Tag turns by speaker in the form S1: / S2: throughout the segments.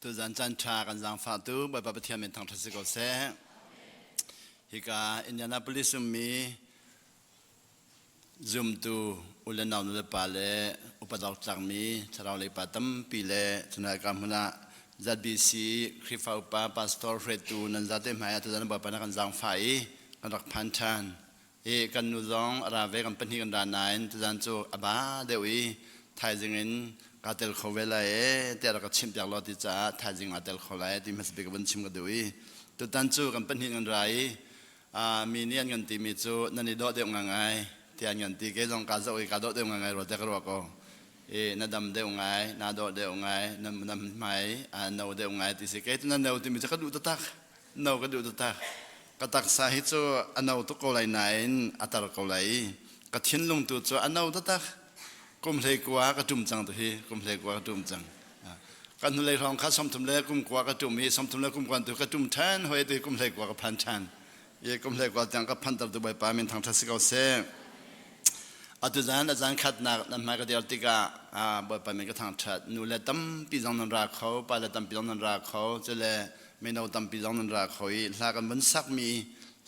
S1: tu zan chan cha kan zang fa tu ba ba thiam men thang thasi ko se hika Indianapolis mi zoom tu ulen naw le pa le upadok chang mi charau le pa tam pi le chuna kam huna ZBC Krifa upa pastor Fretu nan zate maya tu zan ba pa na kan zang fa i kan rak phan chan kan nu zong ra ve kan pen hi kan da nain tu zan chu aba dewi thai jingin katel khowela te ra ka chim pyak lo ti cha thai jing atel kholai ti mas be kan chim ka dewi tu tan chu kan pen hi kan rai mi nian kan ti mi chu nani do de ngai tian kan ti ke long ka zo i ka do de ngai ro te ka ro ko na dam de ngai na do de ngai nam mai no de ngai ti se ke tu na no ti mi cha ka du ta tak no ka du ta tak ka tak sa hi chu anau tu ko lai nain atar ko lai ka thin lung tu chu anau ta tak kum le kwa ka tum chang tu hi kum le kwa ka tum chang kan nu le rong kha som tum le kum kwa ka tum hi som tum le kum kwan tu ka tum than hoi tu kum le kwa ka phan than ye kum le kwa chang ka phan tar tu bai pa min thang thasi ko se atu zan khat na nan ma ka der ti ka bai pa min ka thang that nu le tam pi jong nan ra kho pa le tam pi jong nan ra kho che le me no tam pi jong nan ra khoi la kan ban sak mi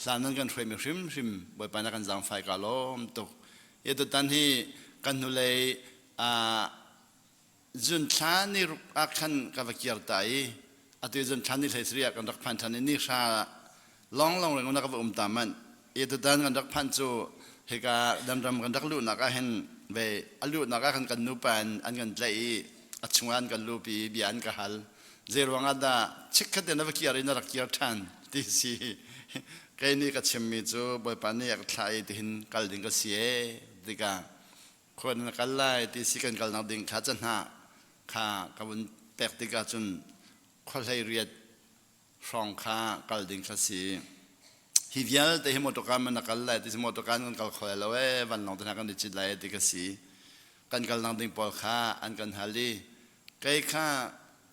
S1: sa nan kan thoi mi hrim bai pa na kan jang fai ka lom tu ye tu tan hi kan nu le zun than ni akhan ka va kiar tai atu zun than ni le sriya kan rak phan than ni sha long le ngona ka ta man ye tu tan kan rak phan chu heka dam kan rak lu na ka hen ve alu na ka kan nu pan an kan tlai achungan kan lu pi bian ka hal zerwanga da chikha de na va kiar ina rak kiar than ti si kai ni ka chimmi chu boy pan ni ak thlai ti hin kal ding ka sie dikaคนกันไล่ที่สิกันกันนักดิ่งข้าจะหาข้ากับวันแปลกติกาจนคนให้เรียนช่องข้ากันดิ่งข้าสีฮิวิลแต่หิมตุการมันนักไล่ที่หิมตุการกันกันคอยแล้ววันน้องตนากันดิจิตไล่ติกาสีกันกันนักดิ่งปอลข้าอันกันฮาลีใครข้า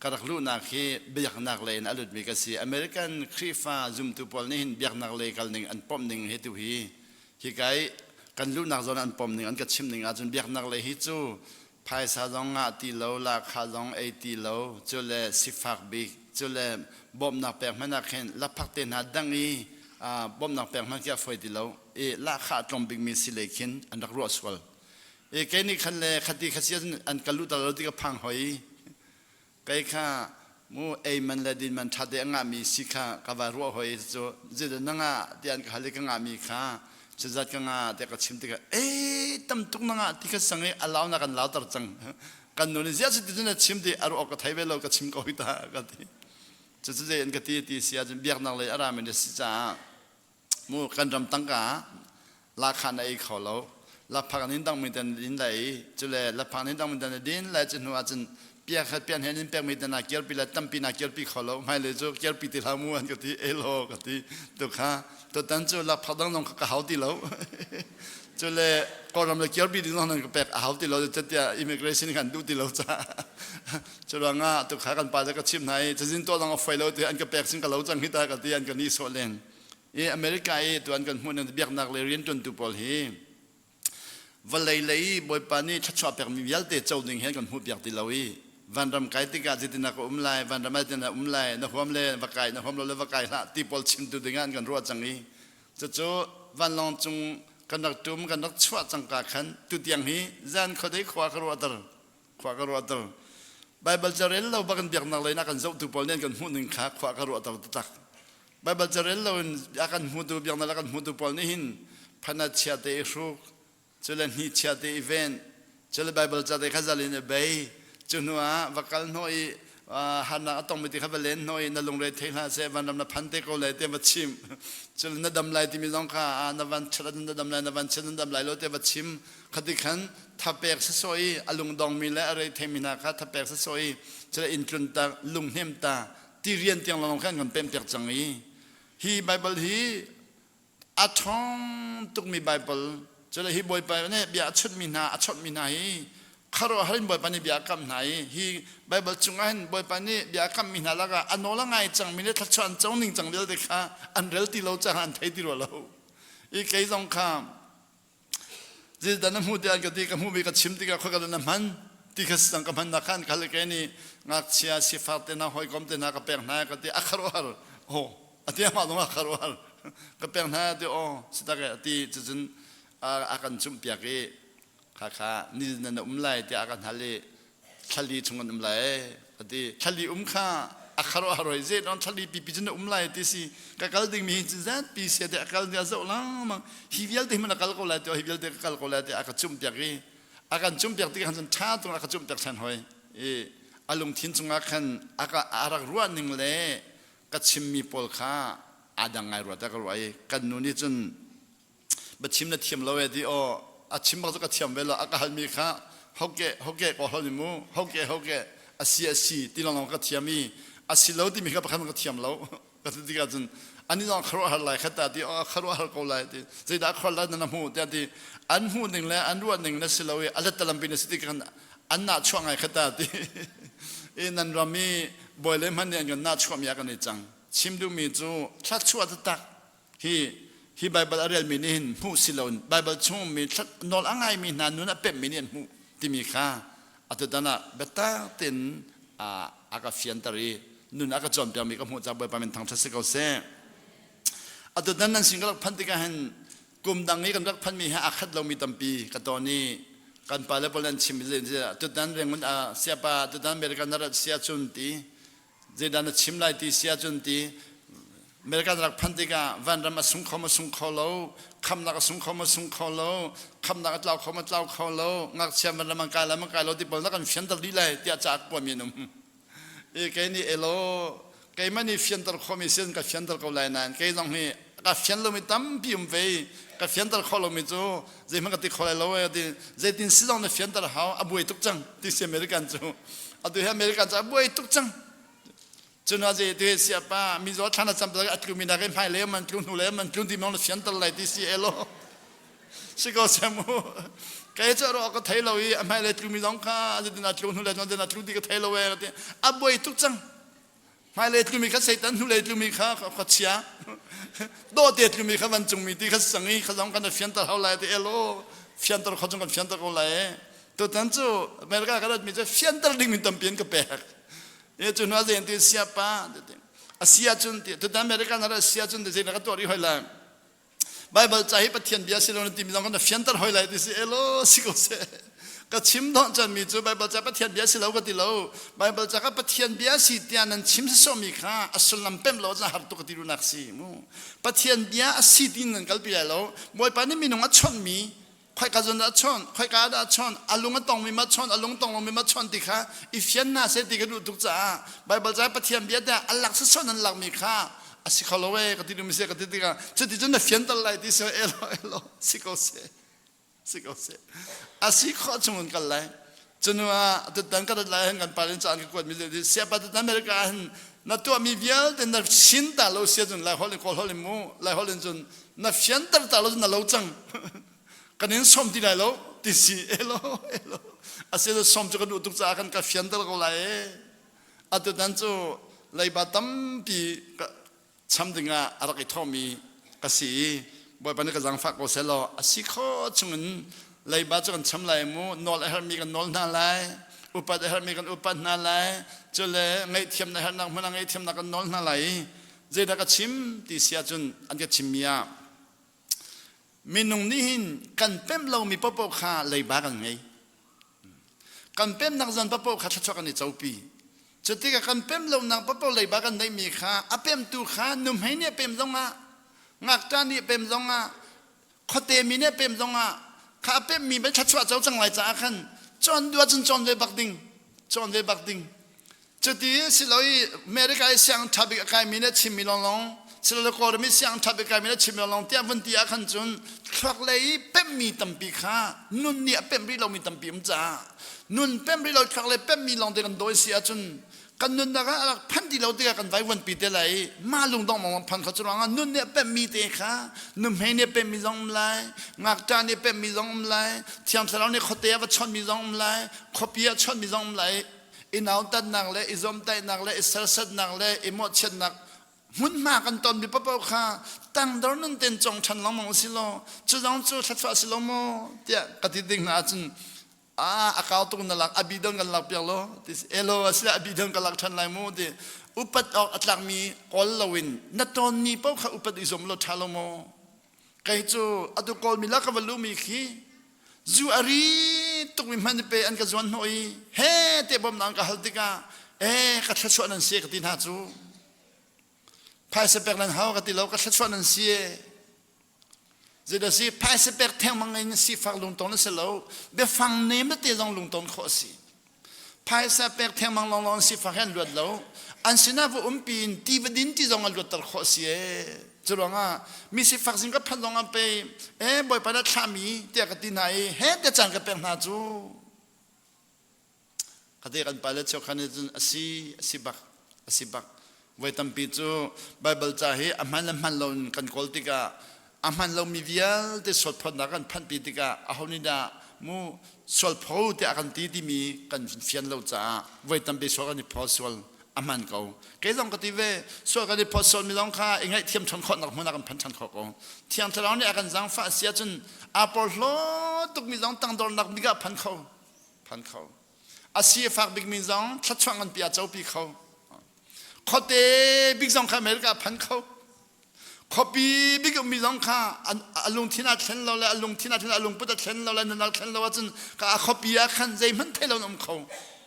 S1: กระดักลูนักฮีเบียกนักเลยนัลุดมีกาสีอเมริกันครีฟ้าซุ่มตุปอลนี่หินเบียกนักเลยกันดิ่งอันป้อมดิ่งเฮตุฮีฮิไกกันรู้นักจนอันปมหนึ่งอันกระชิมหนึ่งอาจจะเบียกนักเลยฮิจูภายสาจงอาตีโลลาคาจงเอตีโลจุเลสิฟักบิจุเลบ่มนักแปลงมันนักเห็นละพักเตนัดดังอีบ่มนักแปลงมันแก่ไฟตีโลละขาตรงบิกมีสิเลขินอันรักรัวสวลแกนี่คันเลยคดีขษีอันกันรู้ตลอดที่กับพังหอยแกข้ามูมันเลดินมันทัดเดงามีสิข้ากบารัวหอยจูจิตนังที่อันเขาเรียกงามีข้าจะจัดกันแต่ก็ชิมติกตั้มตุกนังที่ก็สังเกตลาวนักกันลาวตรจังกันนู่นเสียสิที่นั่นชิมที่อารมณ์ก็ไทยเวลาก็ชิมก็วิตาก็ที่จะเจอกันที่เสียจนเบียกนักเลยอารามมันจะสิจ้ามูกันรำตั้งกาลาขันไอ้เขาเราลาพักนินตั้งมีแต่ดินไหลจุเลยลาพักนินตั้งมีแต่ดินไหลจนหัวจนเปียกเปียกเห็นเปียกมีแต่นาเกียร์ปีละตั้มปีนาเกียร์ปีเขาเราไม่เลยจูเกียร์ปีที่ลามูอันก็ที่เอโลก็ที่ตุกข้าตัวตั้งจูลาพักตั้งลงก็เขาที่เราจุเลยก็รำเลยเกียร์ปีที่น้องนั่นก็แปลกเขาที่เราจะเดียอิมิเกรชันกันดูที่เราจ้าจุลงาตุกข้ากันไปแล้วก็ชิมไหนจะสิ้นตัวต้องเอาไฟเราที่อันก็แปลกสิ่งกับเราจังที่ตากับที่อันก็นี่โซเลนอเมริกาตัวอันกันหุ่นอันเบียกนักเลยเรียนจนตุปอลฮีวันเลยบอยปานี่ชัดชอบแปลกมียัลเตเจ้าหนึ่งเห็นกันหุ่นเบียกที่เราวันรำไก่ติกาจิตนักไลวันรำไม่ตินักไลนักความเล่วักไก่นักความเล่วักไก่ละที่ปอลชิมตัวงานกันรัวจังนี้จะโจวันลองจงกันนักตุ้มกันนักชวดจังกาขันตุเตียงนี้จันเขาได้ขวากรัวตร์ไบเบิลจะเรียนเราบังกันเบียกนักเลยนักกันเจ้าตุปอลเนี่ยกันหุ่นหนึ่งขาขวากรัวตร์ตักไบเบิลจะเรียนเราอากันหุ่นตัวเบียกนักกันหุ่นตัวปอลนี่หินพันธุ์เชียเตอรุกจะเล่นฮิเชียเตอีเวนจะเล่นไบเบิลจะได้ข้าจะเล่นเบย์จุนัววักกันหน่อยฮันนักต้องมีที่เขาไปเล่นหน่อยนั่งลงเรือเทล่าเซวันนั้นพันเตโกเลยเตวัชิมจุนันดำไหลที่มีน้องข้านับวันเชลันดำไหลนับวันเชลันดำไหลโลเตวัชิมคดีขันทับเปกสวยอลุงดองมีและอะไรเทมินาข้าทับเปกสวยจะอินทรุนตาลุงเฮมตาที่เรียนเตียงลองขันกันเป็นเปียกจังนี้ฮีไบเบิลฮีอัฐองตุกมีไบเบิลจะเลยฮีบอยไปเนี่ยเบียชุดมีนาอัชดมีนาฮีข้ารู้ฮันบอยปานี่เบียกำไหนฮีไบเบิลจุงอันบอยปานี่เบียกำมีนาละก็อันโนละไงจังมีเนี่ยทัชอันเจ้าหนึ่งจังเดียวเด็กข้าอันเรลที่เราจะหันไทยที่เราอีกไอ้สองข้ามจิตนั้นหูเดียนก็ดีกับหูมีกับชิมที่กับเขากันนั้นมัน ที่เขาสังกัมันนักขันเขาเลยแค่นี้งักเชียสิฟ้าเตน่าหอยกอมเตน่ากระเปงหน้าก็ที่อัครวาร์โอ้อธิมาตรงอัครวาร์กระเปงหน้าที่โอ้สุดท้ายที่จะจนอาการจุ่มเปียกข้านี่นั่นไล่ที่อาการทะเลทะเลชงกันไล่ที่ทะเลข้าอัครวาร์เจตอนทะเลปีจนไล่ที่สิกัลดิ่งมีจิตปีเสียที่กัลดิ่งจะเอาล่ะมั้งฮิวิลที่มันกัลก็ไล่ที่ฮิวิลที่กัลก็ไล่ที่อาการจุ่มเปียกอาการจุ่มเปียกที่เขาจะช้าตรงอาการจุ่มเปียกฉันหอยอารมณ์ทิ้งจงอาการอาการอารักรัวหนึ่งเลยก็ชิมมีปอลข้าอาดังไงรัวแต่ก็รัวกันนู่นนี่จนบัดชิมนั่นเทียมเราดีอ๋ออาชิมบางตัวก็เทียมเวลาอาการมีข้าเขาเกะก็เขาหนิมูเขาเกะอาศีที่เราก็เทียมีอาศีเราที่มีข้าประคันก็เทียมเราก็ที่กันจนอันนี้เราครัวอะไรขัดแต่ที่ครัวอะไรก็อะไรที่จะได้ครัวอะไรนั่นหูแต่ที่อันหูหนึ่งแล้วอันรัวหนึ่งนั่นสิเราอะไรแต่ลำปีนสิที่กันอันน่าช่วงไงขัดแต่ที่นั่นเรามีบ่อยเลยมันเนี่ยกันน่าช่วงมีกันนี่จังชิมดูมีจูชัดชัวร์ตักที่ไบเบิลอะไรมีนี่หูสิเราไบเบิลช่วงมีชัดนอนอะไรมีนานนู้นเป็นมีนี่หูที่มีค่าอัตตานะเบต้าตินอากาเฟียนตรีนู่นอากาจอมเปียมีก็หัวใจบ่อยไปเป็นทางทัศน์เกษตรอัตตานั้นสิ่งก็พันธิกาเห็นกลุ่มดังนี้กันรักพันมีให้อาคัดเรามีตั้มปีกับตอนนี้กันไปแล้วพอเล่นชิมเลยจุดนั้นเรื่องมันเสียปะจุดนั้นเมริกันรัฐเสียจุนตีเจดันชิมไล่ตีเสียจุนตีเมริกันรักพันธิกาวันรำมาสุงเขามาสุงเขาเราคำนักสุงเขามาสุงเขาเราคำนักเล่าเขามาเล่าเขาเรางักเชียมันละมังกายละมังกายเราที่บอกแล้วกันเฟียนตะลีเลยที่อาจารย์กว่ามีนุ่มแกนี่เอโลแกมันนี่เฟียนตะเขามีเส้นกับเฟียนตะเขาไหลนานแกต้องนี่กับเฟียนเราไม่ตั้มพิมพ์ไปกับเฟียนตะเขาเราไม่จูเจมันก็ติดเขาเลยเราที่เจตินสิลองในเฟียนตะเขาอาบุยตุกจังที่เสียอเมริกันจูอาดูเฮอเมริกันจูอาบุยตุกจังจนว่าเจตัวเสียป้ามีรถท่านจำเป็นอัตลุมินาเกมไฮเลมันลุนหูเลมันลุนที่มองในเฟียนตะไหลที่เสียเอโลสิก็เสมูแกจะรอก็เทเลวีไม่เลยลุมิน้องข้าจะดินาลุนหูเลนจะนาลุนที่ก็เทเลวีก็ที่อาบุยตุกจังไม่เลยลุมิข้าเสตันหูเลยลุมิข้าเขาเชียโดดเด็ดลุมิข้าวันจงมีที่ข้าสังงี้ข้าลองกันในเฟียนตะเขาไหลที่เอโลเฟียนตะเขาจงกันเฟียนตะเขาไหลตัวนั้นจู่อเมริกาก็ได้มีจะเฟียนตะดิ่งมีตั้มเปลี่ยนกับแปลกจุนว่าเรื่องที่เสียป้าเสียจุนที่ตัวนั้นอเมริกันอะไรเสียจุนที่เจนักตัวรีหอยละไบเบิลใจปะเทียนเบียสิโลนที่มีต้องกันเฟียนตะหอยละที่สิเอโลสิโกเซก็ชิมต้องจะมีจู่ไบเบิลใจปะเทียนเบียสิเราก็ติเราไบเบิลใจก็ปะเทียนเบียสิที่อันนั้นชิมสมีค่าอสุลัมเป็มเราจะหาตัวกติรุนักสิมูปะเทียนเบียสิที่นั่นกัลปีเรามวยปานี่มีน้องอัชชอนมีใครกาจนอัชชอนใครกาดอัชชอนอารมณ์ต้องมีมัชชอนอารมณ์ต้องมีมัชชอนติค่ะอีเฟียนน่าเสติกันดูทุกจ้าไบเบิลใจปะเทียนเบียแต่อัลลักษณ์ชอนนั้นหลักมีค่าอาศัยเขาเลยกติดูมิเสกติติกันจะติดจนเฟียนตะไลที่เสียเอโลสิโกเซอาศัยข้อจงกันเลยจนว่าตัดตั้งกันเลยกันไปเรื่องจานกันมีเสียปัตตานอเมริกานัดตัวมีเวียลแต่นัดชินตาเราเสียจนไล่ฮอลลินคอลฮอลลินมูไล่ฮอลลินจนนัดเฟียนตะตาเราจนเราจังกันนี้สมที่ไหนเราที่สิเอโลอาศัยเราสมจะกันดูทุกจากกันกับเฟียนตะเราไล่อัตตันจู่ไล่บัตตัมปีช้ำดึงอะไรก็ทอมีกษีบ่อยปานนี้ก็ยังฝากโอเซลล์อาศัยข้อจงนั้นไล่บัตรกันช้ำไล่มูนอลเฮอร์มีกันนอลน่าไล่อุปัตเฮอร์มีกันอุปัตน่าไล่จะเลยไงเทียมในเฮอร์นักมันไงเทียมนักกันนอลน่าไล่เจดักชิมที่เสียจนอันก็ชิมมีมีนุ่งนี่หินกันเป็นเรามีปะปะขาไล่บัตรกันไงกันเป็นนักจันปะปะขาชัดๆกันในเจ้าปีจุดที่กันเป็นเรานักปะปะไล่บัตรกันได้มีขาอเป็นตัวขาหนุ่มให้เนี่ยเป็นตรงอ่ะงักจานนี่เป็นตรงอ่ะขดเตมีเนี่ยเป็นตรงอ่ะข้าเป็นมีไม่ชัดๆเจ้าจังไรจ้าขันจอนดูว่าจอนเวบักดิงจุดที่สิเราอเมริกาเสียงทับอีกใครมีเนี่ยชิมมีลองสิเราโคตรมีเสียงทับอีกใครมีเนี่ยชิมมีลองเที่ยวันที่อาขันจนคลักเลยเป็นมีตั้มปีขานุ่นเนี่ยเป็นริเรามีตั้มปีมจ้านุ่นเป็นริเราคลักเลยเป็นมีลองเดินโดยเสียจนกันนุ่นนะครับพันที่เราเดียกันไว้วันปีเท่าไรมาลุงต้องมองพันเขาจะร้องนุ่นเนี่ยเป็นมีเตะค่ะนุ่มให้เนี่ยเป็นมีร้องไล่งักจานเนี่ยเป็นมีร้องไล่เทียมสาวเนี่ยเขาเตะว่าชนมีร้องไล่เขาเปียชนมีร้องไล่อินเอาตันนักเลยอิซอมไตนักเลยอิสระสัดนักเลยอิมอดเชนนักหุ่นมากันตอนมีปะเป้าค่ะตั้งดอนนั่นเต็นจงฉันลองมองสิโลจะร้องจู่ชัดฟ้าสิโลโมเดี๋ยวกติดิ่งนาจน akal tu nalak abidon kan lak pialo tis elo asla abidon kan lak than lai mo ti upat ok atlak mi kol lawin naton ni pau kha upat izom lo thalomo kai chu adu kol mi la ka valu mi khi zu ari tuk mi man pe an ka zon noi he te bom nang ka haltika ka thachwa nan se ka tin ha chu phai se pek nan haw ka ti lo ka thachwa nan se zeda si phai se pek theng mang in si fak lung ton se lo be fang ne me te long lung ton kho si phai se pek theng mang long long si fak hen luat lo an sina vo pin ti vedin ti zong al luat tar kho si chulonga mi si fak sing ka phalong pe boy pa na thami te ka ti nai he te chang ka pek na chu kade kan pala cho khane jun asibak voi tampi chu bible cha he amhan man lon kan koltika amhan lo mi vial te sot phon na kan phan pi tika ahoni da mu sol pho te akan ti mi kan fian lo cha voi tampi so kan pho sol aman kau ke long ka ti ve so ka ni pho sol mi long kha ingai thiam thon khot nak mun kan phan chan kho ko thiam thalong ni akan jang fa sia chun apol lo tuk mi long tang dor nak mi ga phan kho asia fak big mi zong thachwang an pia chau pi kho khote big zong kha mer ka phan kho khopi big mi zong kha alung thina thlen lo la alung thina thlen alung puta thlen lo la na thlen lo chun ka khopi ya khan zai man thelo nom kho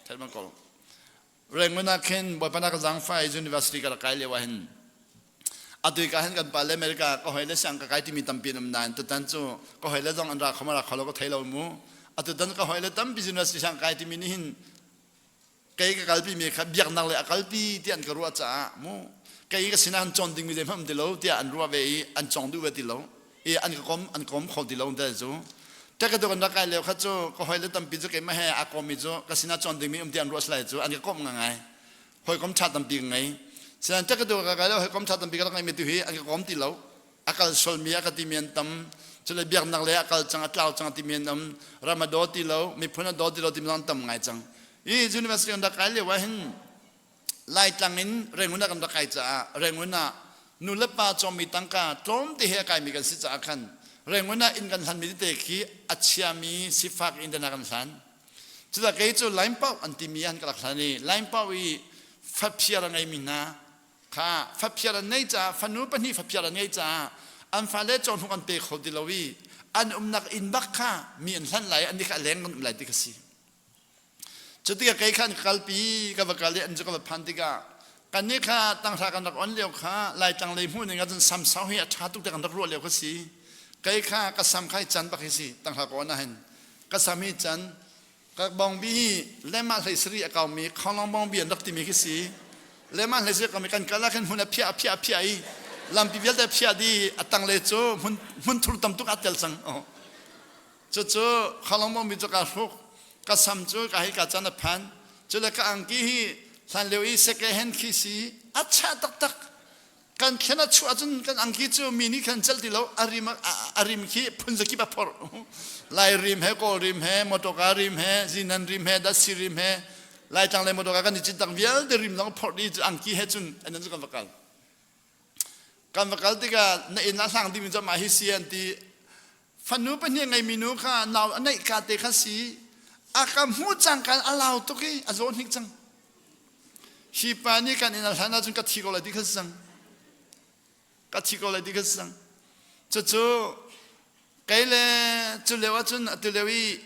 S1: thel man ko renguna ken boy pana ka jang fa university ka kai le wa hin adui ka hen kan pale america ko hoile sang ka kai ti mi tampi nam nan to tan chu ko hoile jong an ra khomara khalo ko thelo mu atu dan ka hoile tam business sang kai ti mi ni hin kai ka kalpi mi kha biak nang le kalpi ti an ka ruwa cha mu kai ka sinan chon ding mi le mam de lo ti an ruwa ve an chong du ve ti lo an kom kho ti lo da zo ta ka do kan kai le kha chu ko hoile tam pi chu ke ma he a kom mi chu ka sinan chon ding mi ti an ruwa slai chu an ka kom ngai hoi kom cha tam pi ngai sinan ta ka do ka le hoi kom cha tam pi ka ngai mi tu hi an ka kom ti lo akal sol mi ka ti mian tam chule biak nak le akal chang atlaw chang ti mian tam ramado ti lo mi phuna do ti lo ti man tam ngai chang university on da kai le wa hin lai tlangin renguna kan da kai cha renguna nulapa chomi tangka tom te he kai mi kan si cha khan renguna in kan han mi te khi achiami sifak in da kan san chuda kai chu line pau antimian ka khani line pau i phaphiara ngai mina kha phaphiara nei cha phanu pani phaphiara nei cha an phale chon hukan pe khodi lowi an umnak in bakha mi an han lai an ni kha leng kan lai ti kasi chuti kai khan kalpi ka bakali an jaka phantika kanni kha tang tha kan dak on leo kha lai tang lei mu ni nga jan sam sau hi atha tu kan dak ro leo kasi kai kha ka sam khai chan ba khisi tang tha ko na hen ka sam hi chan ka bong bi lema lai sri akaw mi khong bong bi an dak ti mi khisi lema lai sri ka mi kan kala khan huna phia ai lam pi vel da phia di atang le chu mun thul tam tu ka tel sang chu khong bong bi chu ka hu ka sam chu ka hi ka chan phan chu le ka angki hi san leo i second hand khisi acha tak kan khena chu ajun kan angki chu mini kan chal ti lo arim khi phunja ki ba phor lai rim he ko rim he motoka rim he zinan rim he da sirim he lai chang le motoka kan chi tang vial de rim long phor di angki he chun anan chu kan vakal ti ka na in na sang di min cha ma hi sian ti phanu pa ni ngai minu kha naw anai ka te kha si akam hu chang kan alaw to ki azon hik chang hi pani kan in alhana chun ka thiko la di kha sang ka thiko la di kha sang chu kai le chu le wa chun atu lewi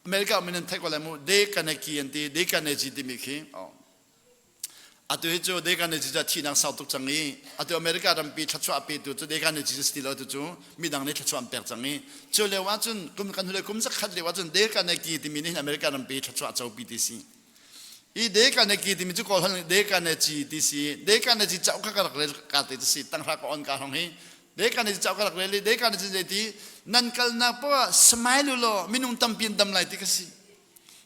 S1: america min thai ko la mu de kan ki anti de kan ji di mi khi atu he chu de kan ji ja thi nang sau tuk changi atu america ram pi thachwa pi tu chu de kan ji stilo tu chu mi dang ne thachwa am per changi chu le wa chun kum kan le kum sa khat le wa chun de kan ki ti mi ni america ram pi thachwa chau pi ti si I de kan ki ti mi chu ko han de kan ji ti si de kan ji chau ka ka ti si tang ra ko on ka hong hi de kan ji chau ka le de kan ji ti nan kal na po smile lo minung tam pin dam lai ti ka si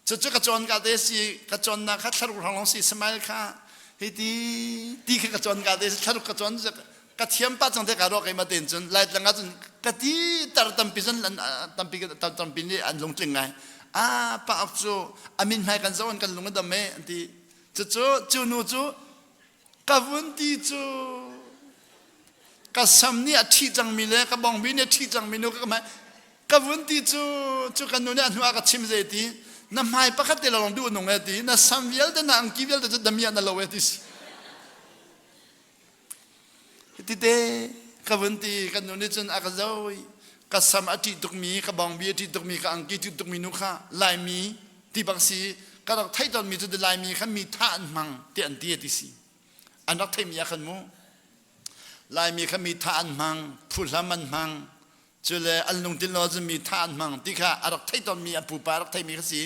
S1: chu ka chon ka de si ka chon na kha thar hong si smile kha ti ka chon ka de thar ka chon ka thiam pa chang de ka ro kai ma ten chun lai tlang chun ka ti tar tam pi san tam pi tam pi ni an long tling ngai pa ak chu amin mai kan zon kan lung da me anti chu nu chu ka vun ti chu ka sam ni a thi chang mi le ka bong bi ni thi chang mi nu ka ma ka vun ti chu kan nu ne an hua ka chim ze ti น้ำหายปะคัดเตลลองดูนงเอติน่ะซัมเวลแต่น่ะอังกิเวลแต่จะดำเมียน่ะเราเอติสติเตกับวันที่กันนู่นนี่จนอากาศอยกับสมาธิตุกมีกับบางเบียที่ตุกมีกับอังกิที่ตุกมีนุค่ะลายมีที่บางสีก็เราไทยตอนมีจุดลายมีขันมีท่านมังเตียนเตียติสีอันนักไทยมีขันมูลายมีขันมีท่านมังผู้ละมันมังจุเลอันลงที่เราจะมีท่านมังที่ข้าอันนักไทยตอนมีอันผู้ปารักไทยมีขันสี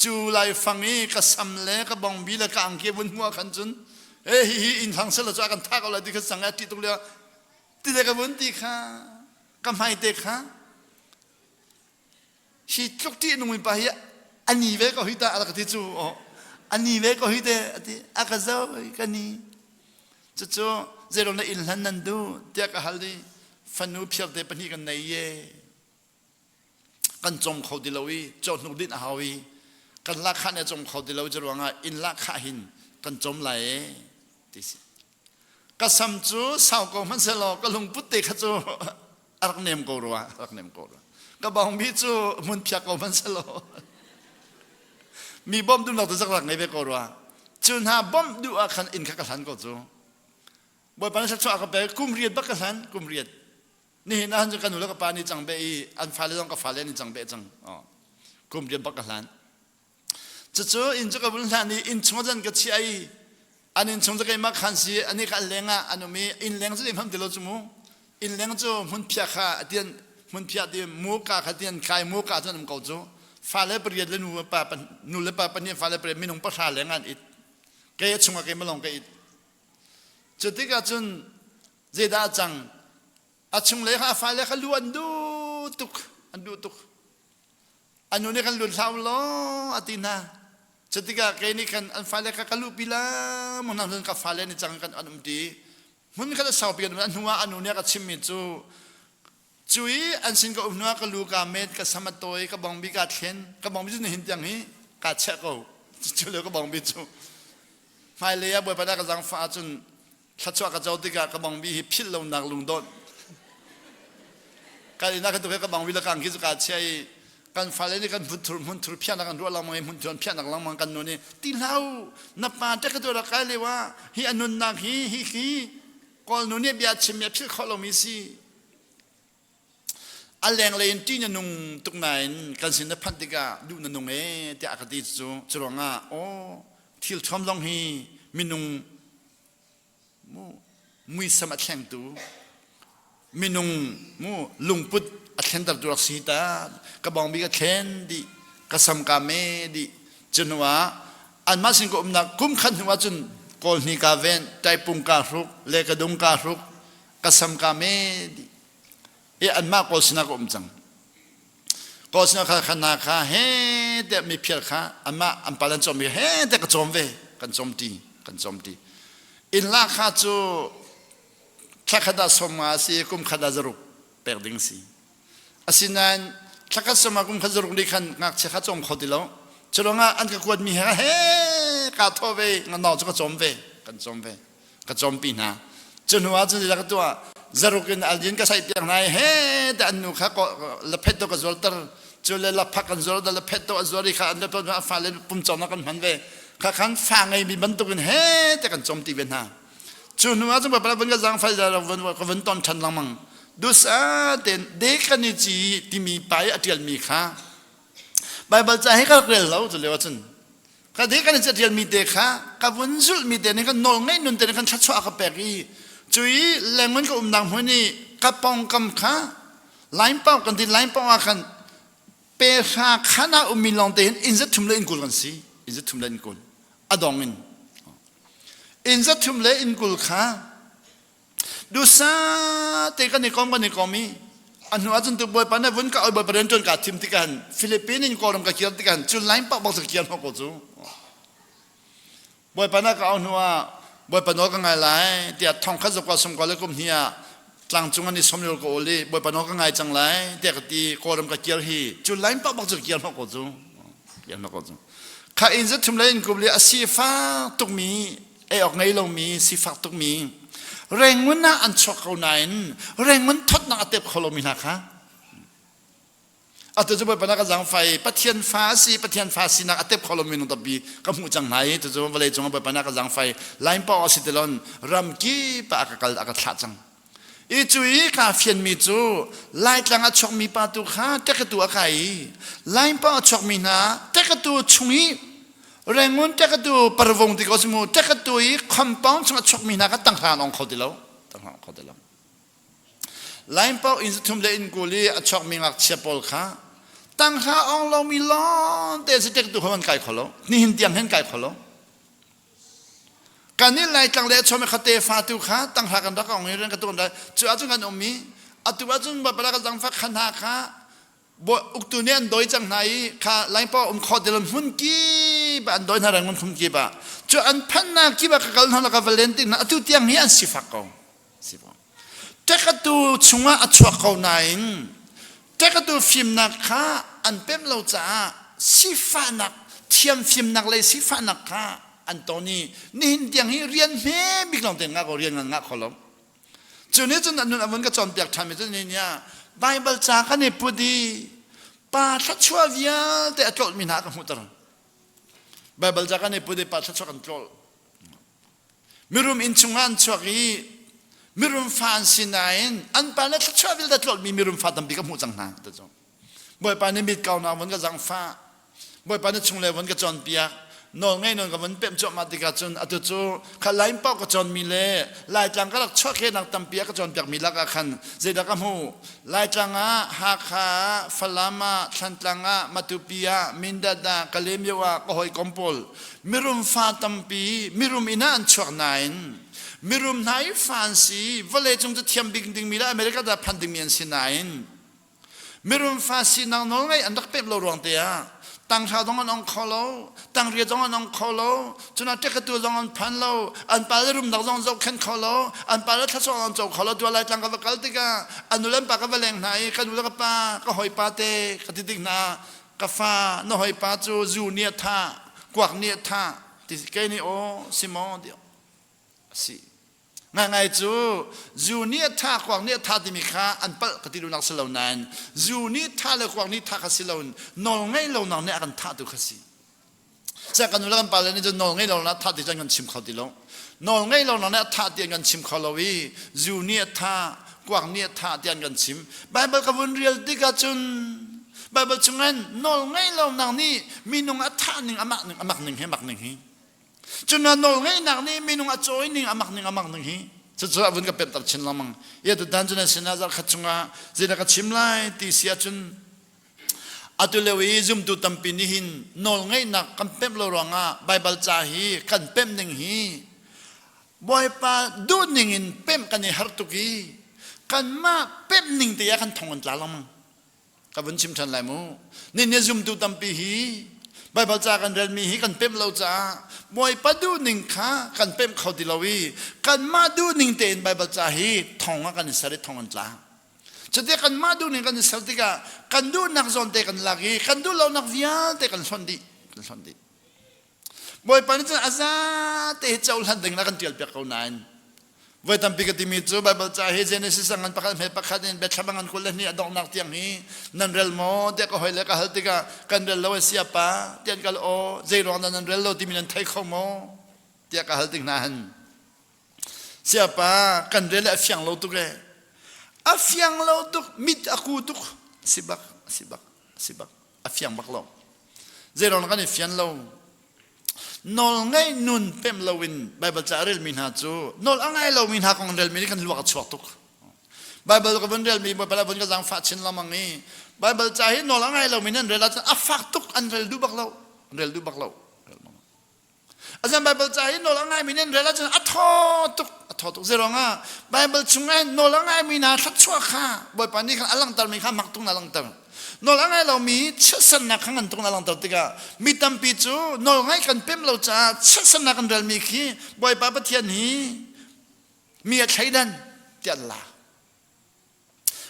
S1: จุลายฟังนี้กับสัมเลกับบางเบียกับอังกิบนหัวขันจุนอินทางเสลจกันทักอะไรที่เขาสังเกตที่ตรงเนี้ยที่เด็กวันที่ข้ากำไมเด็กข้าชีจุกที่นุ่มไปอันนี้เวก็หิตาอะไรก็ที่จู่อันนี้เวก็หิตาที่อากาศกันนี้จู่เจริญในอินลันนันดูเดียกฮัลดีฟันนูเพียรเดปนีกันในเย่กันจมเขาดิลวีจอดนุดินอาวีกันลักขันจมเขาดิลวีจะรวงอินลักขาหินกันจมไหลที่สิก็สัมจูสาวก็มันเสลก็ลงพุทธิขจูรักเนมโกรัวรักเนมโกรัวก็บางมิจูมุนเพียก็มันเสลมีบอมดูนักตัวสักหลักในเบโกรัวจูนหาบอมดูอาคันอินขักขันก็จูบ่อยปานสักชั่วก็ไปกุมเรียนบักขันกุมเรียนนี่นะฮันจะกันหนูแล้วก็ปานี่จังเบอีอันฟ้าเลยต้องกับฟ้าเลยนี่จังเบจังกุมเรียนบักขันจู่อินจะกับบุญหลานนี่อินชงจันก็เชียอันนี้ชงจะกันมาขันสีอันนี้กันเลงอ่ะอันนี้อินเลงจะได้ทำเดลจูมูอินเลงจูมุนเพียข้าเดียนมุนเพียเดียนมูกาขัดเดียนใครมูกาจะนำเกาจูฟ้าเลยเปลี่ยนเลยหนูป้าหนูเลยป้าปนี่ฟ้าเลยเปลี่ยนไม่นุ่งภาษาเลงอันอิดแกชงกับแกไม่ลงแกอิดจุดที่ก็จนเจดาจังอาชงเลยค่ะฟ้าเลยค่ะล้วนดูตุกอันดูตุกอันนู้นเนี่ยกันล้วนเท่าล้ออาทิตย์น่ะจุดที่ก็แกนี่กันอันฟ้าเลยค่ะกันลุบิลามันนั่งเรื่องกับฟ้าเลยนี่จังกันอันดีมันมีกันสาวเปลี่ยนอันหัวอันนู้นเนี่ยก็ชิมมิจูจุยอันสินก็อุ้มนัวก็ลูกาเม็ดก็สมัตโตยก็บองบิกาเทนก็บองบิจูนี่เห็นอย่างนี้กาเชกเอาจุเลยก็บองบิจูไม่เลยอะบ่อยไปได้ก็จังฟ้าจนถ้าชัวก็เจ้าติกาก็บองบิฮิพิลลงนักลุงโดนการนักตัวก็บองบิละกังคิดกาเชยการฟ้าเลยนี่กันมุนทุรเพียนักกันรัวเราไม่มุนทุรเพียนักลังมันกันโน่นนี่ตีเล่านับมาแต่ก็ตัวละกายเลยว่าฮิอันนุนนักฮิก่อนโน่นนี่เบียดชิมเบียดพิลเขาเรามีสิอันแรงเลยที่นนุ่งตรงไหนกันสินพันธิกาดูนนุ่งแต่อากาศจูจรวงอ่ะโอ้ทิลทอมลองฮีมินุ่งมุยสมัครแข่งตูมินุ่งลุงพุดอัดแข่งตัดตัวสีตากระบองบีกแข่งดิกระสำกาเมดิจนว่าอันมาสิงก็อุ้มนักคุ้มขันว่าจนกอลนิกาเวนใจปุ่งกาลุกเลกดุงกาลุกกระสำกาเมดิอันมากกอสินะก็อุ้มจังกอสินะข้านาข้าเฮ้แต่มีเพียรข้าอันมาอันปาลันจอมมีเฮ้แต่ก็จอมเวกันจอมตีกันจอมตีอินลาข้าจูข้าขดาสมาสีกุมขดาจรุกเปิดดิ้งสีอาศินันข้าขดสมากุมขดาจรุกดิขันงักเชข้าจอมขดิแล้วจรวงอ่ะอันก็ควรมีเฮ้ข้าทเวงันนอจะก็จอมเวกันจอมเวกันจอมปีนะจนว่าจนจะก็ตัวจรุกินอัลจินก็ใส่เตียงไหนเฮ้แต่อันนู้ข้าก็ละเพชรตัวก็จวลตร์จุลละพักกันจวลแต่ละเพชรตัวจวลอีกข้าอันเดียวตัวฟ้าเลยปุ่มจอมนักกันพันเวข้าขันฟังไงมีบรรทุกเฮ้แต่กันจอมตีเวนฮะจุนว่าจะแบบเราเป็นกระสังไฟจะเราเป็นตอนฉันลังมังดูซะเด่นเด็กกันนี่จีที่มีไปอาทิตย์มีข้าไบเบิลจะให้เขาเรียนเราจะเรียกว่าจันข้าเด็กกันนี่จะเรียนมีเด็กข้าข้าวันศุกร์มีเด็กนี่กันนอนไงนุ่นเด็กนี่กันชัดชัวร์กับเปรีจุยแรงมันก็อุ้มดังหัวนี่ข้าปองกำข้าไล่เป้ากันที่ไล่เป้ากันเปร่าข้าน่าอุ้มมีลองเดินอินจะทุ่มเลยอินกุลกันสิอินจะทุ่มเลยอินกุลอดองอินจะทุ่มเลยอินกุลข้าดูซะเด็กกันนี่ก็มีอันนู้นอาจจะตัวบ่อยปานนั้นวันก็เอาบ่อยประเด็นจนกัดทิมติกันฟิลิปปินส์นี่ก็รำกับเกียรติกันจุดไล่เป้าบอกสักเกียรติเขาก็จูบ่อยปานนั้นก็เอาหนัวบ่อยปานนั้นก็ไงไรเดี๋ยวท่องข้าศึกว่าสมกัลเลยกุมเฮียกลางจุงอันนี้สมยศก็โอลีบ่อยปานนั้นก็ไงจังไรเดี๋ยวก็ตีก็รำกับเกียรติจุดไล่เป้าบอกสักเกียรติเขาก็จูเกียรติเขาก็จูข้าอินจะทุ่มเลยอินกุลเลยอาศิฟ้าตุกมีออกไงลงมีสิฟ้าตุกมีแรงมันน่าอันช็อกเขาไหนแรงมันทดนักเต็บขลุ่มนักฮะ อัตจะไปปนักจังไฟปะเทียนฟ้าสีนักอัตเตปคอลมินุตบีกับหูจังไหนตัวจะไปเลยจงไปปนักจังไฟไลน์ป้อสิเตลอนรำกีปะอักกัลอักขัดจังอีจุยกาเฟียนมีจูไลน์จังอัดชกมีปาตุข้าเตกตัวใครไลน์ป้อชกมีนาเตกตัวชุยแรงงุนเตกตัวปรวงติโกสมูเตกตัวคอมปองชงชกมีนาก็ตั้งหานองเขาเดลตั้งหานเขาเดลไลน์ป้ออินสตุมเลอินกุลีอัดชกมีงักเชปอลข้าตั้งหาองเรามีล้อนแต่สเต็กตัวมันไก่ขลุ่นี่หินเตียงเห็นไก่ขลุ่การนี้ไล่จังเลยชมเขาเตะฟาตุขาตั้งหากันรักองเรื่องกระตุ้นได้จู่อาจุกันอมีอัตุอาจุนแบบประกันจังฟักขันหาขาบ่อุกตุเนียนโดยจังไหนขาไล่ป้อขอเดลมุนกีบอันโดยนารังมุนคุมกีบะจู่อันพันนากีบะกับกันกับวาเลนตินอัตุเตียงนี้อันสิฟักกองสิฟักแต่กระตุ้ชงอัจฉริยะนายแต่กระตุ้ฟิล์มนักขาอันเป็นเราจะสิฟ้านักเทียมฟิล์มนักเลยสิฟ้านักค่ะอันตอนนี้นี่เดียงเรียนแม่บิ๊กลองแต่งงานก็เรียนงานขอลงจุดนี้จนอันนู้นมันก็จอมเปียกทำให้จุดนี้เนี่ยไบเบิลจากกันเนี่ยพอดีป้าทัชชัววิอาแต่อัจฉริยะมีนักกันหมดเลยไบเบิลจากกันเนี่ยพอดีป้าทัชชัวกันโจลมิรุมอินชุงอันชัวกีมิรุมฟานสินายนอันป้าเนี่ยทัชชัววิลแต่โจลมีมิรุมฟาตัมปีกับหูจังหางตัวจงบ่อยปานนี้มีเก่าหนาวันก็จังฟ้าบ่อยปานนี้ชงเลยวันก็จอนเปียกนอนไงนอนกับวันเป็นจบมาติกาจนอัตุจูขลายเป้าก็จอนมีเล่ลายจังก็ลักชอบแค่นักตัมเปียกก็จอนเปียกมีลักขันเจดักมูลายจังอ่ะฮักฮาฟลามาชันตังอ่ะมาตุปียมินดาดากะเลมยวะก็หอยคอมโพลมิรุมฟาตัมปีมิรุมอินาอันชวกนายนมิรุมไนฟานซีวะเลยจงจะเทียมบิ๊กดิ่งมีละอเมริกาได้พันดิ่งมีอันสินายนมิรุมฟาซีนางน้องไงอันดักเป็บเรารวงเตียตั้งชาวต้องอันองคอโลตั้งเรียต้องอันองคอโลจนอันเทกตัวต้องอันพันโลอันปาเลรุมดักต้องเจ้าเข็นคอโลอันปาเลทัศน์อันเจ้าคอโลตัวอะไรจังกับกัลติกาอันนุเล่นปากกับแรงไหนกันนุเล่นกับปาก็หอยปาเตกติดิกนากาฟาโนหอยปาจูเนียท่ากวักเนียท่าติสเกนี่โอซิมอนเดียวสิง่ายจูนี่ท่ากวางนี่ท่าที่มีค่าอันเปิดกติดูนักสิลานันจูนี่ท่าเลยกวางนี่ท่าขสิลานนอนไงเราหนังเนี่ยกันท่าดูขสิจากกันดูแลกันไปเลยนี่จะนอนไงเราหนังท่าที่จะเงินชิมเขาดีลงนอนไงเราหนังเนี่ยท่าที่เงินชิมเขาเราวีจูนี่ท่ากวางนี่ท่าที่เงินชิมไบเบิลกับวันเรียลดิกาจุนไบเบิลจุงันนอนไงเราหนังนี่มีนุ่งอัฐาหนึ่งอมักหนึ่งให้มักหนึ่งให้จนนอนไงหนักนี่มีนุ่งอจอยหนึ่งอมักหนึ่งฮีจะจะวันก็เป็นตัดชินละมังเยอะตัวดันจนสินาจะขัดจุงะจะนักชิมไล่ตีเสียจนอัตุเลวีจุมตุตัมปินิหินนอนไงหนักกันเป็นเราหวังอ่ะไบเบิลจ่าฮีกันเป็นหนึ่งฮีบ่อยปาดูหนึ่งเป็นกันในฮาร์ตุกีกันมาเป็นหนึ่งแต่ยากันทองกันจ้าละมังกับวันชิมชันไหลมูนี่เนี่ยจุมตุตัมปิฮีไบเบิลจ่ากันเรียนมีฮีกันเป็นเราจ้ามวยปดูหนึ่งข้ากันเป็นเขาดิลาวีกันมาดูหนึ่งเต็นไบเบิลจ่าฮีทองกันสารทองกันจ้าจะเด็กกันมาดูหนึ่งกันสารติกากันดูนักจนเตกันลากีกันดูเรานักวิญญาณเตกันสนดีมวยปานนี้จะอาซาเตะเจ้าหลันดึงนักกันเตียลเปียกเขานานไว้ทำปีกติมิจูไบเบิลจ่าฮีเจเนซิสังกันประคันเบ็ดชาบังกันคนเล่นนี่ดอกนักเตียงนี้นั่นเรลโมเด็กก็หอยเล็กก็ฮัลติกากันเรลโลเสียป้าเตียนกันโอเจรอนนั่นเรลโลที่มีนันไทยข้อโมเด็กก็ฮัลติกนั่นเสียป้ากันเรลเฟียงโลตุกเฟียงโลตุกมิดอากูตุกสิบักเฟียงบักโลเจรอนกันเฟียงโลนอลไงนุนเต็มลาวินไบเบิลจะเรียลมินหาจูนอลไงลาวินหาของเรียลมินกันลวกชวตุกไบเบิลก็เป็นเรียลมินไบเบิลเป็นก็จังฟัดชินละมังนี้ไบเบิลจะให้นอลไงลาวินนั่นเรียลจะอัฟฟักตุกอันเรียลดูบักเราอาจารย์ไบเบิลจะให้นอลไงมินนั่นเรียลจะอัทอตุกเจรองอ่ะไบเบิลชงไงนอลไงมินาทัดชัวข้าบ่อยปานนี้ขันอลังตามีข้ามักตุงอลังตานอลไงเรามีเชื่อสนักขันตรงนั้นตัวติกามีตัมปีจูนอลไงกันเป็นเราจะเชื่อสนักกันเดินมีขี้บ่อยป้าปะเทียนนี้มีใช้ดันเตียนละ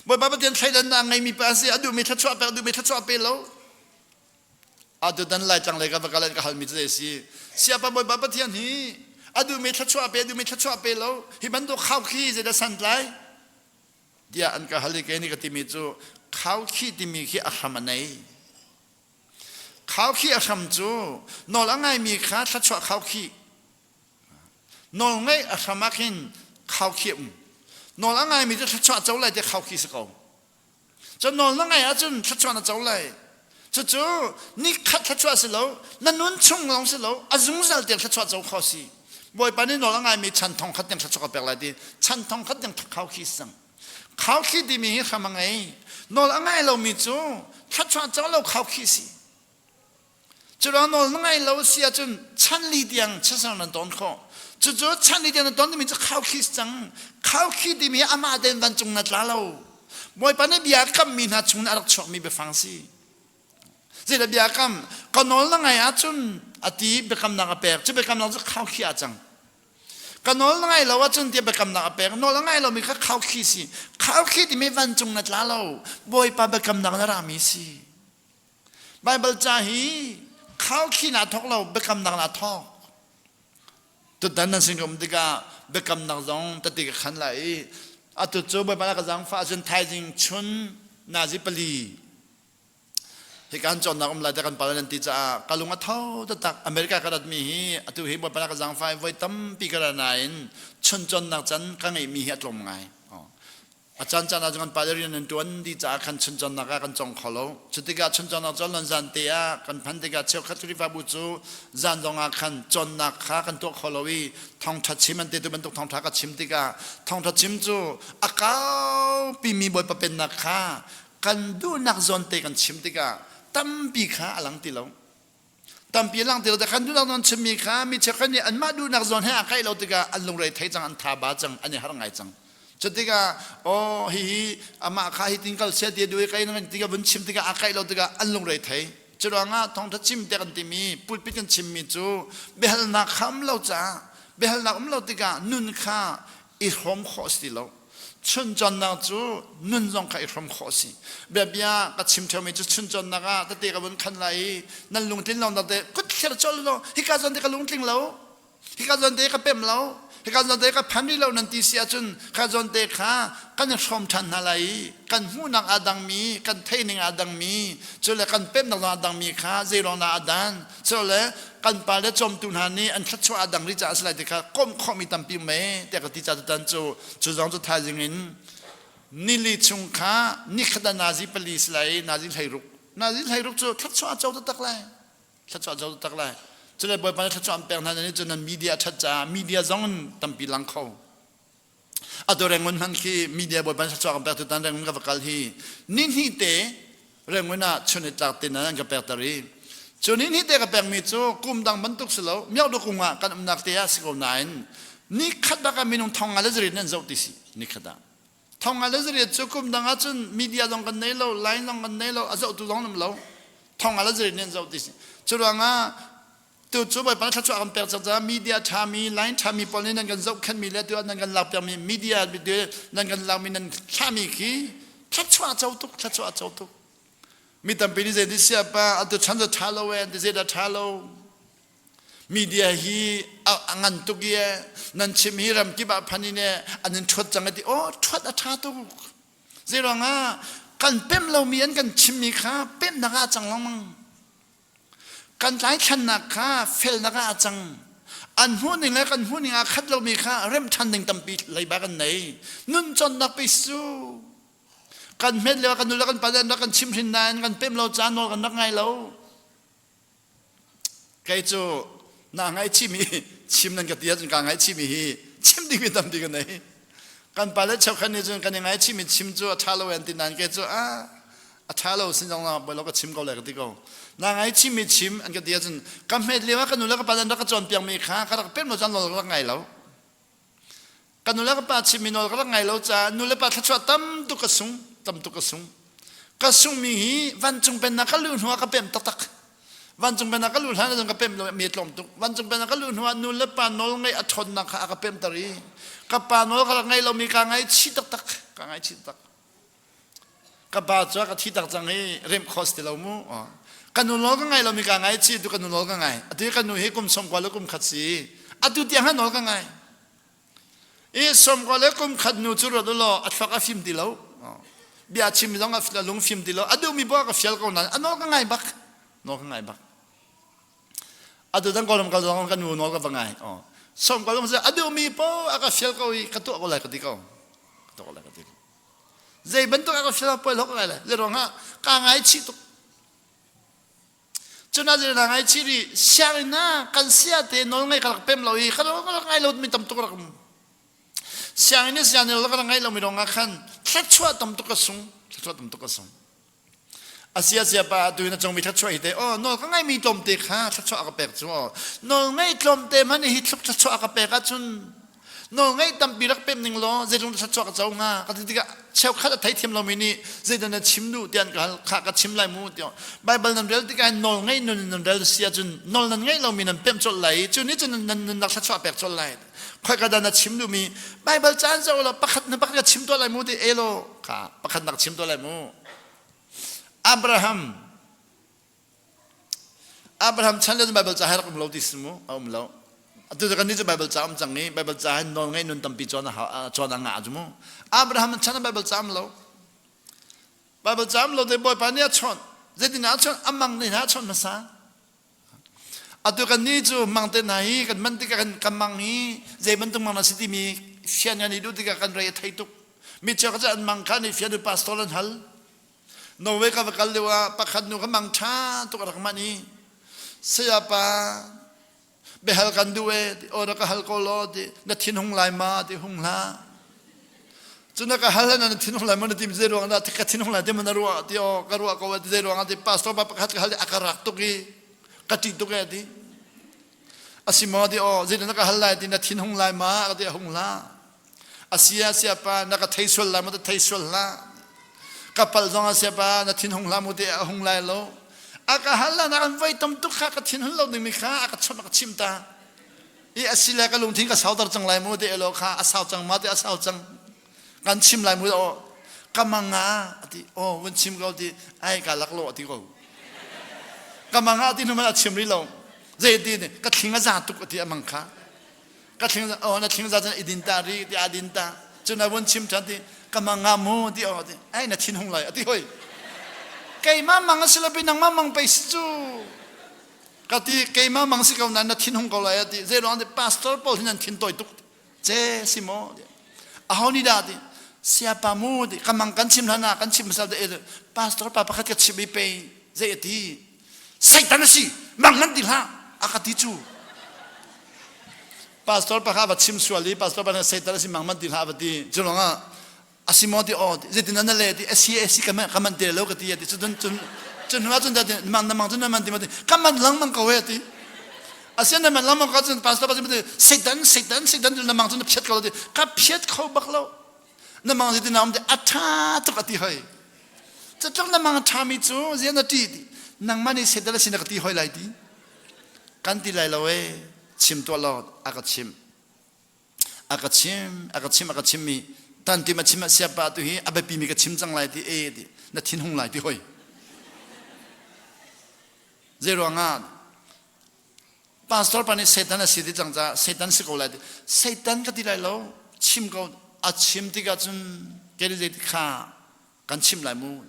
S1: บ่อยป้าปะเทียนใช้ดันนางไงมีภาษีอดูมีทัชวะไปอดูมีทัชวะไปแล้วอดูดันไล่จังเลยกับกันเลยกับฮัลมิตรเสียป้าบ่อยป้าปะเทียนนี้อดูมีทัชวะไปอดูมีทัชวะไปแล้วฮิมันตัวข้าวขี้จะได้สั่นไรเดียอันกับฮัลลิเกนี่กับติมิจู เขาขี้ที่มีขี้อาคำในเขาขี้อาคำจูนอละไงมีข้าทัดชัวเขาขี้นอละไงอาคำมาขินเขาขี้นอละไงมีจะทัดชัวเจ้าไรจะเขาขี้สกอจะนอละไงอาจุนทัดชัวน่ะเจ้าไรจู่นี่ขัดทัดชัวสิแล้วนั่นนุ่นชงลงสิแล้วอาจุงสัลเดียทัดชัวเจ้าเขาสิบ่อยปานนี้นอละไงมีชันทองขัดยังทัดชัวกับอะไรดีชันทองขัดยังเขาขี้สังเขาขี้ที่มีคำว่าไงนอละไงเรามีจู่ทัดชัวเจ้าเราเขาขี้สิจุดนั้นนอละไงเราเสียจนชันลีเดียงชันนั้นตอนเขาจู่ชันลีเดียงตอนนี้มีจะเขาขี้สังเขาขี้ที่มีอามาเดินวันจงนัดเราบ่อยปานนี้เบียร์กัมมีนัดจงนัดชกมีเบฟังสิเสียเบียร์กัมก็นอละไงอาจุนอดีเบกัมนักเปรจะเบกัมนักจะเขาขี้อาจังก็นอละไงเราว่าจุนเดียเบกัมนักเปรนอละไงเรามีเขาขี้สิเขาขี้ที่มีวันจงนัดเราบ่อยปานเบกัมนักนารามีสิไบเบิลจ่าฮีเขาขี้นาทอกเราเบกัมนักนาทอกตุดนั้นสิ่งที่กาเบกัมนักจงตัดติขันไหลอาตุจูบ่อยปานกจังฟ้าจนไทยจริงชุนนาจิปลีเหตุการณ์จนนักลายแต่กันปารันติจ้ากาลุงอัฐเอาตักอเมริกากระดับมีฮีอาตุฮีบ่อยปานกจังฟ้าไว้ตั้มปีกระนายชุนจนนักจันกังไอมีเหตุลมไงอาจารย์จันอาจารย์ปาเรียนตัวนี้จ้าคันชุนจนนักกันจงขลุ่จุดที่กาชุนจนนักจนลันจันเตียกันพันที่กาเชี่ยวขัดทุริฟาบุจูจันจงอาคันจนนักขากันตัวขลุ่ยทองทัดชิมันเตตุเป็นตุกทองทักกับชิมที่กาทองทัดชิมจูอากาปีมีบ่อยปเป็นนักขากันดูนักจนเตกันชิมที่กาตั้มปีขาหลังตีเราตั้มปีหลังตีเราแต่คันดูนักจนชิมมีขามีเช่นนี้อันมาดูนักจนให้อาใครเราที่กาอันลงไรไทยจังอันทาบาจังอันนี้หาไงจังจุดที่กาโอ้ฮีอามาข้าฮิติงกัลเสียดีด้วยใครนั่นที่กาบุญชิมที่กาอาใครเราที่กาอันลงไรไทยจุดว่างาทองทัดชิมแต่กันที่มีพูดพิกันชิมมีจูเบลนักคำเราจ้าเบลนักเราที่กานุนข้าอิรมข้อสิเราชุนจนนักจูนุนจงข้าอิรมข้อสิแบบยากัดชิมเท่ามีจูชุนจนนักแต่ที่กาบุญขันไหลนั่นลุงทิ้งเราแต่ก็เชื่อจนเราฮิกาจนที่กาลุงทิ้งเราฮิกาจนที่กาเป็มเราฮิกาจนเด็กพันธุ์เรานั่นที่เสียจนฮิกาจนเด็กข้ากันชมทันอะไรกันหูนักอาดังมีกันเทนิงอาดังมีจุดเลยกันเป็นนักอาดังมีข้าเจรนาอาดันจุดเลยกันปาเลจอมตุนหานี้อันชัดชัวอาดังริจาสไลติข้าก้มข้อมีตัมปีเมแต่ก็ที่จะตันจูจุดจงจุดท้ายยิงนิลิชุงข้านิขดานาซิปลีสไลนาซิไทรุกจูชัดชัวเจ้าตักไลชัดชัวเจ้าตักไลจุดเลยบ่อยปานทัดจอมแปลงนั้นนี่จุดนั้นมีเดียชัดจ้ามีเดียจงตั้มปีหลังเขาอัตัวแรงเงินนั้นคือมีเดียบ่อยปานทัดจอมแปลงตุตันแรงเงินกับกัลฮีนิฮิเตแรงเงินน่ะชนจากตินนั้นกับแปลงตารีจุดนิฮิเตกับแปลงมีจูกุมดังบรรทุกสโลมีเอาดูกุงอ่ะกันนักเตียสกนายนี่ขัดดักมีนุ่งทองอะไรจะเรียนนั่นเจ้าติสินี่ขัดดักทองอะไรจะเรียนจูกุมดังอาจจะมีเดียลงกันเนโลไลน์ลงกันเนโลอาจจะตุลงนั่นเราทองอะไรจะเรียนนั่นเจ้าติสิจุดว่าง่ะตัวจูบไปปนทัดชัวกันเปิดจากมีเดียทามีไลน์ทามีปนนั่นกันเจ้าขันมีแล้วตัวนั่นกันเราเปิดมีเดียมีเดียนั่นกันเรามีนั่นทามีขี้ทัดชัวเจ้าตุกทัดชัวเจ้าตุกมีตั้งปีนี้เจดิเสียป้าอันตัวฉันจะทาโลเวนดิเจดทาโลมีเดียฮีอังันตุกี้นั่นชิมฮีรำกิบะพันนี่เนี่ยอันนั้นชดจังเลยโอ้ชดอัฐาตุกเจรังอ่ะกันเพิ่มเรามีอันกันชิมมีข้าเพิ่มนักอาจังลงมั้งกันหลายขันนักข้าเฟลนักอาจังอันหุ่นหนึ่งแล้วกันหุ่นหนึ่งขัดเรามีข้าเริ่มทันหนึ่งตั้มปีเลยบ้ากันไหนนุ่นจนนักไปสู้กันเม็ดเลี้ยวกันดูแล้วกันประเด็นแล้วกันชิมชินนานกันเพิ่มเราจานโนกันนักไงเราไก่จูนางไงชิมีชิมนั่นก็เดียจนกางไงชิมีชิมดีกว่าตั้มดีกันไหนกันประเด็นชาวขันนี่จนกันยังไงชิมีชิมจูทาโลเอนตินานไก่จูทาโลสินจังเราไปเราก็ชิมเขาเลยก็ดีก็นางไงชิมมีชิมอันก็เดียจนกันเม็ดเลี้ยวกันดูแล้วก็ประเด็นแล้วก็จนเปียงมีข้าก็เพิ่มเราจานโนกันไงเรากันดูแล้วก็ปาชิมิโนก็ไงเราจะนูเลปาทัชวตั้มตุกสุงตั้มตุกสุงมีวันจงเป็นนักลุ่นหัวก็เป็นตักวันจงเป็นนักลุ่นหัวจงก็เป็นมีลมตุกวันจงเป็นนักลุ่นหัวนูเลปาโนไงอัฐนนักก็เป็นตรีกับปาโนก็ไงเรามีการไงชิตักการไงชิตักกับปาจ้าก็ชิตักจังให้เริ่มคอสติเรามูกันนูโนก็ไงเรามีการไงชิตุกันนูโนก็ไงอันที่กันนูให้กุมสมกว่าแล้วกุมขัดสีอันที่เดียงให้โนก็ไงสมกว่าแล้วกุมขัดนูจุดเราอัดฟักฟิมติเรา biya chim long af la lung film dilo adu mi bo ka fial ko na ano ka ngai bak no ka ngai bak adu dang ko lam ka long ka nu no ka bangai som ko long se adu mi po aka fial ko I ka to ko la ka di ko to ko la ka di zai ban to aka fial po lo ka la le ro nga ka ngai chi to chuna je na ngai chi ri sia na kan sia te no ngai ka pem lo I ka lo ka ngai lo mi tam to ka siang ini siang ini orang ngai lo mi dong akan tercuat tam tu kesung tercuat tam tu kesung asia siapa tu ina jong mi tercuat ite no kan ngai mi tom te kha tercuat agak pek cuo no ngai tom te mana hidup tercuat agak pek acun no ngai tam birak pem ning lo zedong tercuat agak jauh nga kata tiga cewek kata thai tiam lo mini zedong na chimnu tian kha chim lai mu tio Bible nam rel tiga no ngai nun rel sia cun no nan ngai lo mi nan pem col lai cun ni cun nan nak tercuat pek col laiค่อยกระดานชิมดูมีไบเบิลจานเจ้าเราประคัดนึกประคัดชิมตัวอะไรมูดิเอโลค่ะประคัดนักชิมตัวอะไรมูอับราฮัมฉันเล่นไบเบิลจานให้เราเราดิสมูเอาเราตัวกันนี้จะไบเบิลจานจังนี้ไบเบิลจานนอนไงนุนตั้มปีจอนะจอนะงาจุมูอับราฮัมฉันไบเบิลจานเราเดี๋ยวบ่อยปานนี้ชนเจดินาชนอัมมังนี่นะชนมาซะatu kan ni ju mangte nai kan man tika kan kamang ni je man tung mana siti mi fian ni du tika kan rai thai tuk mi cha ka an mang khan ni fian pastoran hal no we ka kal lewa pakhat nu ka mang tha tu ka mani siapa behal kan duwe ora ka hal ko lo di na thin hung lai ma di hung la chuna ka hal na thin hung lai ma tim zero na tika thin hung lai de man ruwa ti o ka ruwa ko zero nga di pastor pa pakhat ka hal akarak tu ki kati tu ke di asimo di zina naka halai di na thin hung lai ma di hung la asia siapa naka thaisol la mo thaisol la kapal zonga siapa na thin hung la mo di hung lai lo aka hala na kan vai tam tu kha ka thin hung lo ni mi kha aka chom ka chimta I asila ka lung thin ka saudar chang lai mo di elo kha asau chang ma di asau chang kan chim lai mo kamanga di wen chim go di ai ka lak lo di go kamanga ti numa chim ri lo zai ti ne ka thinga za tu ti amang kha ka thinga na thinga za idin ta ri ti adin ta chuna won chim tha ti kamanga mu ti ti ai na thin hung lai ti hoi kai ma mang sila binang ma mang pe su ka ti kai ma mang si ka na thin hung ko lai ti zai ro pastor pol hin thin toi tu je simo a honi da ti siapa mu ti kamang kan chim na kan chim sa de pastor pa pakhat ka chibi pe zai ti Satan si mangan dilha akatichu pastor pa ka chim suali pastor pa Satan si mangan dilha bati julonga asimoti od zetina na leti esi kaman de lo kati yati chun wa chun da mang chun man di kaman lang mang ko yati asian man lang mang ka chun pastor pa Satan na mang chun phet ko ka phet ko baklo na mang zetina am de atha to kati hoy chachong na mang thami chu zena ti nang mani sedala sinakati hoy lai di kanti lai lawe chim to lo akachim mi tanti ma chim siapa tu hi abapi mi ka chim chang lai di di na thin hung lai di hoy zero nga pastor pani setan sidi chang ja setan si ko lai di setan ka di lai lo chim ko achim ti ga chun keri je kha kan chim lai mu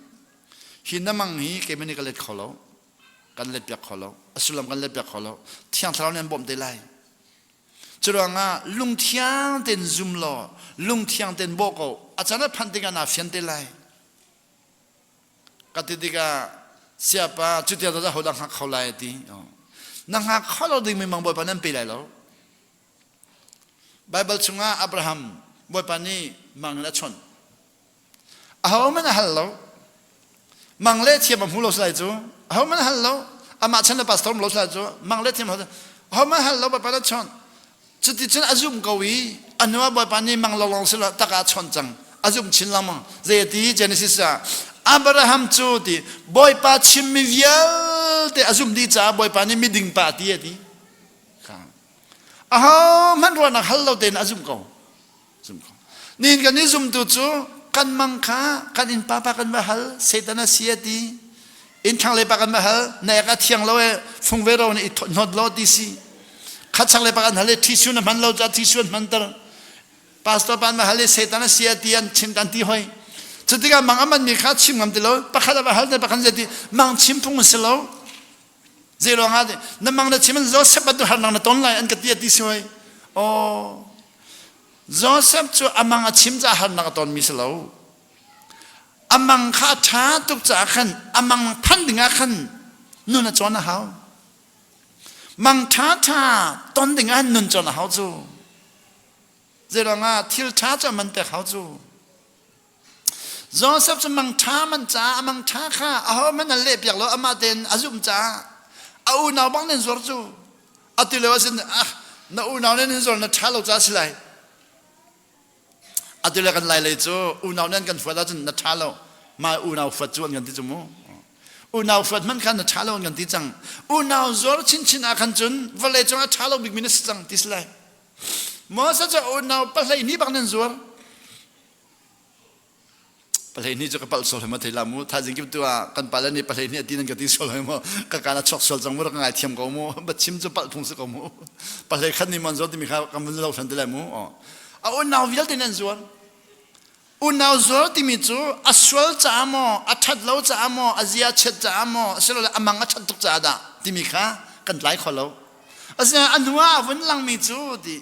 S1: hinamang hi kemeni ka let kholo kan let pyak kholo asulam kan let pyak kholo thiang thlau nen bom de lai churanga lung thiang ten zum lo lung thiang ten boko achana phantinga na fian de lai katidiga siapa chutia da hodang ha kholai ti nang ha kholo ding mi mang boy panan pe lai lo Bible chunga Abraham boy pani mang la chon aho man hallo mang le thiam am hulo sai chu aho man hallo ama chana pastor lo sai chu mang le thiam aho man hallo boy pana chon chuti chen azum kawi anwa boy pani mang lo long sila taka chon chang azum chin lamang zeti Genesis Abraham chu ti boy pa chim mi vial te azum di cha boy pani mi ding pa ti ti aho man ro na hallo ten azum ko nin kan ni zum tu chu kan mang kha kan in papa kan mahal setana siati in thang le pa kan mahal na ka thiang lo phung ve ro ni not lo ti si khat chang le pa kan hale thi su na man lo cha thi su man tar pastor pan mahal setana siati an chin tan ti hoi จุดที่การมังอามันมีค่าชิมกันติโลปะขัดบะฮัลแต่ปะขันเจติมังชิมพุงสิโลเจรองาดินั่นมังนั่นชิมมันโจเซฟบัดดูหันนังนั่นต้นไลอันกติยติสวยโอ้โจเซฟจูอามังชิมจะหันนังต้นมิสโลอามังข้าช้าตุกจากขันอามังพันดึงอาขันนู่นน่ะจวนนะเขามังช้าต้นดึงอานู่นจวนนะเขาจูเจรองาทิลช้าจะมันแต่เขาจูโจเซฟจะมังช้ามันจ้ามังช้าข้าเอามันนั่นเล็บอยากเราอามาเดนอาจุมจ้าเอาหนาวบังเนินสวรจูเอาติเลวสินน่าหนาวเนินสวรน่ะช้าเราจ้าสิไลเอาติเลกันไลเลยจูหนาวเนินกันฝัดแล้วจนน่ะช้าเรามาหนาวฝัดจวนกันที่จมูกหนาวฝัดมันกันน่ะช้าเรากันที่จังหนาวสวรชินอาคันจุนวันเลยจงช้าเราบิกมินสจังที่สิไลมอสัจจะหนาวปะเลยนี่บังเนินสวรปะเลยนี่จะกระเป๋าโซลมาเทลามูถ้าจริงๆตัวกันปะเลยนี่ปะเลยนี่ตีนังกติโซลมาก็การชกโซลจังมูรักง่ายเทียมกูมูบัดชิมจะปะทุ่งสกูมูปะเลยขันนี่มันจอดมีข้าวกำลังเราฟันเดลมูเอาหนาววิลตินันส่วนหนาวส่วนที่มีจูอัศวลจ้ามออัฐเราจ้ามออาเซียเช็ดจ้ามอเสร็จแล้วอามังอัฐตุกจ้าดาที่มีข้ากันหลายคนเราอาเซียอันว่าวันหลังมีจูที่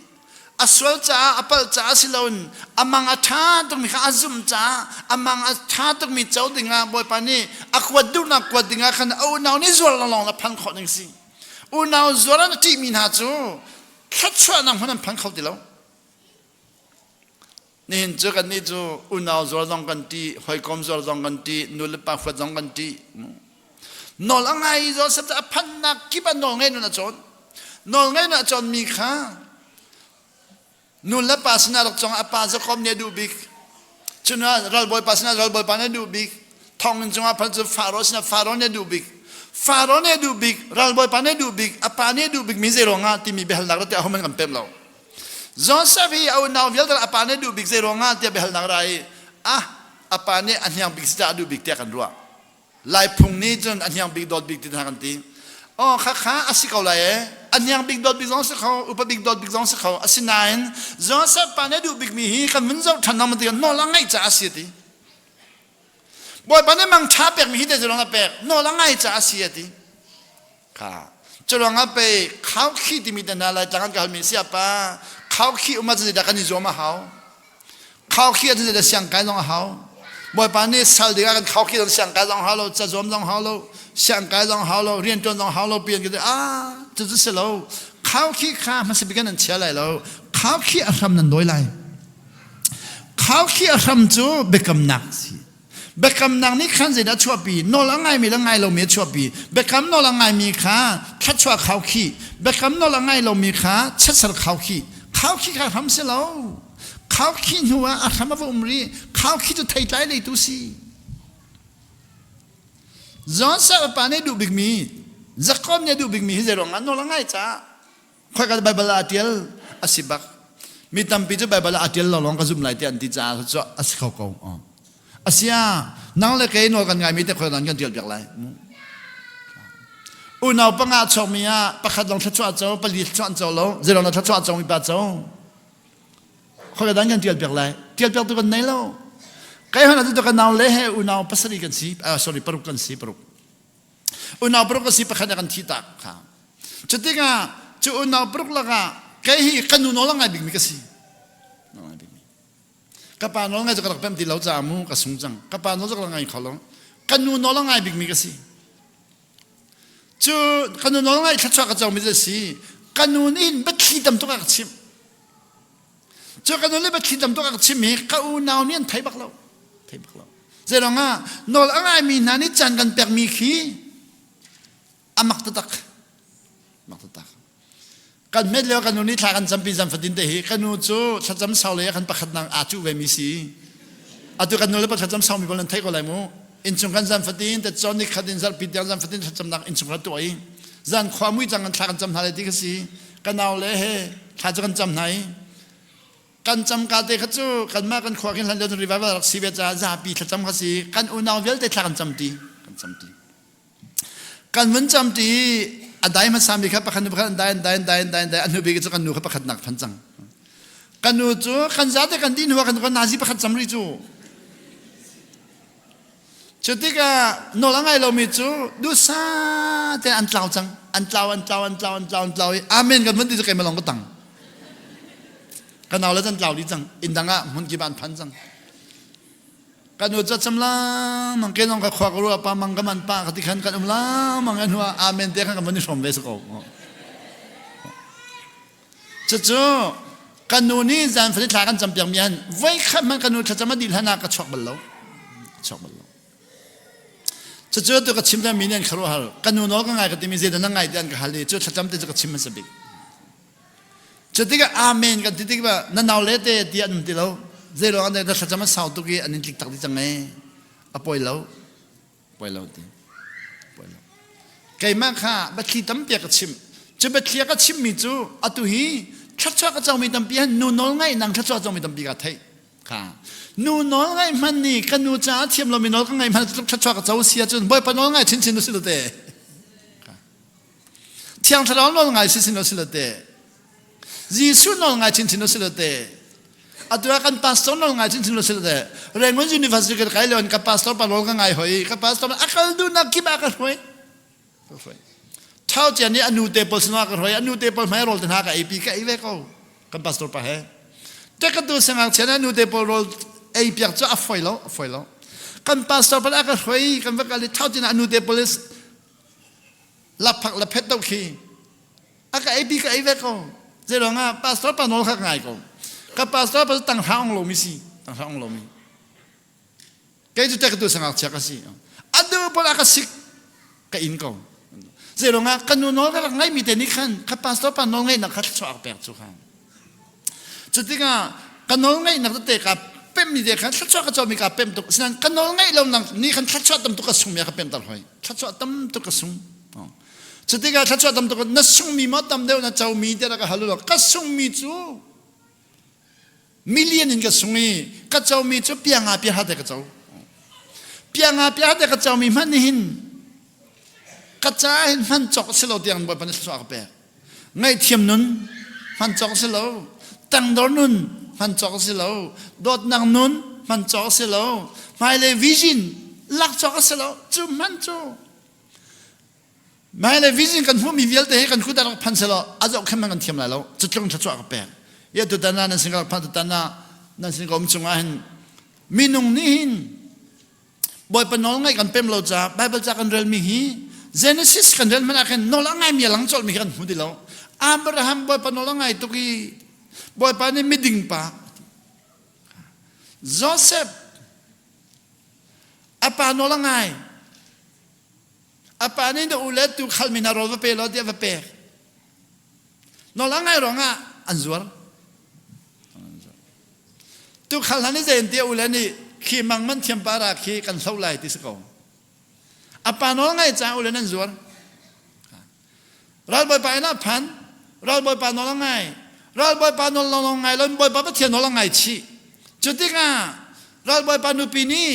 S1: อัศวลจ้าอัปเปิลจ้าสิลอนอามังอัฐาต้องมีข้าอาซุมจ้าอามังอัฐาต้องมีเจ้าดิ่งาบอยปานี่อักวดดูนักวดดิ่งาขันเอาหนาวนี่ส่วนละลองละพันคนหนึ่งสิหนาวส่วนนั้นที่มีหาจูแค่ช่วยนำคนนั้นพันเขาติแล้วนี่เห็นเจอกันนี่จูหนาวส่วนลองกันตีหอยกอมส่วนลองกันตีนุลปากฟัดลองกันตีนอลไงจูสับจะพันนักกี่ปันนอลไงนู่นนะจอนนอลไงนู่นจอนมีข้านู่นละภาษณาหลักจงอาปาจะคอมเนี่ยดูบิกชุนว่าเราบอยภาษณาเราบอยปานเนี่ยดูบิกทองจงอาพันจะฟาโรสนะฟาโรเนี่ยดูบิกฟาโรเนี่ยดูบิกเราบอยปานเนี่ยดูบิกอาปาเนี่ยดูบิกมีเซโรงาที่มีเบลนักแต่เอามันกันเต็มเราจอสฟีเอาหนาวเวลแต่อาปาเนี่ยดูบิกเซโรงาที่เบลนักไรอาปาเนี่ยอันยังบิกจะดูบิกเตียกันรัวลายพุ่งนี้จนอันยังบิกดอดบิกที่ทางกันตีข้าอาศิกเอาเลยอันยังบิ๊กดอทบิ๊กซองสักเขาอุปบิ๊กดอทบิ๊กซองสักเขาอาศินายนจอสับปานเนี่ยดูบิ๊กมีฮีกันมันจะทันน้ำมันเดียวนอลังไงจะอาศิติบอยปานเนี่ยมังชาเปียกมีฮีแต่จะลองอาเปียกนอลังไงจะอาศิติค่ะจะลองอาเปียกเขาขี้ที่มีแต่นาลายจังกันกับมีเสียป้าเขาขี้อุมาจะได้กันนิจมาเขาเขาขี้จะได้เสียงไก่ลองเขาบอยปานเนี่ยสัลดีกันเขาขี้จะเสียงไก่ลองเขาเราจะจอมลองเขาเรา想改造好了，认真弄好了，别人觉得这就是喽。考起看，มันสิเป็นกันเชื่อเลย喽。考起อะไรมันน้อยเลย考起อะไรจูเบกำนักสิเบกำนักนี่ขันจะได้ชั่วปีนอละไงมีละไงเราไม่ชั่วปีเบกำนอละไงมีข้าแค่ชั่ว考起เบกำนอละไงเรามีข้าเช็ดสาร考起考起ข้าทำเสียแล้ว考起หัวอะไรมาวุ่นวาย考起จะไถ่ใจเลยดูสิจอนสับปานเนี่ยดูบิ๊กมีจักรอมเนี่ยดูบิ๊กมีฮิเซรงานนอละไงจ้าคอยกันไบเบิลอาทิลอาศิบักมีตั้มปีจะไบเบิลอาทิลเราลองกระซุ่มไหลเตียนติจ้าจะอาศิเขาเก่าอาเซียนั่งเลยแกนอกันไงมีแต่คอยนั้นกันเดียวจากไรนาวปังอาชมีอ่ะประคัดลองทัชวาเจ้าปลีทัชวาเจ้าแล้วเจริญทัชวาเจ้ามีป้าเจ้าคอยกันเดียวจากไรเดียวจากตัวกันไหนแล้วใครคนนั้นตัวกันนาวเล่ห์นาวภาษาดีกันสิsorry ปรุกกันสิปรุกนาวปรุกกันสิประคัดกันที่ตักค่ะจุดที่ก็จุดนาวปรุกละก็ใครที่กันนู่นละไงบิ๊กมีกันสิกับปานละไงจะกระดับเป็นที่เราจามูกับสงจังกับปานละจะละไงเขาลงกันนู่นละไงบิ๊กมีกันสิจุดกันนู่นละไงทัชวากับเจ้ามีกันสิกันนู่นอินบัดขี้ดำตัวกันชิมจุดกันนู่นเลยบัดขี้ดำตัวกันชิมมีกับนาวเนี่ยไทยบักเราเจริญนอลอะไรมีนันนี่จันกันเปียกมีขี้มักตะตักกันเม็ดเลี้ยวกันนู่นนี่ทากันจำปีจำฝัดินเตะกันนู่นจูชัดจำเสาเลยกันประคัดนางอาจูเวมิซีอาจูกันนู่นเลยประคัดจำเสามีบอลไทยก็เลยมูอินชุงกันจำฝัดินแต่จอนนี่ขัดดินจัลปีเดียงจำฝัดินชัดจำนางอินชุงกันตัวเองจันความวิจังกันทากันจำอะไรที่ก็สิกันเอาเลยเฮทาจะกันจำไหนกันจำการเตะขจูกันมากันขวากันหันเดินรีไวเวอร์ซีเวจ้าซาปีขจำเขาสิกันอุณาวเวลเตะกันจำตีกันวันจำตีได้มาสามีครับประคันประคันได้อันนู้นเบกจะกันนู้นครับประคันหนักพันจังกันนู้นจูกันซาเตกันดีนัวกันนาซีประคันจำริจู
S2: จุดที่ก็โนลังไงเรามีจูดูซาแต่อันเล่าจังอันเล่าอาเมนกันมันที่จะเกิดมาลองก็ตังกันเอาแล้วจันเล่าดีจังอินดังอ่ะมันกี่บานพันจังกันอุจจาระมังเกนองกับขวากรัวปามังกัมันปาขัดขันกันละมังกันหัวอาเมนเด็กกันมันนี่ชมเบสก็จู่กันนูนี่จันฝริตากันจำเปียงเมียนไว้ขับมันกันนูจะมาดีลหน้าก็ช็อกบัลโลจู่ตัวก็ชิมได้มีเนียนครัวฮัลกันนูนอกก็ไงก็ที่มีเจตนาไงเดียนก็ฮัลลี่จู่จะจำตัวก็ชิมมันสบิกจู่ที่ก็อาเมนกันที่ก็นั่นเอาเล่เตะที่อันที่เราเจริญอันนี้ถ้าจะมาสาวตุกีอันนี้ติดตักที่จังไงอ่ะปล่อยเราทีปล่อยเราใครมาค่ะบัตรที่ตั้มเปียกชิมจะบัตรที่ก็ชิมมีจู่อ่ะตุฮีชัดๆก็จะมีตั้มเปียนูนองไงนั่งชัดๆจะมีตั้มเปียกไทยค่ะนูนองไงมันนี่กันนูจ้าเทียมเรามีนองไงมันชัดๆก็จะเสียจนบ่อยปนองไงชินดูสิละเตะเที่ยงทะเลาะนองไงชินดูสิละเตะยิสุนองไงชินดูสิละเตะอัตราการพาสตอร์นองไงชินดูสิละเตะเรื่องวันยูนิเวอร์ซิตี้ก็ไกลเลยกับพาสตอร์ปนองไงหอยกับพาสตอร์อักดูนักกิบอักหอยเท่าเจนี่อนุเตปอลสนากรอยอนุเตปอลไม่รอลถึงหากไอพีก็ไอเวก็กันพาสตอร์ไปเหรอแต่ก็ดูสังเกตนะอนุเตปอลรอลไอพีก็จะอัฟไฟแล้วกันพาสตอร์ไปอักหอยกันว่ากันเท่าเจนี่อนุเตปอลลับพักลับเพชรตัวขี้อักไอพีก็ไอเวก็เจ้าหน้าพาสตอร์ปนองข้างไงก็กับพาสตอร์ไปตั้งห้องลมิสิตั้งห้องลมิแกจะแต่ก็ดูสังเกตกันสิอันดูพอลักสิกก็อินก็เจ้าหน้ากันนูนอก็ไงมีแต่นี่ขันกับพาสตอร์ปนองไงนักขัดชอบแปลกสุขันจุดที่กันนองไงนักเตะกับเป็นมีเด็กขัดชอบก็จะมีกับเป็นตุกฉะนั้นกันนองไงเราหนังนี่ขันขัดชอบตั้มตุกกระสุมอยากเป็นตลอดขัดชอบตั้มตุกกระสุมจุดที่ขัดชอบตั้มตุกนัสซุงมีมาตั้มเดียวนัดเจ้ามีเดียวก็ฮัลโหลกระสุมมีจูมิลเลียนกระสุมมีกระเจ้ามีจูเปียงอาเปียหัดกระเจ้าเปียงอาเปียหัดกระเจ้ามีมันหินกระจายมันจอกเสลาเดียงบ่อยปนสวากเปไงเทียมนุนมันจอกเสลาตั้งดอนุนมันจอกเสลาดอดนางนุนมันจอกเสลาหมายเลยวิจินลักจอกเสลาจูมันจูหมายเลยวิจินกันผู้มีเวลแต่ให้กันคู่ตาลักพันเสลาอาจจะเอาเข้ามากันเทียมแล้วจะจ้องจะสวากเปยาตุตานานั่นสิ่งกับพันตุตานานั่นสิ่งกับจงอาหินมีนุ่งนี่หินบ่อยปนน้องไงกันเป็นเราจะไบเบิลจะกันเรียนมีฮีGenesis กันเดินมันakan nolak ngai mi lang chol mi kan mudi lo Abraham boy pa nolak ngai to ki boy pa ni miding pa Joseph apa nolak ngai apa ni do ulet tu khal mina ro pe lo dia pe nolak ngai ronga anzuar tu khal hani zen dia ulet ni khi mang man thiam para khi kan sau lai ti sko apa nol ngai cha ulen nan zuar ral boy pa na phan ral boy pa nol ngai ral boy pa nol ngai lon boy pa pa thian nol ngai chi chutinga ral boy pa nu pi ni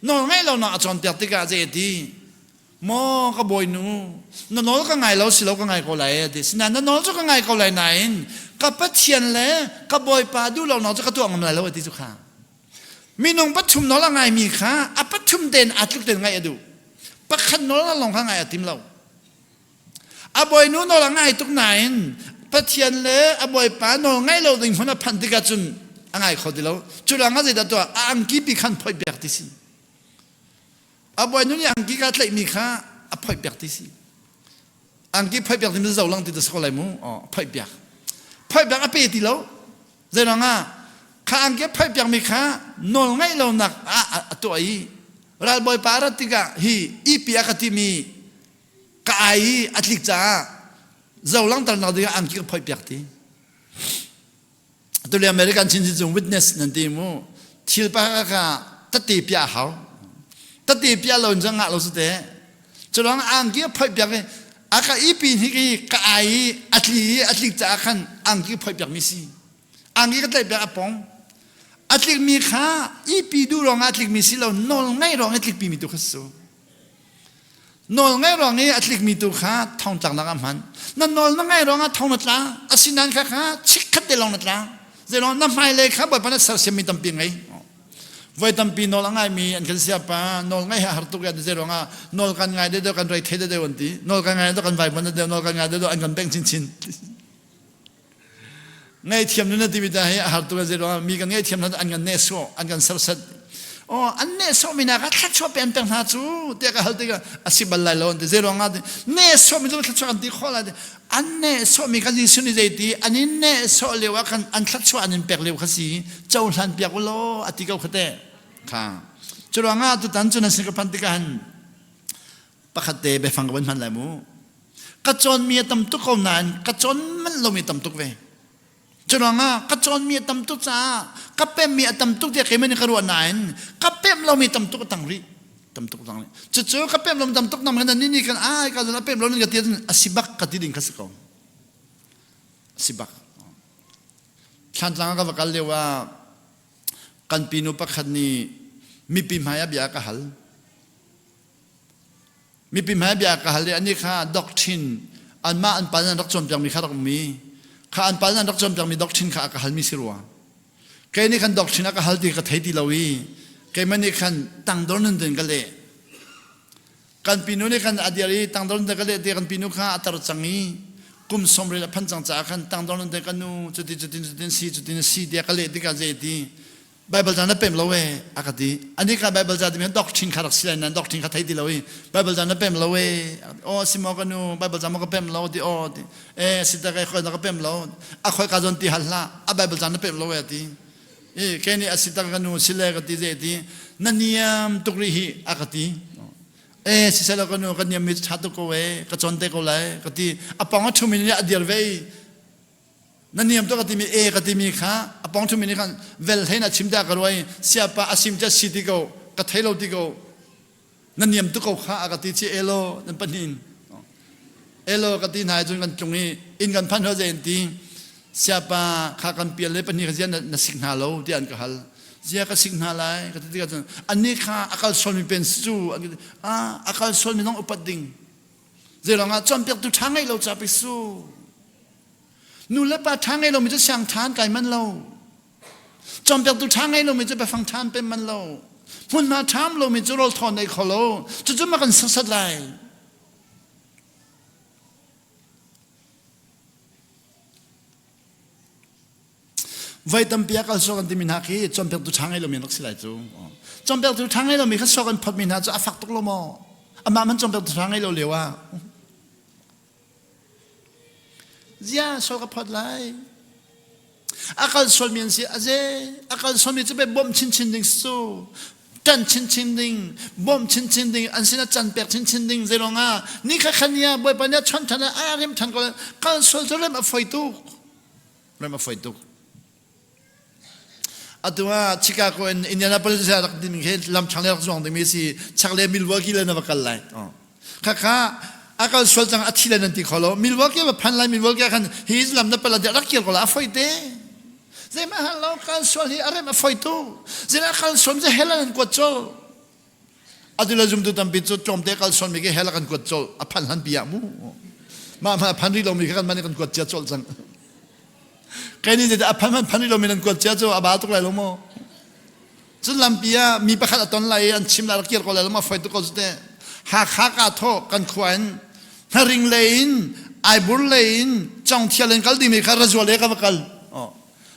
S2: nol ngai lo na chon tek tika je ti mo ka boy nu no nol ka ngai lo si lo ka ngai ko lai ti sinan no nol chu ka ngai ko lai nain ka pa thian le ka boy pa du lo no chu ka tu ngam lai lo ti chu khaมีนงปัจจุมนอละไงมีข้าอปัจจุมเด่นอาจุกเด่นไงดูปัจขันนอละลงข้างไงติมเราอบอยนู้นนอละไงตุกไหนปัจเจียนเลยอบอยป้านอไงเราดึงคนละพันติกาจุนไงเขาดิเราจุลังอะไรตัวอังกีปีขันพอยเบียกติสิอบอยนู้นอังกีกัดเลยมีข้าพอยเบียกติสิอังกีพอยเบียกที่มันจะเอาลังติดสกอลายมูพอยเบียกอเปติเราเจริญงาข้าอังเก็บไพ่เปียงมีข้านอนไงเราหนักตัวอีรัลบอยปาร์ติกาฮีอีปีอาคติมีกายอัตลิกจ้าเจ้าลังตันเราดีอังเก็บไพ่เปียกทีตัวเรียนอเมริกันชินจิจงวิทเนสนั่นทีมูทิลปากาตัดตีเปียเขาตัดตีเปียเราจะงะเราสุดเดจะลองอังเก็บไพ่เปียกอากาอีปีนี่กายอัตลิกจ้าขันอังเก็บไพ่เปียกมิซีอังเก็บได้เปียกปองอัตลิกมีข้าอีปีดูรองอัตลิกมีสิเรานอนไงรองอัตลิกปีมีตัวข้าสูนอนไงรองอัตลิกมีตัวข้าท่องจากนักมันนั่นนอนไงรองอัตท่องนัดละอาศินันข้าชิคขัดเดลองนัดละเจรองน้ำไม่เลยข้าบ่อยปนัดเสียมีตั้มปีไง ไว้ตั้มปีนอลง่ายมีอันกันเสียปานอลง่ายหาตุกยาเจรองานอลกันง่ายเดียวกันไรเทเดียววันที่นอลกันง่ายเดียวกันไวมันเดียวนอลกันง่ายเดียวอันกันแบ่งชินง่ายเทียมนั่นที่วิจารณ์หาตุกยาเจรองมีกันง่ายเทียมนั้นอันกันเนสโซอันกันสับอ๋ออันเนสโซมีนักทัชชัวเป็นเป็นหาจูเด็กเขาติกอาศิบัลไลลอนเจรองาเนสโซมีตัวทัชชัวกันที่ข้อละอันเนสโซมีกันที่สุนิเจตีอันนี้เนสโซเลวกันอันทัชชัวอันนี้เปียกเลวขสีเจ้าทันเปียกวโลอติเก้าขเตค่ะจรวงอาตุตันจุนสิกพันธิกันปะขัดเตไปฟังกันมันไหลมูกระจนมีตำตุกเขานานกระจนมันเรามีตำตุกเวจรวงากระจนมีตำตุกจ้ากระเป็มมีตำตุกเดียกไม่ได้กระรวนนานกระเป็มเรามีตำตุกตังรีตำตุกตังรีจู่ๆกระเป็มเรามีตำตุกนำกันนี่กันกระจนกระเป็มเราเนี่ยกระเทียนอสิบักกระติดินขัสกองสิบักฉันจังก็ว่ากันเลยว่ากันปีนุปขันนี้มีปีมหายาบิยากะฮัลมีปีมหายาบิยากะฮัลอันนี้ข้าด็อกทรินอันมาอันปานันด็อกจอมจังมีข้าด็อกมีข้าอันปานันด็อกจอมจังมีด็อกทรินข้ากะฮัลมีสิรัวแกนี่ขันด็อกทรินกะฮัลที่กระเทยที่ลาวีแกมันนี่ขันตั้งโดนนั่นเดินกันเลยกันปีนุนี่ขันอดียรีตั้งโดนเดินกันเลยเดี๋ยวกันปีนุข้าอัตรจังนี้กุมสมเรลพันจังจากขันตั้งโดนนั่นเดินกันนู้จุดที่สีเดียกันเลยที่กันเจดีไบเบิลจานนั้นเป็นเราเองอากาศอันนี้ก็ไบเบิลจานที่มันด็อกทรินขาดสิเลยนั่นด็อกทรินขาดไทยที่เราเองไบเบิลจานนั้นเป็นเราเองโอ้สิมอกันนูไบเบิลจานมันก็เป็นเราที่โอ้สิตาใครคนนั้นก็เป็นเราคอยการจนที่ฮัลล่าไบเบิลจานนั้นเป็นเราเองที่แค่นี้สิตากันนูสิเลกันที่เจดีนั่นนิยมตุกรีฮีอากาศสิเสลกันนูกันนิยมมิชาตุกเวกันจนเตกเลยกันที่ปองทุมินี่อดียเวนั่นนี่ยมตัวกติมีกติมีข้าปองทุมินี่กันเวลเฮน่ะชิมได้กันไว้เสียปะอาชิมจะสิติโกกะเทโลติโกนั่นนี่ยมตัวเขาข้ากติที่เอโลนั่นปนินเอโลกตินายจนกันตรงนี้อินกันพันเขาจะเห็นทีเสียปะข้ากันเปลี่ยนเลยปนินกันเสียนั่นสิงหาโลที่อันก็ฮัลเสียก็สิงหาไลกติกันอันนี้ข้าอาการส่วนมีเป็นสู้อาการส่วนมีน้องอุปดิ่งเจ้าหน้าจอมเปียกตุทั้งให้เราจะไปสู้นู่นแล้วปะทางให้เราไม่จะสั่งทานไก่มันเราจอมเปียกตุทางให้เราไม่จะไปฟังทานเป็นมันเราพุ่นมาทำเราไม่จะรอทอนในคอโลจะมากันสัดไลไว้ตั้มเปียกเอาสกันที่มินาคีจอมเปียกตุทางให้เราไม่นักสิไลจูจอมเปียกตุทางให้เราไม่ขั้นสกันพอดมินาจะอาฟักตุกโลโมอามามันจอมเปียกตุทางให้เราเลี้ยวZia soal kapodlay. Akal soal mian si aze. Akal soal mian siapa bom chin ding so. Chan chin ding. Bom chin ding. Ansina chan pek chin ding zelonga. Ni kakanya boy panya chan thana arim than ko. Kal soal tu lem afoi tu. Lem afoi tu. Atua Chicago in Indianapolis sa rak din he lam changle zong de mesi chagle Milwaukee le na bakal lai. Kaka akal soal tang athila nanti kholo Milwaukee ba phan lai Milwaukee kan hi islam na pala dak kiel ko la foi te zai ma halo kal soal hi are ma foi tu zina kal som je helan ko chol adula zum tu tam pi chu chom te kal som mi ke helan ko chol a phan han pia mu ma phan ri lo mi kan man kan ko cha chol chang kai ni je a phan ri lo mi kan ko cha chol aba tu lai lo mo chu lam pia mi pa khat aton lai an chim la kiel ko la ma foi tu ko te ha kha ka tho kan khwan Haring lain, aibur lain, jang tia lain kal di mi kar razwal le kal.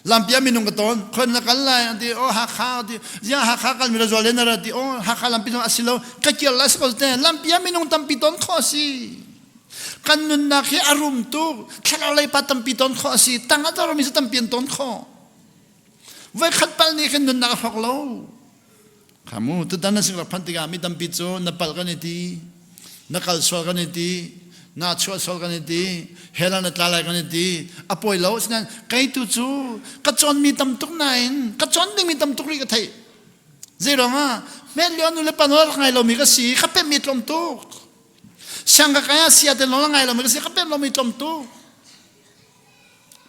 S2: Lampia minung katon, kon na kal lai di oh hakha di, ya hakha kal mi razwal le na di oh hakha lampitong asilo, kakial las kal te, lampia minung tampiton khosi. Kanun na ki arum tu, kalalay pa tampiton khosi, tanga taro mi sa tampiton kho. Vai khat pal ni kanun na faklo. Kamu tu dana sing rapantiga mi tampitso napal kaniti, nakal swal kaniti. Na chua sol kan iti hela na tlalai kan iti apoy lo sinan kai tu chu kachon mi tam tuk nain kachon ding mi tam tuk ri ka thai zero nga million le panor ngai lo mi ka si khape mi tlom tuk sanga kaya sia te lo ngai lo mi ka si khape lo mi tlom tuk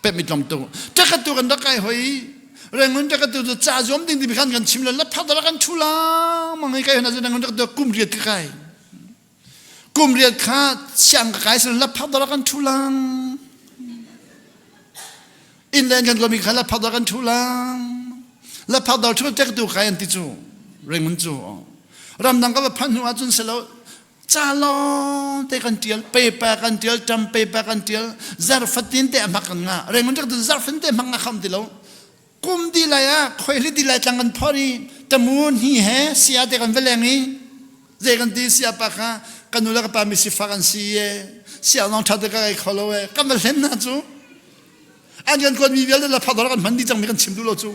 S2: pe mi tlom tuk ta ka tu kan da kai hoi rengun ta ka tu cha zom ding di kan kan chim la phadala kan chula mangai kai na rengun ta ka kum riat ka kaiกุมเรียนข้าช่างกายสุดละพักตระกันทุลังอินแลนด์กันก็มีข้าละพักตระกันทุลัง ละพักดาวชุดเจ็กดูใครอันติจูเร่งมันจูรำดังก็พันหัวจนเสร็จแล้วจ้าล้อเตกันเตียลเปย์กันเตียลจำเปย์กันเตียลซาร์ฟัตินเตะมักกันงาเร่งมันจะดูซาร์ฟันเตะมักงาคำติแล้วกุมดีเลยอะคอยลิดีเลยจังกันพอดีแต่มูนฮีเฮเสียเตกันเวลงี้เจกันดีเสียปะค่ะกันนูละก็ปามิสิฟักันเสียเสียน้องทัดกันไอ้ขลุ่ยกันเวลน่ะจูอันกันคนมีเวลละพักดาวกันมันดีจังมีกันชิมดูโลจู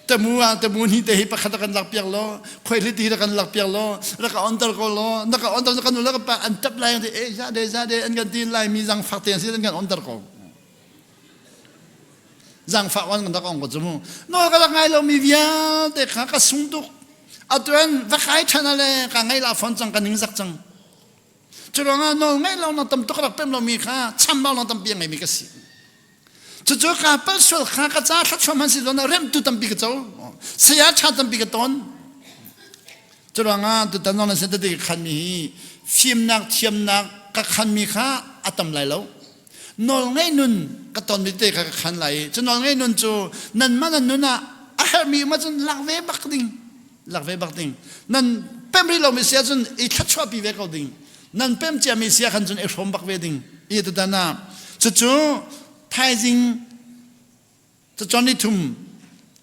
S2: แต่มูนี่แต่ฮิปะขัดกันหลักเปียกล้อคอยลิตีกันหลักเปียกล้อแล้วก็อันตรก็ล้อแล้วก็อันตรกันแล้วก็ปะอันจับไล่กันที่ซาเดอันกันที่ไล่มีจังฝักเตียนสิอันกันอันตรก็จังฝักวันกันตะกองก็จมูกน้อยก็ละไงเรามีเวียแต่ข้าก็สุ่มตุกอัตวันวักไอ้ชนะเลยก็ไงเราฟันจังกันนิ่งสักจังจุดว่าน้อยไงเราหน้าตำตุกเราเป็นเรามีข้าช้ำเราหน้าตำเปียงไงมีกสิจู่ๆข้าเปิดส่วนข้าก็จะทัดชมันสิโดนเริ่มตุตัมปีกเจ้าเสียชาตัมปีกตอนจู่ๆงั้นตุตันนนเสด็จที่ขันมีฟิมนักเทียมนักก็ขันมีข้าอัตมไหลแล้วนอนไงนุนก็ตอนมิเตก็ขันไหลจะนอนไงนุนจู่นั่นมันนุนอ่ะอาหารมีมาจนหลักเวบักดิ่งนั่นเป็นริเราไม่เสียจนอีทัดชอบปีเวกเอาดิ่งนั่นเป็นจะไม่เสียขันจนเอฟรมบักเวดิ่งอีตุตันน่ะจู่ไทยจริงจะจอนี่ทุ่ม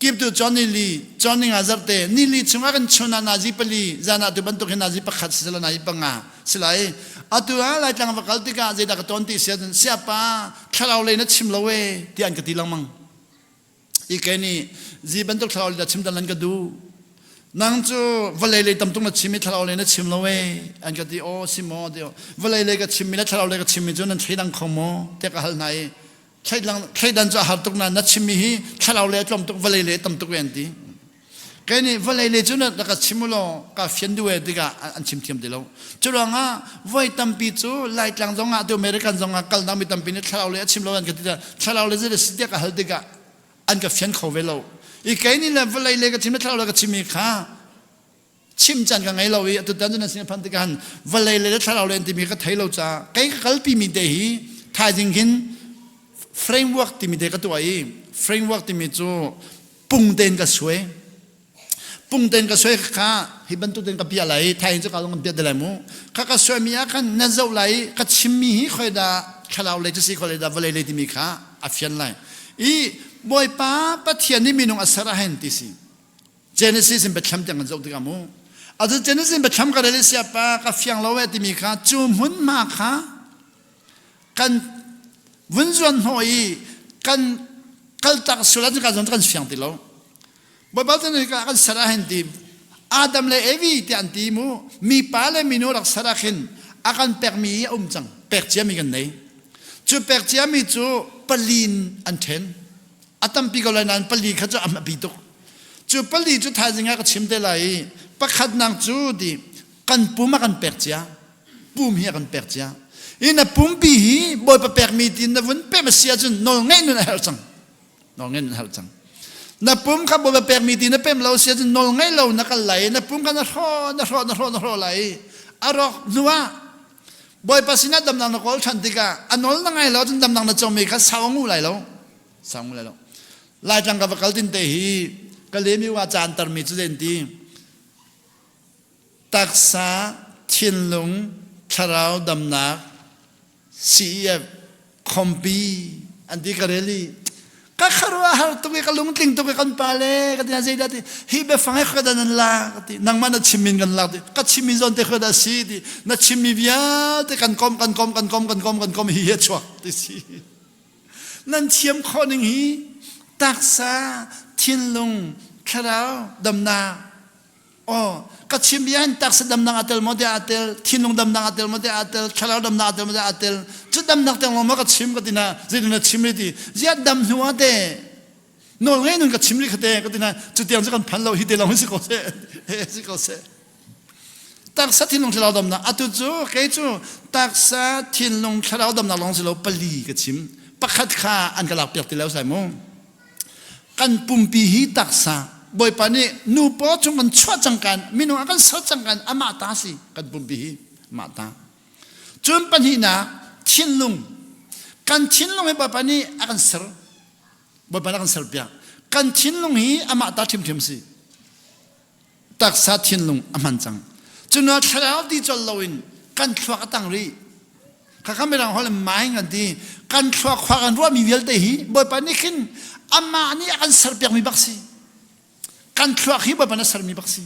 S2: กิบตัวจอนี่ลีจอนี่งาจับเตนี่ลีช่วงกันชนะนาจิปลีจานาตัวบันทุกนาจิปขัดสิลนาจิปงาสิไลอัตัวอะไรจังหวะกัลติกาเจดักตอนที่เสียป้าข้าเราเลยนัดชิมเราเวที่อันกติลังมังอีกแค่นี้จีบันทุกข้าเราเลยชิมดันลันก็ดูนั่งจู่วันเลยตั้มตุ้งนัดชิมิข้าเราเลยนัดชิมเราเวอันกติโอซิโมเดียววันเลยก็ชิมมินัดข้าเราเลยก็ชิมมิจนนั้นใช้ดังขโมเทกหัลไนใครดันจะหาตุกนั้นนัดชิมีฮีถ้าเราเลี้ยจอมตุกวันเลยตั้มตุกเวนตีแค่นี้วันเลยจุนัดแล้วก็ชิมุโลก็เฟียนด้วยดีก็อันชิมเทียมดีแล้วจุดว่าง่ะวันตั้มปีจูไล่จังจงอ่ะตัวอเมริกันจงอ่ะกัลน้ำมีตั้มปีนี้ถ้าเราเลี้ยชิมโลกันก็ดีถ้าเราเลี้ยจะสิเดียก็หัลดีก็อันก็เฟียนเขาเวลาอีกแค่นี้แหละวันเลยก็ชิมถ้าเราก็ชิมีข้าชิมจันกันไงเราอีตัวดันจุนัดสิพันธิกันวันเลยถ้าเราเลี้ยที่มีก็ไทยเราจ้าใครก็กัลปีมีเดียถ้าจริงกินframework ที่มีเด็กตัวไอ้ framework ที่มีจู่ปุ่งเดินก็สวยข้าให้บรรทุกเดินกับพี่อะไรไทยจะกลางกับพี่อะไรมั้งข้าก็สวยมีอาการน่าจะไหลก็ชิมมีคอยด่าข้าเราเลยจะสิคอยด่าวันเลยที่มีข้าอัฟยันไลอีบอยป้าปัทยันนี่มีน้องอัศราเห็นที่สิ Genesis เป็นแบบฉกันจะอุดกันมั้งอาจจะ Genesis เป็นแบบกันเลยเสียป้ากับฟังเราเวที่มีข้าจู่หุ่นมาข้ากันวันส่วนหอยกันกัลตักสุราจะกันจนกันเสียงติโลบ่บ่จะนี่กันสระเห็นทีอาดัมเลยเอวีที่อันทีมูมีป้าเลยมีโนรักสระเห็นอาการเปิดมีจังเปิดเจียมีกันไหนจู่เปิดเจียมีจู่ปลีนอันเทนอาตัมปีกอะไรนั้นปลีเขาจะอัมบิดุจู่ปลีจู่ท้ายยังไงก็ชิมได้เลยปักขัดนางจู่ดีกันปุ่มกันเปิดเจียปุ่มเฮียกันเปิดเจียอินะปุ่มปีฮีบอยปะเปิกมีดินนะวันเปิดมาเสียจนนอนเงี้ยนหัวจังนะปุ่มข้าบอยปะเปิกมีดินนะเปิดเราเสียจนนอนเงี้ยเรานักไหลนะปุ่มกันนะรอไหลอารมณ์นัวบอยปะสินะดำนางนักอลชันติกาอันนั้นนั่งไงเราจนดำนางนักจอมมีข้าสาวงูไหลเราลายจังกับกัลตินเตฮีก็เลยมีว่าจานตรมีจุดเด่นที่ตักษาทินลุงชราวดำนักสีคอมปีอันที่กระเรลีก็ขรัวหาตุกกันลุงติงตุกกันปาเลก็ที่นั่นสิได้ที่ฮีเบฟังให้ขดันละก็ที่นั่งมันนัดชิมินกันละที่ก็ชิมินจนเตะขดันสิที่นัดชิมิวิอาที่กันคอมฮีเฮชวกที่สินั่นเทียมข้อหนึ่งฮีตักษาทินลุงชราวดำนักอ๋อก็ชิมยันตักสดำนางอัตลโมเดอัตลทินลงดำนางอัตลโมเดอัตลชลาวดำนางอัตลโมเดอัตลจุดดำนางแต่ลงมาก็ชิมก็ตินะจีนน่ะชิมเลยทีจีดดำหัวเดโน่นไงนู่นก็ชิมเลยก็เดก็ตินะจุดเดียวจะกันพันเราฮิเดเราไม่สิโกเซตักสทินลงชลาวดำนางอัตจูใครจูตักสทินลงชลาวดำนางลงสิเราปลีก็ชิมปักขัดขาอันกระลับเปียกติแล้วใส่โมกันปุ่มปีฮีตักษาบอยปานี่นูปอจงกันชั่วจังกันมินูอากันสัจังกันอามาตาสิกันปุ่มปีฮีมาตาจนปัญหาทินลุงกันทินลุงให้บอยปานี่อากันเสร์บอยปานี่อากันเสร์เปียก กันทิ้นลงฮีอามาตาทิมสิตักษาทิ้นลงอามันจังจุนว่าทะเลาะดีจนลอยกันชัวกตังรีข้าข้าไม่รังหัวเลยไม้กันดีกันชัวขวากันรัวมีเวลเตหีบ่อยปานนี้ขึ้นอามานี่กันสร์เปียกมีบักซีกันชัวฮีบ่อยปานนั้นสร์มีบักซี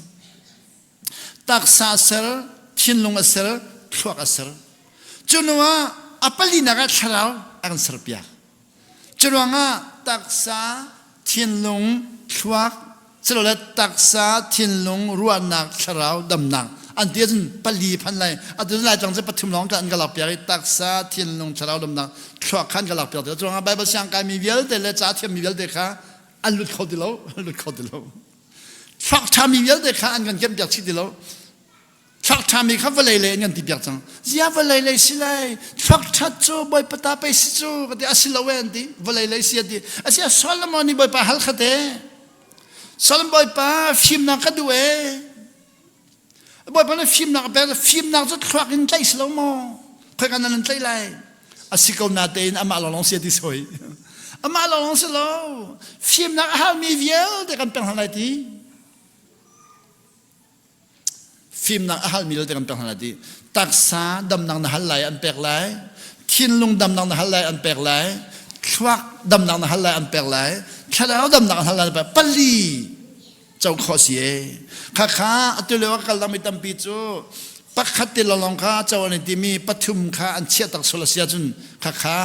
S2: ตักษาสร์ทิ้นลงสร์ชัวกสร์จุนว่าอัปลีนักทะเลาะกันสร์เปียกจุนว่าตักษาทิ้นลงชัวกสรุปแล้วตักษาทิ้นลงรัวนักทะเลาะดำนักอันเดียนปลีพันไรอันเดียนไรจังจะปฐุมร้องกันกลับเปียกตักษาทิ้นลงทะเลาะดำนักชัวกขันกลับเปียกจุนว่าใบบัญญัติการมีเวลเดลจ่าเทียมมีเวลเดค่ะอันหลุดเขาดิโลหลุดเขาดิโลชักทามีเวลเดค่ะอันกันเก็บจากชิดิโลชักทามีข้าวเลยเลยเงินติดจังเสียวเลยเลยสิเลยชักทัดจูบอยปตาไปสิจูก็ได้อาศิลาเวนดีเลยเลยเสียดีอาศิลาโซลมอนี่บอยปาฮัลขเดโซลมบอยปาฟิมนักดูเอบอยปาเนี่ยฟิมนักแบบฟิมนักจะควักเงินใจสโลมอควักเงินใจเลยอาศิกาวนาเตนอามาลองเสียดีสวยอามาลองเสียโลฟิมนักฮัลมีเวียลเด็กกันเป็นอะไรดีฟิล์มนักอาหารมีเราจะกันเป็นขนาดนี้ตักษาดำนังนักฮัลไลอันแปลกหลายทิ้นลงดำนังนักฮัลไลอันแปลกหลายควักดำนังนักฮัลไลอันแปลกหลายแค่แล้วดำนังนักฮัลไลแบบปลีเจ้าข้อเสียข้าอัตุเลวกัลลังไม่ตั้มปีจูปักขัดติลลองข้าเจ้าอันที่มีปฐุมข้าอันเชี่ยตักสุรเสียจุนข้า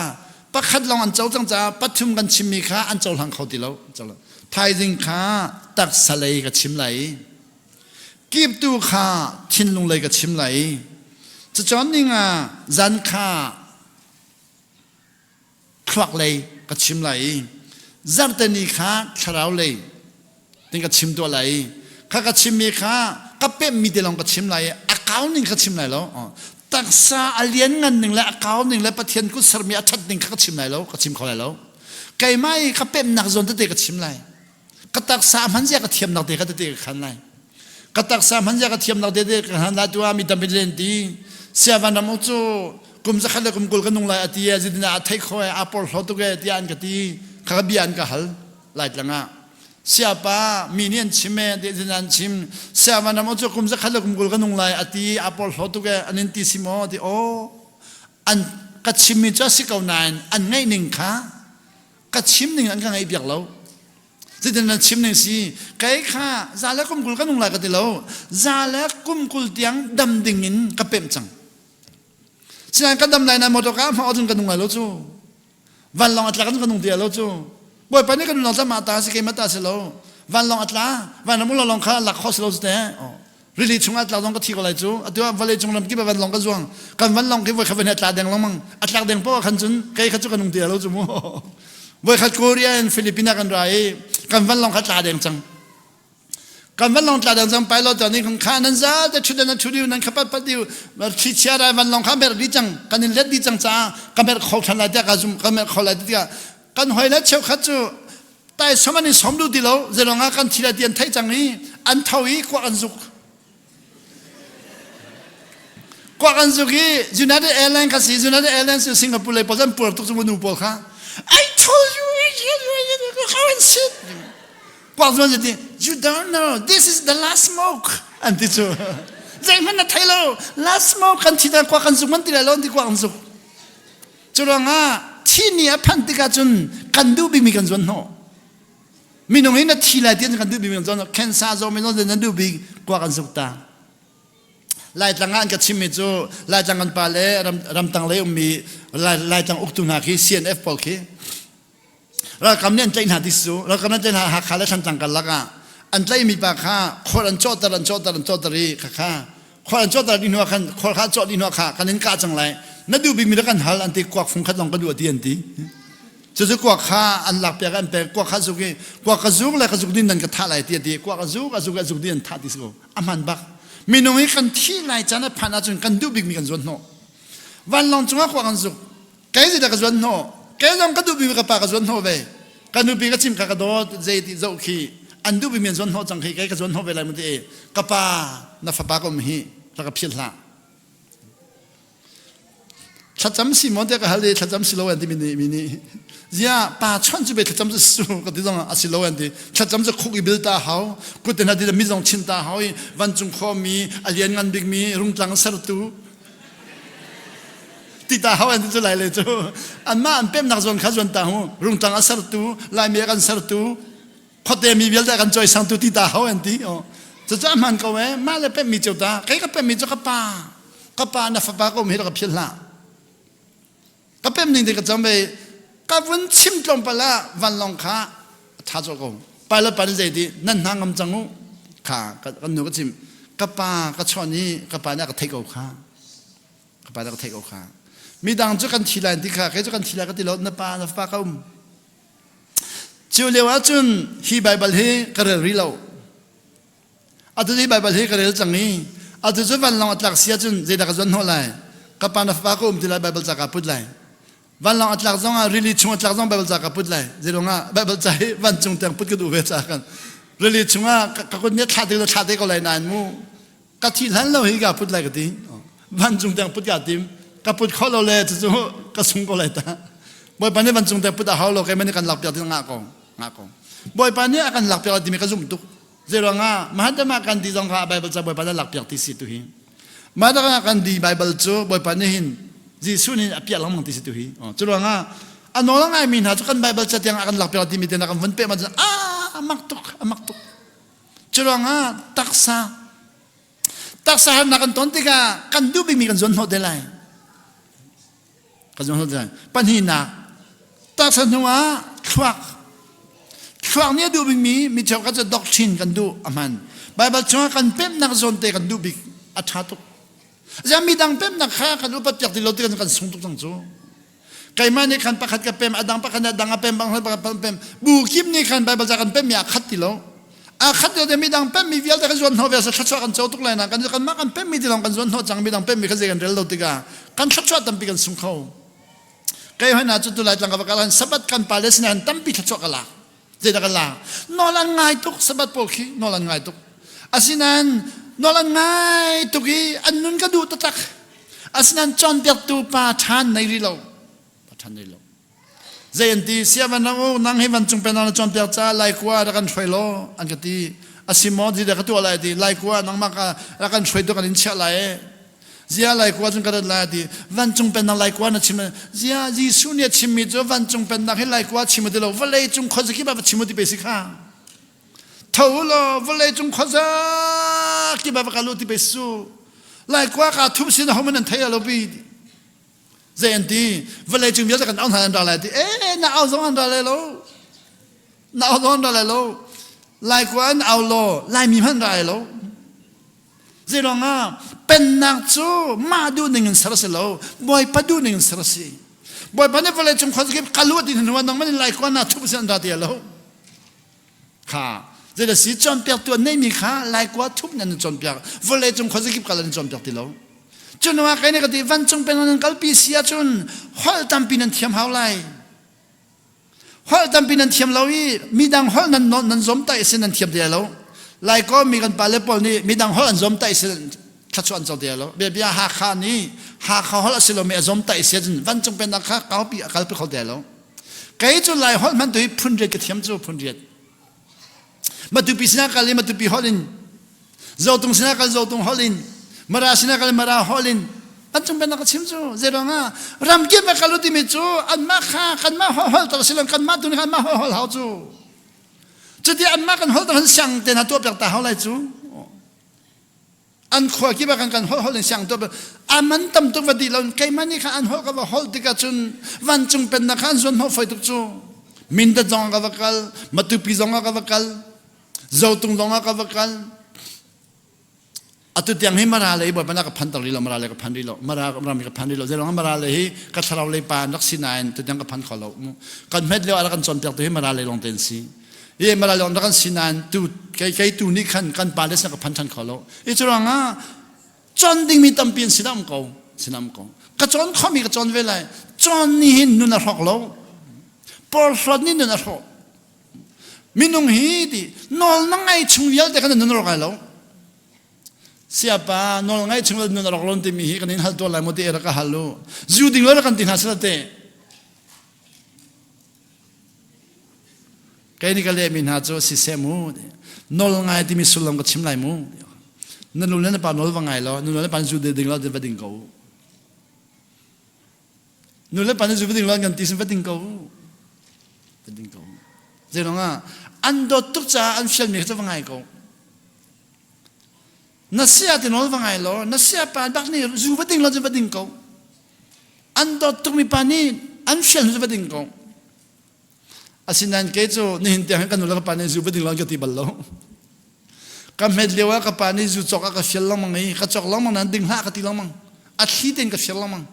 S2: ปักขัดลองอันเจ้าจังจ้าปฐุมกันชิมมีข้าอันเจ้าหลังเขาติแล้วเจ้าละทายจิงข้าตักสลัยกับชิมไหลกีบตูข้าทิ้นลงเลยกับชิมไหลจะจอนนี่งาจันข้าควักเลยกับชิมไหลจันเตนีข้าทะเลาเลยนี่กับชิมตัวไหลข้ากับชิมมีข้ากับเป็ดมีเดลองกับชิมไหลอาเก้าหนึ่งกับชิมไหลแล้วตักษาอเลียนเงินหนึ่งและอาเก้าหนึ่งและประเทศกุศลมีอาชัดหนึ่งข้ากับชิมไหลแล้วกับชิมเขาไหลแล้วไก่ไม้กับเป็ดหนักจนเตะกับชิมไหลกับตักษามันจะกับเทียมหนักเตะกับเตะกับขันไหลกตักสามันจะกระเทียมเราเด็ดๆหันลาตัวมีตำเป็นเรนตีเสียวันนั้นมุจูกุมจะขัดเลยกุมกุลกันนุ่งลายตีจิตนาไทยคอยอาปอลเขาตุกเกตีอันกตีข้าบีอันกหัลลายจังอ่ะเสียป้ามีเนียนชิมเมเดจินันชิมเสียวันนั้นมุจูกุมจะขัดเลยกุมกุลกันนุ่งลายตีอาปอลเขาตุกเกอันนี้ตีสิโมตีโออันกัดชิมมีจ้าสิเก่านานอันง่ายหนึ่งค่ะกัดชิมหนึ่งอันก็ง่ายเบียกเราจิตนั้นชิมหนึ่งสิไก่ข้าซาเล็กกุมกุลกันนุ่งลายกันตีเราซาเล็กกุมกุลเตียงดำดิ่งกับเป็มจังฉะนั้นกันดำลายในมอเตอร์การ์มาเอาถึงกันนุ่งลายเราจู่วันลองอัตลากันนุ่งเดียวเราจู่บ่อยไปนี่กันนุ่งจะมาตาสิเกมาตาสิเราวันลองอัตลาวันนั้นมุลลองข้าหลักข้อสิเราสุดแท้รีลีชงอัตลาต้องก็ที่ก็เลยจู่อัตว่าวันเลยชงลำกี่แบบวันลองก็จ่วงกันวันลองกี่วันเขาเป็นอัตลาแดงลองมั่งอัตลาแดงเพราะว่าขันจุนไก่ขันจุกันนุ่งเดียวเราจู่มั้งวันขัดโคเรียนฟิลิปปินส์กันไรกันวันลองขัดลาแดงจังกันวันลองลาแดงจังไปเราตอนนี้ของข้านั้นจ้าแต่ชุดนั้นชุดเดียวนั้นขับปัดเดียวมาชี้เชียร์วันลองข้าแบบดีจังกันนี่เล็ดดีจังจ้ากันแบบเขาทันลายเดียกันจุ่มกันแบบเขาลายเดียกันหอยเล็ดเชี่ยวขัดจู่แต่สมัยนี้สมดูดีแล้วจะลองกันทีละเดียนไทยจังนี้อันเท่าอีกว่ากันสุกกว่ากันสุกี้ยูไนเต็ดแอร์ไลน์ก็สิยูไนเต็ดแอร์ไลน์สิงคโปร์เลยพอจะปวดทุกสมุนนูปวดค่ะI told you how and shit กว่ากันจะดี you don't know this is the last smoke อันที่จู่ใจมันน่ะไทยแล้ว last smoke กันที่นั่นกว่ากันสุกมันที่ไหนแล้วที่กว่ากันสุกจุดงาที่นี่พันธุ์กันจนกันดูบิมีกันจนโนมีน้องนี่นะที่ไหนที่กันดูบิมีกันจนแคนซ่าโซไม่ต้องเดินดูบิกว่ากันสุกตาลายจังงานกับชิมิจูลายจังงานปาเลรำตังเลมีลายจังอุกตุนาคี CNF พอลคีเราคำนี้อันใจหนาที่สุดเราคำนั้นใจหนาหักขาและชันจังกันละกันอันใจมีปากข้าคนอันโจตระรีข้าคนอันโจตระดินหัวขันคนข้าโจดินหัวข้ากันนี้กาจังไรนั่นดูบิมีแล้วกันหัลอันที่กวักฟุงขัดลองกันดูที่อันที่จะกวักข้าอันหลักเปียกันแต่กวักข้าสุกี้กวักข้าสุกและข้าสุกดินนั่นก็ท่าไรที่อันที่กวักข้าสุกดินท่าที่สุกอามันบักมีน้องอีกันที่ไหนจะนั่นผ่านอาจารย์กันดูบิมีกันจวนโนวันลองจังหวะกว่ากันสุกแกจะได้กันจวนโนแกลองกันดูบิมีกับปากกันจวนโนไปกันดูบิกับชิมกับกระโดดเจติโจคีอันดูบิมีจวนโนจังคีแกกันจวนโนไปเลยมันเองกับปานับปากก็มีแล้วก็พิจารณาชัดจำสิมอนเด็กก็ฮัลโหลชัดจำสิโลอันที่มินี่ Zia pa chuan chu be thacham chu su ka ti dong asilo an ti thacham chu khuk ibil ta hau ku te na di mi zong chin ta hau van chung kho mi alian ngan big mi rung tlang sar tu ti ta hau an ti chu lai le chu an ma an pem nak zon kha zon ta hu rung tlang sar tu lai me kan sar tu khote mi vel da kan choi sang tu ti ta hau an ti o chu cha man ko we ma le pem mi chu ta kai ka pem mi chu ka pa na fa pa ko mi ka phil la ka pem ning de ka cham be ka vun chim tlom pala van long kha tha zo ko pa la pa je di nan hang am changu kha ka nu ka chim ka pa ka choni ka pa na ka thai ko kha ka pa na ka thai ko kha mi dang chu kan thilan ti kha ke chu kan thila ka ti lo na pa ka chu lewa chun hi bible he ka ri lo atu hi bible he ka ri changi atu chu van long atlak sia chun je da ka zon ho lai ka pa na fa ko ti la bible cha ka put lai van long atlak zong a really chung atlak zong bible cha ka put lai zero nga bible cha he van chung tang put ka du ve cha kan really chung a ka ko ne tha de ko lai nan mu ka thi lan lo hi ga put lai ka ti van chung tang put ka tim ka put kho lo le chu ka sung ko lai ta boy pa ne van chung tang put a ha lo ke me ne kan lak pya ti nga ko boy pa ne akan lak pya ti me ka zum tu zero nga ma ma kan di zong ka bible cha boy pa lak pya ti si tu hi ma da kan di bible chu boy pa ne hin Jisu ni apia lang mang ti situ hi chulo nga anolang ai min ha chu kan bible chat yang akan lakpel ti mi te na kan vun pe ma amaktuk chulo nga taksa na kan ton ti ka kan du bi mi kan zon ho de lai kan zon ho de pan hi na taksa nuwa khwak ne du bi mi chau ka cha doctrine kan du aman bible chu kan pem na zon te kan du bi athatuk Jami dang pem nak kha kan upat yak tilot kan sungtuk sang chu. Kay man ni kan pakhat ka pem adang pakhat dang pem bang pem. Bukim ni kan Bible kan pem ya khat tilo. A khat de mi dang pem mi vial da kan zon ho sa khat kan chautuk lai na kan ma kan pem mi tilong kan zon ho chang mi dang pem mi kan kan rel lo tiga. Kan khat tam pi kan sung khau. Kay hoy na chu tu lai tlang ka bakalan sabat kan Palestina tam pi khat kala. Zeda kala. Nolan ngai tuk sabat pokhi nolan ngai tuk. Asinan Nolan ngai tugi anun ka du tatak asnan chon piak tu pa than nei ri lo zayanti siavan nang hevan chung penana chon piak cha lai kwa ra kan throilo an ka ti asimo ji da ka tu lai ti lai kwa nang ma ka ra kan throi to kan in cha lai zia lai kwa chung ka da lai ti van chung penana lai kwa na chim zia ji su ne chim mi zo van chung penana he lai kwa chim de lo vale chung kho ki ba chim di pe si kha thaulo vale chung kho ki ba ka lu ti pe su lai kwa ka thup sin ho man thai lo bi zayanti vale chung ya kan on han da lai ti na au zong an da lai lo na au zong da lai lo lai kwa an au lo lai mi man da lo zero nga pen nak chu ma du ning sar se lo boy pa du ning sar se boy pa ne vale chung kho ki ka lu ti nu nang man lai kwa na thup sin da ti lo kha这个是转表多内米卡来过突然的转表，不来中可是给搞人转表的喽。就那话，那个地方中边人搞比西亚中，好当别人添好来，好当别人添老伊，米当好能中带是能添的喽。来过米跟巴勒波尼，米当好能中带是他转走的喽。别哈卡尼，哈卡好了是罗米中带是人，方中边那卡搞比好的喽。该就来好蛮对喷热个添做喷热。Matupi sina kali matupi holin, zautung sina kali zautung holin, mara sina kali mara holin. Pancung benak cimcu, zero nga. Ramgir bakalu di micu, an maka kan ma hol terus silang kan ma tuni kan ma hol hau cu. Jadi an ma kan hol terus siang ten hatu apa tak hol lai cu. An kau kiba kan hol siang tu. Aman tam tu vadi laun kay mani kan hol kau hol tiga cun, vancung benak kan zon hol fai tu cu. Minda zong kau bakal, matupi zong kau bakal. Zautung donga ka bakal atu tiang hi marale boy pana ka phantari lo marale ka phandri lo marami ka phandri lo zelo marale hi ka tharau le pa nak sinain tu tiang ka phan kholo kan met le ala kan chon tiak tu hi marale long ten si ye marale on kan sinan tu kai tu ni kan pales na ka phan than kholo e churanga chon ding mi tam pin sinam ko ka chon khomi ka chon velai chon ni hin nu na rok lo por frod ni nu na rok Minung hidi nol nangai chungvial de kan nunro kalo siapa nol nangai chungvial nunro kalon ti mi kan hal to la moti era ka halu zuding lor kan tin haslate cái này cái lệ mình hạt cho xì xe mu nol ngay thì mình sulam cái chim lại mu nên lúc này bạn nol vào ngày lo lúc này bạn du đình lo thì phải đình cầu lúc này bạn du đình lo gần tí xin phải đình cầu vậy đó anh đốt tức cha anh xem mình cho vào ngày cầu nó sẽ thì nol vào ngày lo nó sẽ bạn bắt này du phải đình lo thì phải đình cầu anh đốt tức mình bạn này anh xem thì phải đình cầu asinan ke cho ni hinti ang kanula ka pani zu beding lang ti ballo kam hedlewa ka pani zu choka ka shel lang mangi ka chok lang mang nan ding ha ka ti lang mang at hiten ka shel lang mang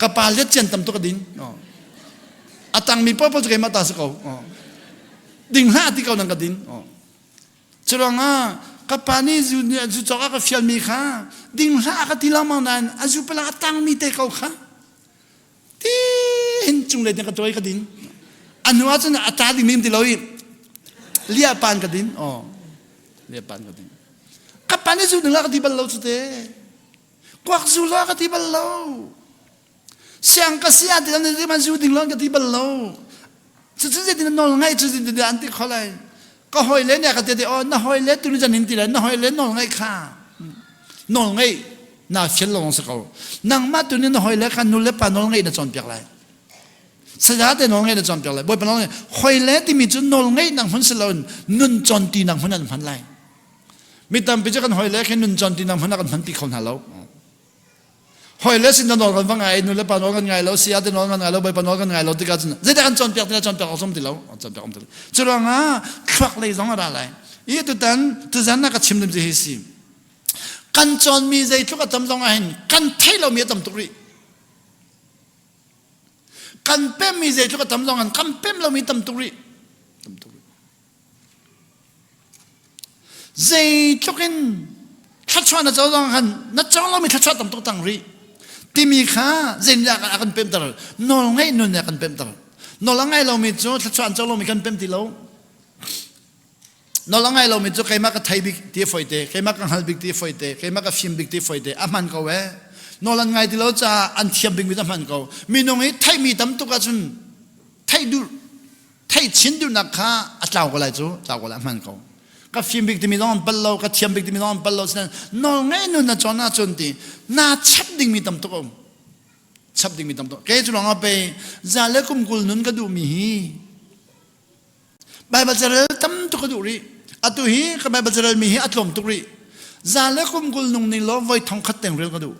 S2: ka palet chen tam to ka din atang mi pa ke mata sa ko ding ha ti ka nang ka din churanga ka pani zu choka ka shel mi kha ding ha ka ti lang mang nan azu pala atang mi te ka kha hin chung le ka toy ka din anwa chun atadi mim ti loi lia pan ka din lia pan ka din ka pan zu la ka ti bal lo chute kwak zu la ka ti bal lo siang ka sia ti ni man zu ding lo ka ti bal lo chu chu ti no ngai chu ti an ti kholai ka hoi le ne ka ti na hoi le tu ni jan hin ti le na hoi le no ngai kha no ngai na chen lo sa ko nang ma tu ni na hoi le kan nu le pa no ngai na chon pek lai sa te no ngai na chon pek lai boy pa no ngai hoi le ti mi chu no ngai nang hun salon nun chon ti nang hun an phan lai mi tam pi kan hoi le khen nun chon ti nang hun kan phan ti khon ha lo hoi le sin no kan wang ai nu le pa no kan ngai lo sia te no kan ngai lo boy pa no kan ngai lo ti ka chun ze da kan chon pek som ti lo chon pek om ti chu rang a khwak le zong ra lai ye tu tan tu zan na ka chim dim ji hi si kan chon mi zai chu ka tam zong a hin kan thai lo mi tam tu ri kan pem mi zai chu ka tam zong an kan pem lo mi tam tu ri zai chu kin tha chwa na zong han na chong lo mi tha chwa tam tu tang ri ti mi kha zen ya kan pem tar no ngai nun ya kan pem tar no la ngai lo mi chu tha chwa chong lo mi kan pem ti lo no la ngai lo mi chu kai ma ka thai bik ti foi te kai ma ka hal bik ti foi te kai ma ka fim bik ti foi te a man ko we no lan ngai ti lo cha an thiam bik mi ta man ko mi no ngai thai mi tam tu ka chun thai du thai chin du na kha a tlaw ko lai chu tlaw ko la man ko ka fim bik ti mi don pal lo ka thiam bik ti mi don pal lo san no ngai nu na chona chon ti na chap ding mi tam tu ko chap ding mi tam tu ke chu long a pe za le kum kul nun ka du mi hi Bible jaral tam tu ka du ri atu hi ka Bible jaral mi hi atlom tu ri za le kum kul nung ni lo voi thong khat teng rel ka du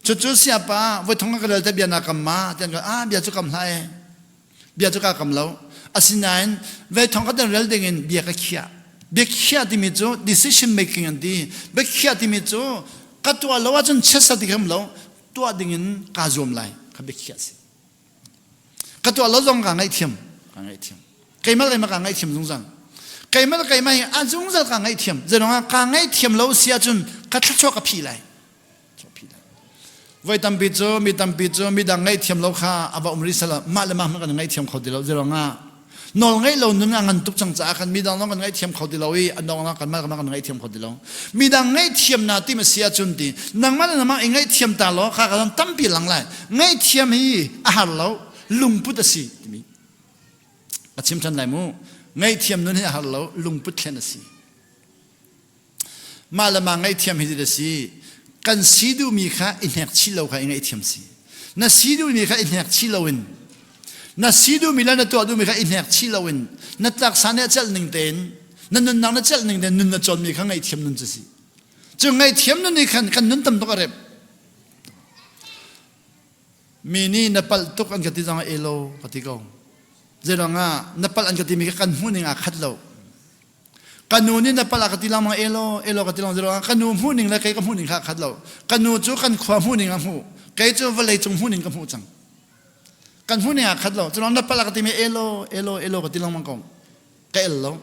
S2: chu chu sia pa voi thong ka rel ta bia na kam ma ten ka bia chu kam lai bia chu ka kam lo asinain voi thong ka teng rel ding in bia ka khia ti mi chu decision making an ti be khia ti mi chu ka tu lo wa chun chesa ti kam lo tu ding in ka zom lai ka be khia si ka tu lo zong ka ngai thiam kai mal ka ngai thiam zong zang kai mal a zong zal ka ngai thiam ze rong ka ngai thiam lo sia chun ka thla cho ka phi lai voi tam pi cho mi dang ngai thiam lo kha aba umri sala ma le ma ka ngai thiam kho di lo ze rong nol ngai lo nun ngan tuk chang cha kan mi dang lo kan ngai thiam kho di lo i anong na kan ma kan ngai thiam kho di lo mi dang ngai thiam na ti ma sia chun ti nang ma na ma ngai thiam ta lo kha ka tam pi lang lai ngai thiam hi a har lo lung pu ta si mi a chim chan lai mu ngai thiam nun hi har lo lung pu thlen si ma la ma ngai thiam hi di si kan si du mi kha in hek chi lo kha ngai thiam si na si du mi kha in hek chi lo in na si du mi la na to du mi kha in hek chi lo in na tak sa ne chal ning ten na nun nang na chal ning ten nun na chon mi kha ngai thiam nun si chu ngai thiam nun ni kan nun tam to ka rep mi ni na pal tuk an ka ti jang elo ka ti ko zeranga napal an kati mi kan huning a khatlo kanuni napal a kati lamang elo kati lang zeranga kanu huning la kai ka huning kha khatlo kanu chu kan khwa huning a hu kai chu valai chung huning ka hu chang kan huning a khatlo zeranga napal a kati mi elo kati lamang kong ka elo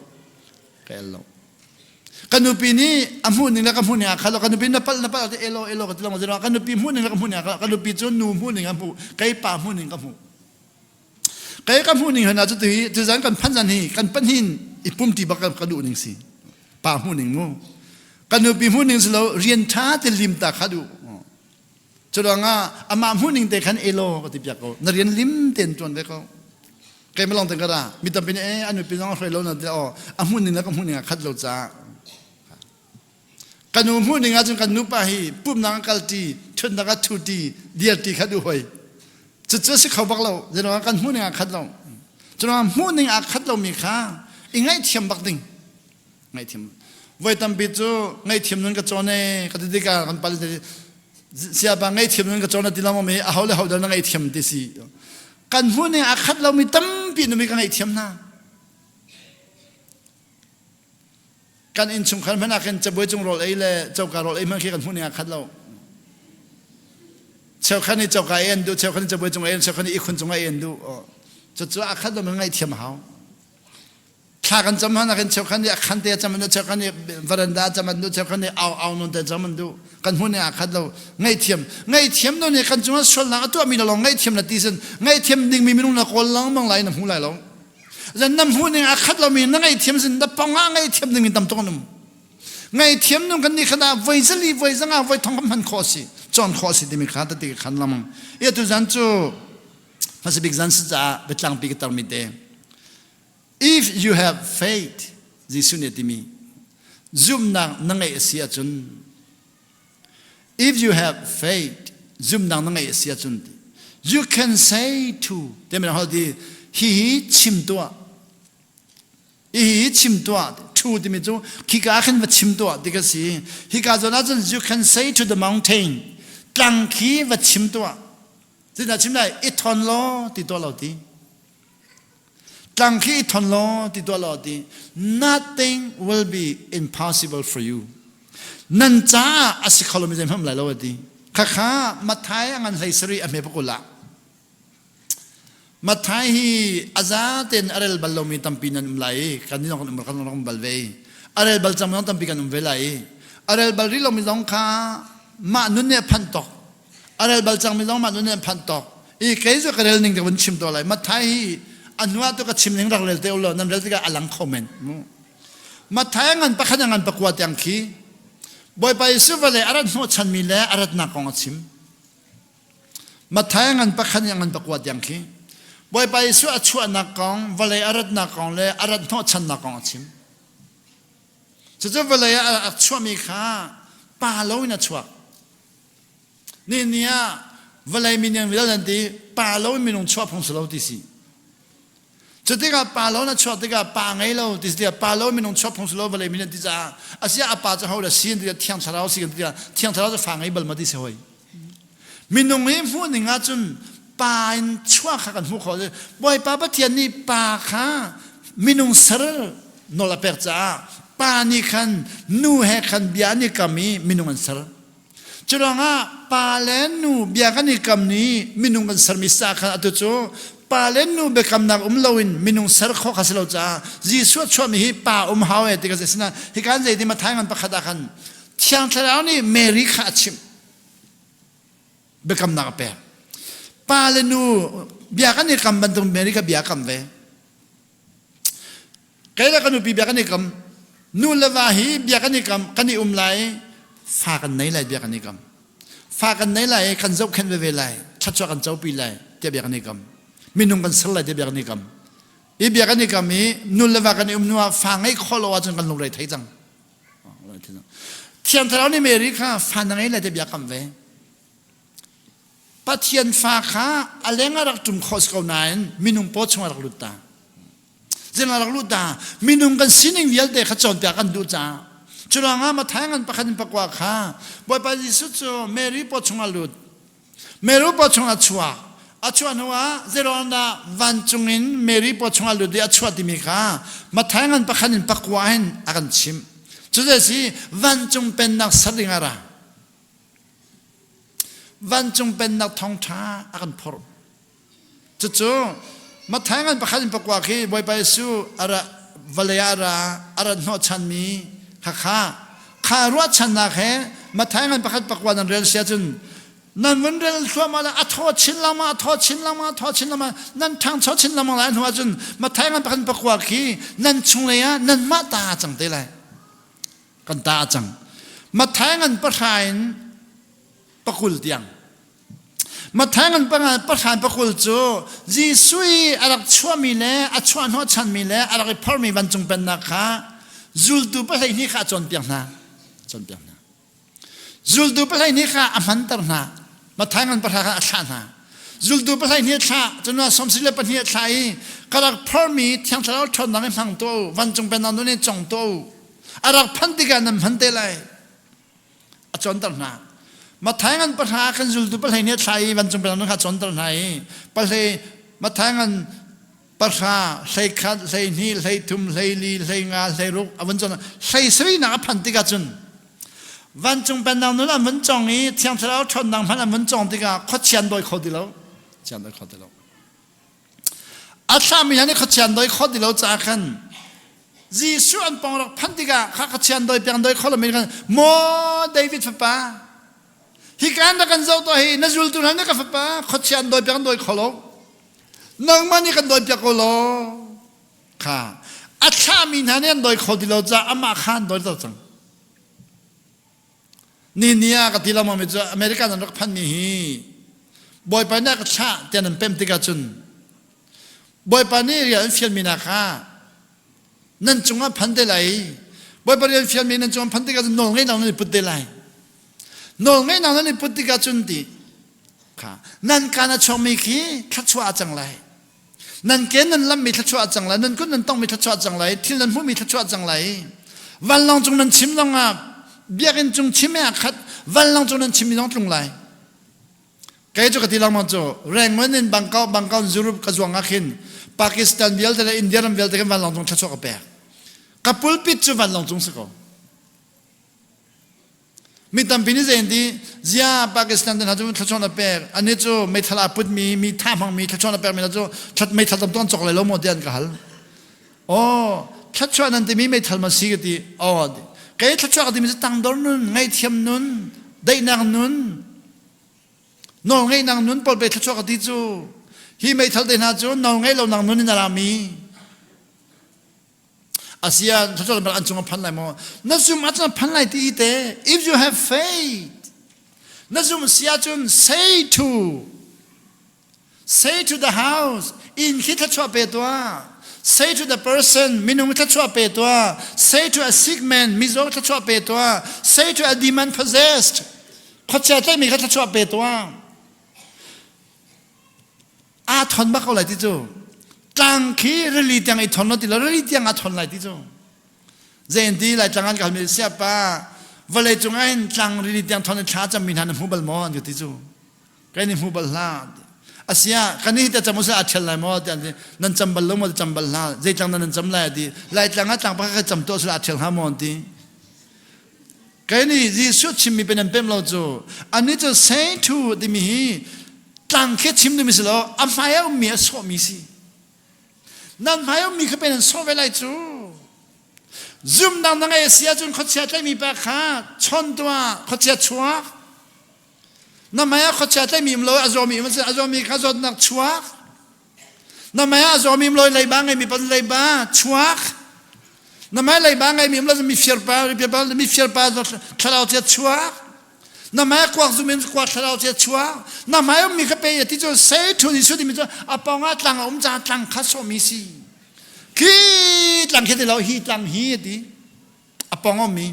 S2: kanu pini am huning la ka huning a khatlo kanu pini napal kati elo kati lamang zeranga kanu pi huning la ka huning a kanu pi chu nu huning a hu kai pa huning ka hu kai ka huning hana chu ti tu zan kan phan zan hi kan pan hin ipum ti ba ka du ning si pa huning mo kanu pi huning slo rian tha te lim ta khadu churanga ama huning te khan elo ka ti pya ko na rian lim ten chon ve ko แกไม่ลองถึงกระดามีแต่เป็นอันนี้เป็นน้องใครแล้วนะแต่อ๋ออันหุ่นหนึ่งแล้วก็หุ่นหนึ่งคัดเราจ้ากันหุ่นหนึ่งอาจจะกันนุปะฮีปุ่มนางกัลตีชนนางกัทุตีเดียร์ตีขัดด้วยจะสิเขาบักเราจะนองกันหุ่นหนึ่งคัดเราจะนองหุ่นหนึ่งคัดเรามีค่าอีกไงเทียมบักดิ่งไงเทียมไว้ตั้มปิจูไงเทียมนั่นก็จอเนี่ยก็ติดกันกันไปเลยเสียบางไงเทียมนั่นก็จอนะที่เราไม่เอาเลยเอาเดินไงเทียมที่สิกันหุ่นหนึ่งคัดเรามีตั้มปีนมีกันไงเทียมนะการอินชุมขันพนักงานจะบ่อยจงรอเอเล่เจ้าการรอเอมันคือกันหุ่นหนึ่งคัดเราเช้าขันนี้เจ้าการเอ็นดูเช้าขันนี้จะบ่อยจงเอ็นเช้าขันนี้อีกคนจงเอ็นดูจะคัดเรามันไงเทียมเขาถ้ากันจำมันกันเช้าขันนี้ขันเตียจำมันดูเช้าขันนี้วารันดาจำมันดูเช้าขันนี้เอานนเตจำมันดูกันหุ่นหนึ่งคัดเราไงเทียมนั่นเนี่ยกันจงว่าส่วนหลังตัวมีเราลองไงเทียมนาทีเซนไงเทียมดิ่งมีนุ่งนักคนลังบางไหลน้ำหูไหลลงจะนำหุ่นหนึ่งคัดเรามีนั่งไงเทียมเซนแต่ปังไงเทียมดิ่งมีตำตรงนั้นไงเทียมนุ่งกันนี่ขนาดไว้จะรีไว้จะงาไว้ทองมันคอสิจอนคอสิที่มีขาตัดที่ขันลำมังเอตุจันจูภาษาบิกจันสิจ้าเบ็ดลังปีกตามิเต if you have faith จิสุเนติมีซุ่มนั่งไงเสียจน if you have faith ซุ่มนั่งไงเสียจน you can say to เดี๋ยวมันเขาดีฮีชิมตัวชิมตัวทูที่มีจูขี้กาขึ้นมาชิมตัวที่ก็สิขี้กาจนนั้น you can say to the mountain ตั้งขี้มาชิมตัวที่นั่นชิมได้อิทอนโลที่ตัวเราที่ตั้งขี้อิทอนโลที่ตัวเราที่ nothing will be impossible for you นั่นจ้าอาศัยเขาลมีใจมั่นหลายแล้วที่ข้ามาท้ายงานไฮสรีอเมริกุละมาท้ายฮีอาซาเต็นอะไรบัลลมีตั้มปีนันไหลกันนี่น้องบัลเวอะไรบัลจำน้องตั้มปีกันเวลาอะไรบัลริลมีน้องข้ามานุนเนี่ยพันตอกอะไรบัลจำมีน้องมานุนเนี่ยพันตอกอีกแค่จะกระเด็นหนึ่งจากวันชิมตัวอะไรมาท้ายฮีอันว่าตัวก็ชิมหนึ่งรักเลยเตลนั่นเรื่องที่ก็อลังคอมเมนต์มาท้ายงานประคันงานประกวดอย่างขี้บ่อยไปสุวรรณอารัตโนชันมีแล้วอารัตนักของชิมมาท้ายงานประคันงานประกวดอย่างขี้บ่อยไปสู้อชัวนักกองวลัยอารัตนักกองเลยอารัตโนชันนักกองชิมจะวลัยอาชัวมีค่าป่าโลยนะชัวนี่เนี่ยวลัยมีอย่างวิลลันตีป่าโลยมีนงชัวพงศโลที่สิจะที่กับป่าโลนะชัวที่กับป่าไงโลที่สิป่าโลมีนงชัวพงศโลวลัยมีนันที่จะอาศัยอาป่าจะเขาเลยสิ่งที่เที่ยงชาราสิ่งที่เที่ยงชาราจะฟังไอ้บัลมาที่เสวยมีนงให้พูดหนึ่งอาจุนป่าอินชั่วข้ากันหัวเขาเลยบ่อยป่าปะเทียนนี่ป่าข้ามินุงสระนอลาเปิดจ้าป่านี่ขันนูเฮขันเบียนี่กามีมินุงอันสระจุดง่าป่าเลนนูเบียกันนี่กามีมินุงอันสระมิสาขันอัตุโจป่าเลนนูเบคำนักลาวินมินุงสระข้อข้าสิโลจ้าจีสวดช่วยมีฮิป่าหาวเอติกาเสนาฮิการใจที่มาทายมันประคัดกันเที่ยงทะเลนี่เมริกาชิมเบคำนักเปรป่าเลนูเบียกันนี่คำบันทึกเมริกาเบียคำเวใครละกันนูปีเบียกันนี่คำนูเลวาฮีเบียกันนี่คำกันนี่ไลฝากกันไหนไลเบียกันนี่คำฝากกันไหนไลกันเจ้าเข็นเวไลชัดชัวกันเจ้าปีไลเดียเบียกันนี่คำมินุงกันสลายเดียเบียกันนี่คำอีเบียกันนี่คำมีนูเลวากันนี่นัวฟังให้ข้อละว่าจนกันลงไรไทยจังเทียนทะเลนี่เมริกาฟังไหนไลเดียเบียคำเวปะเทียนฟ้าข้าอะไรงั้นรักจุ่มคอสเขานายมินุงโพชงรักลุตตาเจนรักลุตตามินุงกันสิ่งเดียวเด็กขจรแต่กันดูจ้าจุลงามาแทงกันประคันประกว่าข้าบ่อยไปที่สุดโจเมรีโพชงลุตเมรุโพชงชัวนัวเจรอนดาวันจงอินเมรีโพชงลุตเดียชัวที่มีข้ามาแทงกันประคันประกว่าเห็นอากันชิมจุดนี้วันจงเป็นนักสลิงอะไรวันจงเป็นนักท่องท้าอากันพอจู่ๆมาแทงกันประคันประกว่าขี้บ่อยไปสู้อะไรวลัยอะไรโนชันมีข้ารัวชันนักเหมาแทงกันประคันประกว่านั่นเรียนเสียจนนั่นวันเรียนชัวมาแล้วทอชินละมานั่นทางทอชินละมาแล้วหัวจนมาแทงกันประคันประกว่าขี้นั่นชงเลยนั่นมาตาจังเตเลยกันตาจังมาแทงกันประทายประคุลเตียง มาทางกันประธานประคุณจูจีสุยอารักชัวมีเล่อาชัวหัวชันมีเล่อารักพอมีวันจงเป็นนะคะจุลดูไปให้นี่ค่ะจนเปียกนะจุลดูไปให้นี่ค่ะอมันตรนะมาทางกันประธานอาชานะจุลดูไปให้นี่ค่ะจนว่าสมศิลปะนี่ใช่ก็รักพอมีเที่ยงเช้าชนนังพังโตวันจงเป็นนั้นนี่จงโตอารักพันติกันนั้นพันเตลัยอาจนตรนะมาทางกันประธานกันจุลดูไปให้นี่ใช่วันจงเป็นนั้นค่ะจนตรนะไปเลยมาทางกันประชาใส่ขัดใส่นี่ใส่ทุ่มใส่ลีใส่งาใส่รุกวันจงใส่สวีนักพันติกันจนวันจงเป็นนางนู้นวันจงนี้เที่ยงเช้าชนนางพันวันจงที่ก็ขดเชียนโดยขดดีแล้วเชียนโดยขดดีแล้วอาชามีอย่างนี้ขดเชียนโดยขดดีแล้วจากกันจีส่วนปองรักพันติกาข้าขดเชียนโดยเพียงโดยขดแล้วมีกันโมเดวิดฟ้าป้าฮิการนักกันเจ้าตัวฮีนัจุลตุนันนี่ก็ฟ้าป้าขดเชียนโดยเพียงโดยขดแล้วนางมันนี่กันโดยเพียงขดแล้วค่ะอาชามีอย่างนี้โดยขดดีแล้วจากอามาขานโดยตัวจังนี่เนี่ยก็ที่เรามาไม่เจออเมริกันนักพันนี่บ่อยไปนักชาเตียนเป็นติกาจุนบ่อยไปนี่เรียนฟิลมีนักฮะนั่นจงว่าพันเดลัยบ่อยไปเรียนฟิลมีนั่นจงว่าพันติกาจุนนองไงนางนี่พุทธเดลัยนองไงนางนี่พุทธิกาจุนดีค่ะนั่นการชมมีขี้ทัชวาจังไรนั่นเกณฑ์นั่นลำมีทัชวาจังไรนั่นก็นั่นต้องมีทัชวาจังไรที่นั่นผู้มีทัชวาจังไรวันลองจงนั่นชิมลองอ่ะเบียกันจงชิมแม่ขัดวันลองจงนั้นชิมน้องตรงไหนแกจะกติลามาโจแรงเหมือนในบังกอกยุโรปกระทรวงอาคินปากีสถานเบียลแต่อินเดียนเบียลแต่กันวันลองจงทัชวากระเปะกับปุลปิดจูวันลองจงสกอมีตั้มปีนี้เองที่เจ้าปากีสถานนั้นจูทัชวากระเปะอันนี้จูไม่ทลาพุดมีท่าพังมีทัชวากระเปะมีนะจูทัดไม่ทัดต้นจกเลยล้มหมดเดียนกันโอ้ทัชวานั้นที่มีไม่ทัดมาซีกที่อ๋อแกทัชวาที่มีตั้งดอนนุนไงเทียมนุนได้นางนุนนองไงนางนุนปนไปทัชวาที่จูฮีไม่ทัดได้นาจูนองไงเรานางนุนในนารามีอาเซียนทัชวาเป็นอันจงพันไหลมั้งนั่นจุ่มอันจงพันไหลที่เต if you have faith นั่นจุ่มเสียจุ่ม say to the house in คิดทัชวาเปตัว say to the person มินุมิทัชวาเปตัว say to a sick man มิโซทัชวาเปตัว say to a demon possessed เขาเจอได้มีทัชวาเปตัวอาทนบ้าเขาไหลที่จูจังคีเรื่องที่ยังไอ้ทนนั่นที่เราเรื่องที่ยังอาทนไหลที่จูเจนที่ไหลจังอันกับมีเสียป้าวันเลยจงไอ้จังเรื่องที่ยังทนช้าจำมีทันหูบัลมอนอยู่ที่จูแกนี่หูบัลลาดอาเซียกันนี่จะจำมุสอาเชลไลมอดอย่างนี้นั่นจำบัลลุมจำบัลลาเจจังนั่นจำไล่ดีไหลจังอ่ะจังพักก็จำตัวสุดอาเชลฮามอนดีแกนี่ยิสุชิมีเป็นอันเป็นเราจูอันนี้จะเซนทูดิมีจังแค่ชิมดิมิสโลอันไม่เอามีสวมิสินั่นไม่เอามีเขาเป็นสวเวลัยจูซุ่มดังนั่งไอเสียจนเขาเสียใจมีปากขาชนตัวเขาเสียชัวนั่นไม่เอาเขาเสียใจมีมลอยอาจอมีมันเสียอาจอมีเขาจนนักชัวนั่นไม่เอาอาจอมีมลอยไหลบ้างไงมีปันไหลบ้าชัวนั่นไม่ไหลบ้างไงมีมลอยมีเฟียร์ป้ามีเฟียร์ป้าทะเลาะเสียชัวนั่นไม่กวาดซุ่มมีกวาดทะเลาะเสียชัวนั่นไม่เอามีเขาเป็นที่จะเซทุนิสุดที่มีจะอาปองอาตังอมจาตังข้าสมิสิคิดหลังแค่ที่เราฮีตังฮีดีอาปองอมี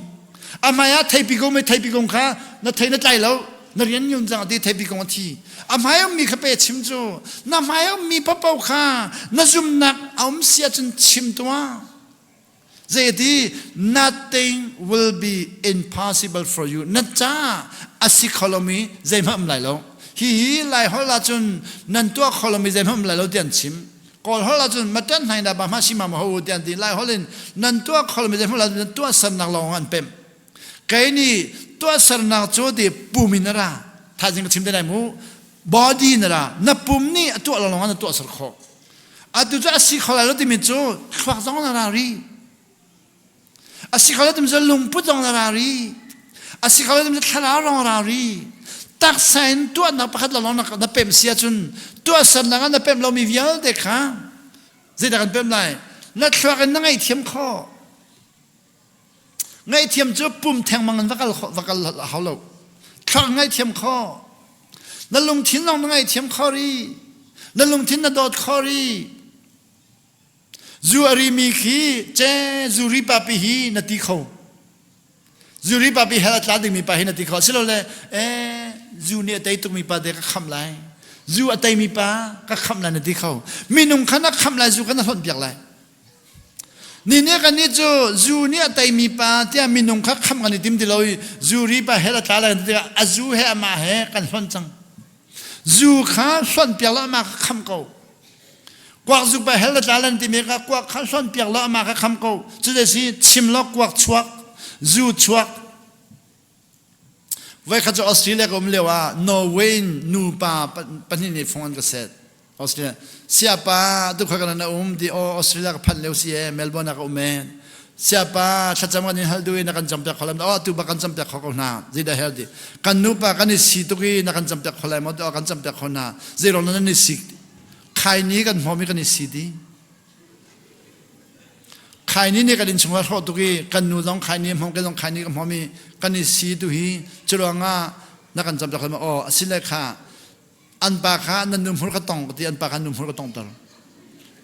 S2: อามาเทปิกงไม่เทปิกงข้านั่นเทนั่นใจแล้วนั่นเรียนยุ่งจังที่เทปิกงทีอามามีเขาเป็นชิมจูนั่นมามีปะเป้าข้านั่นซุ่มนักอมเสียจนชิมตัวเจดี nothing will be impossible for you นั่นจ้าอาศิคอลมีเจมันไหลแล้วฮีไหลหัวละจนนั่นตัวคอลมีเจมันไหลแล้วเดียนชิมก่อนหัวละจนมาตั้งไหนนะบางมาชิมามาหัวเดียนดีไหลหัวเล่นนั่นตัวคอลมีเจมันไหลนั่นตัวสันนักลองอันเป็นแกนี่ตัวสันนักโจดีปุ่มินระถ้าจริงก็ชิมได้ไหมบอดี้นระนับปุ่มนี่ตัวลองอันตัวสันคออันตัวอาศิคอลแล้วที่มีโจขวักจ้องนารีอาศัยเขาเริ่มจะลุงพุทธองนารีอาศัยเขาเริ่มจะทะเลาะรองนารีตักใส่ตัวนักประคัตเราลองนักเป็นเสียจนตัวสันนักนักเป็นเรามีวิญญาณเด็กข้างจะได้กันเป็นไรนักทว่ากันนั่งไอเทียมข้อไงเทียมจะปุ่มแทงมังงันวักเขาเราทว่าไงเทียมข้อ นั่นลงทิ้นลองไงเทียมคอรีนั่นลงทิ้นนั่นดอดคอรีจูอารีมีขีเจจูริปาปิฮีนาติเขาจูริปาปิเฮลัดลาดิมีปาฮีนาติเขาสิเราเลยจูเนี่ยแต่ตุมีปาเด็กคำไรจูอัตมีปาก็คำไรนาติเขามีนุ่งขนาดคำไรจูขนาดทนเปียกไรนี่เนี่ยกันนี่จูเนี่ยแต่มีปาที่มีนุ่งขัดคำกันนี่ติมที่เราจูริปาเฮลัดลาดิมีอาจูเฮมาเฮกันทนจังจูข้าทนเปียกแล้วมาคำเขากวักจุบไปเฮลตาลันติเมกกวักขันส่วนเปียกละมาคำเขาจะได้สิชิมล็อกกวักชวักจูชวักไว้ข้าจะออสเตรเลียก็ไม่เรียกว่านอร์เวย์นูปาปนินิฟอนก็เสร็จออสเตรเลียเสียป้าทุกคนกันนะที่ออสเตรเลียก็พันเลวเสียเมลเบิร์นก็เสียป้าชัดจำกันนี่ฮัลดูนักจำเปียกคนละตัวบักกันจำเปียกคนน่ะจีได้เฮลดีกันนูปากันนี่สิตุกีนักจำเปียกคนละมาตัวกันจำเปียกคนน่ะจีโร่นั่นนี่สิใครนี้กันพอมีกันนี่สิดีใครนี้เนี่ยกันดินชงว่าทอตุกีกันนูต้องใครนี้ผมก็ต้องใครนี้กันพอมีกันนี่สิตุฮีจุลงานักจำเปียกคนมาสิเลยค่ะอันปากข้านันนุ่มหัวกระตองที่อันปากข้านุ่มหัวกระตองตลอด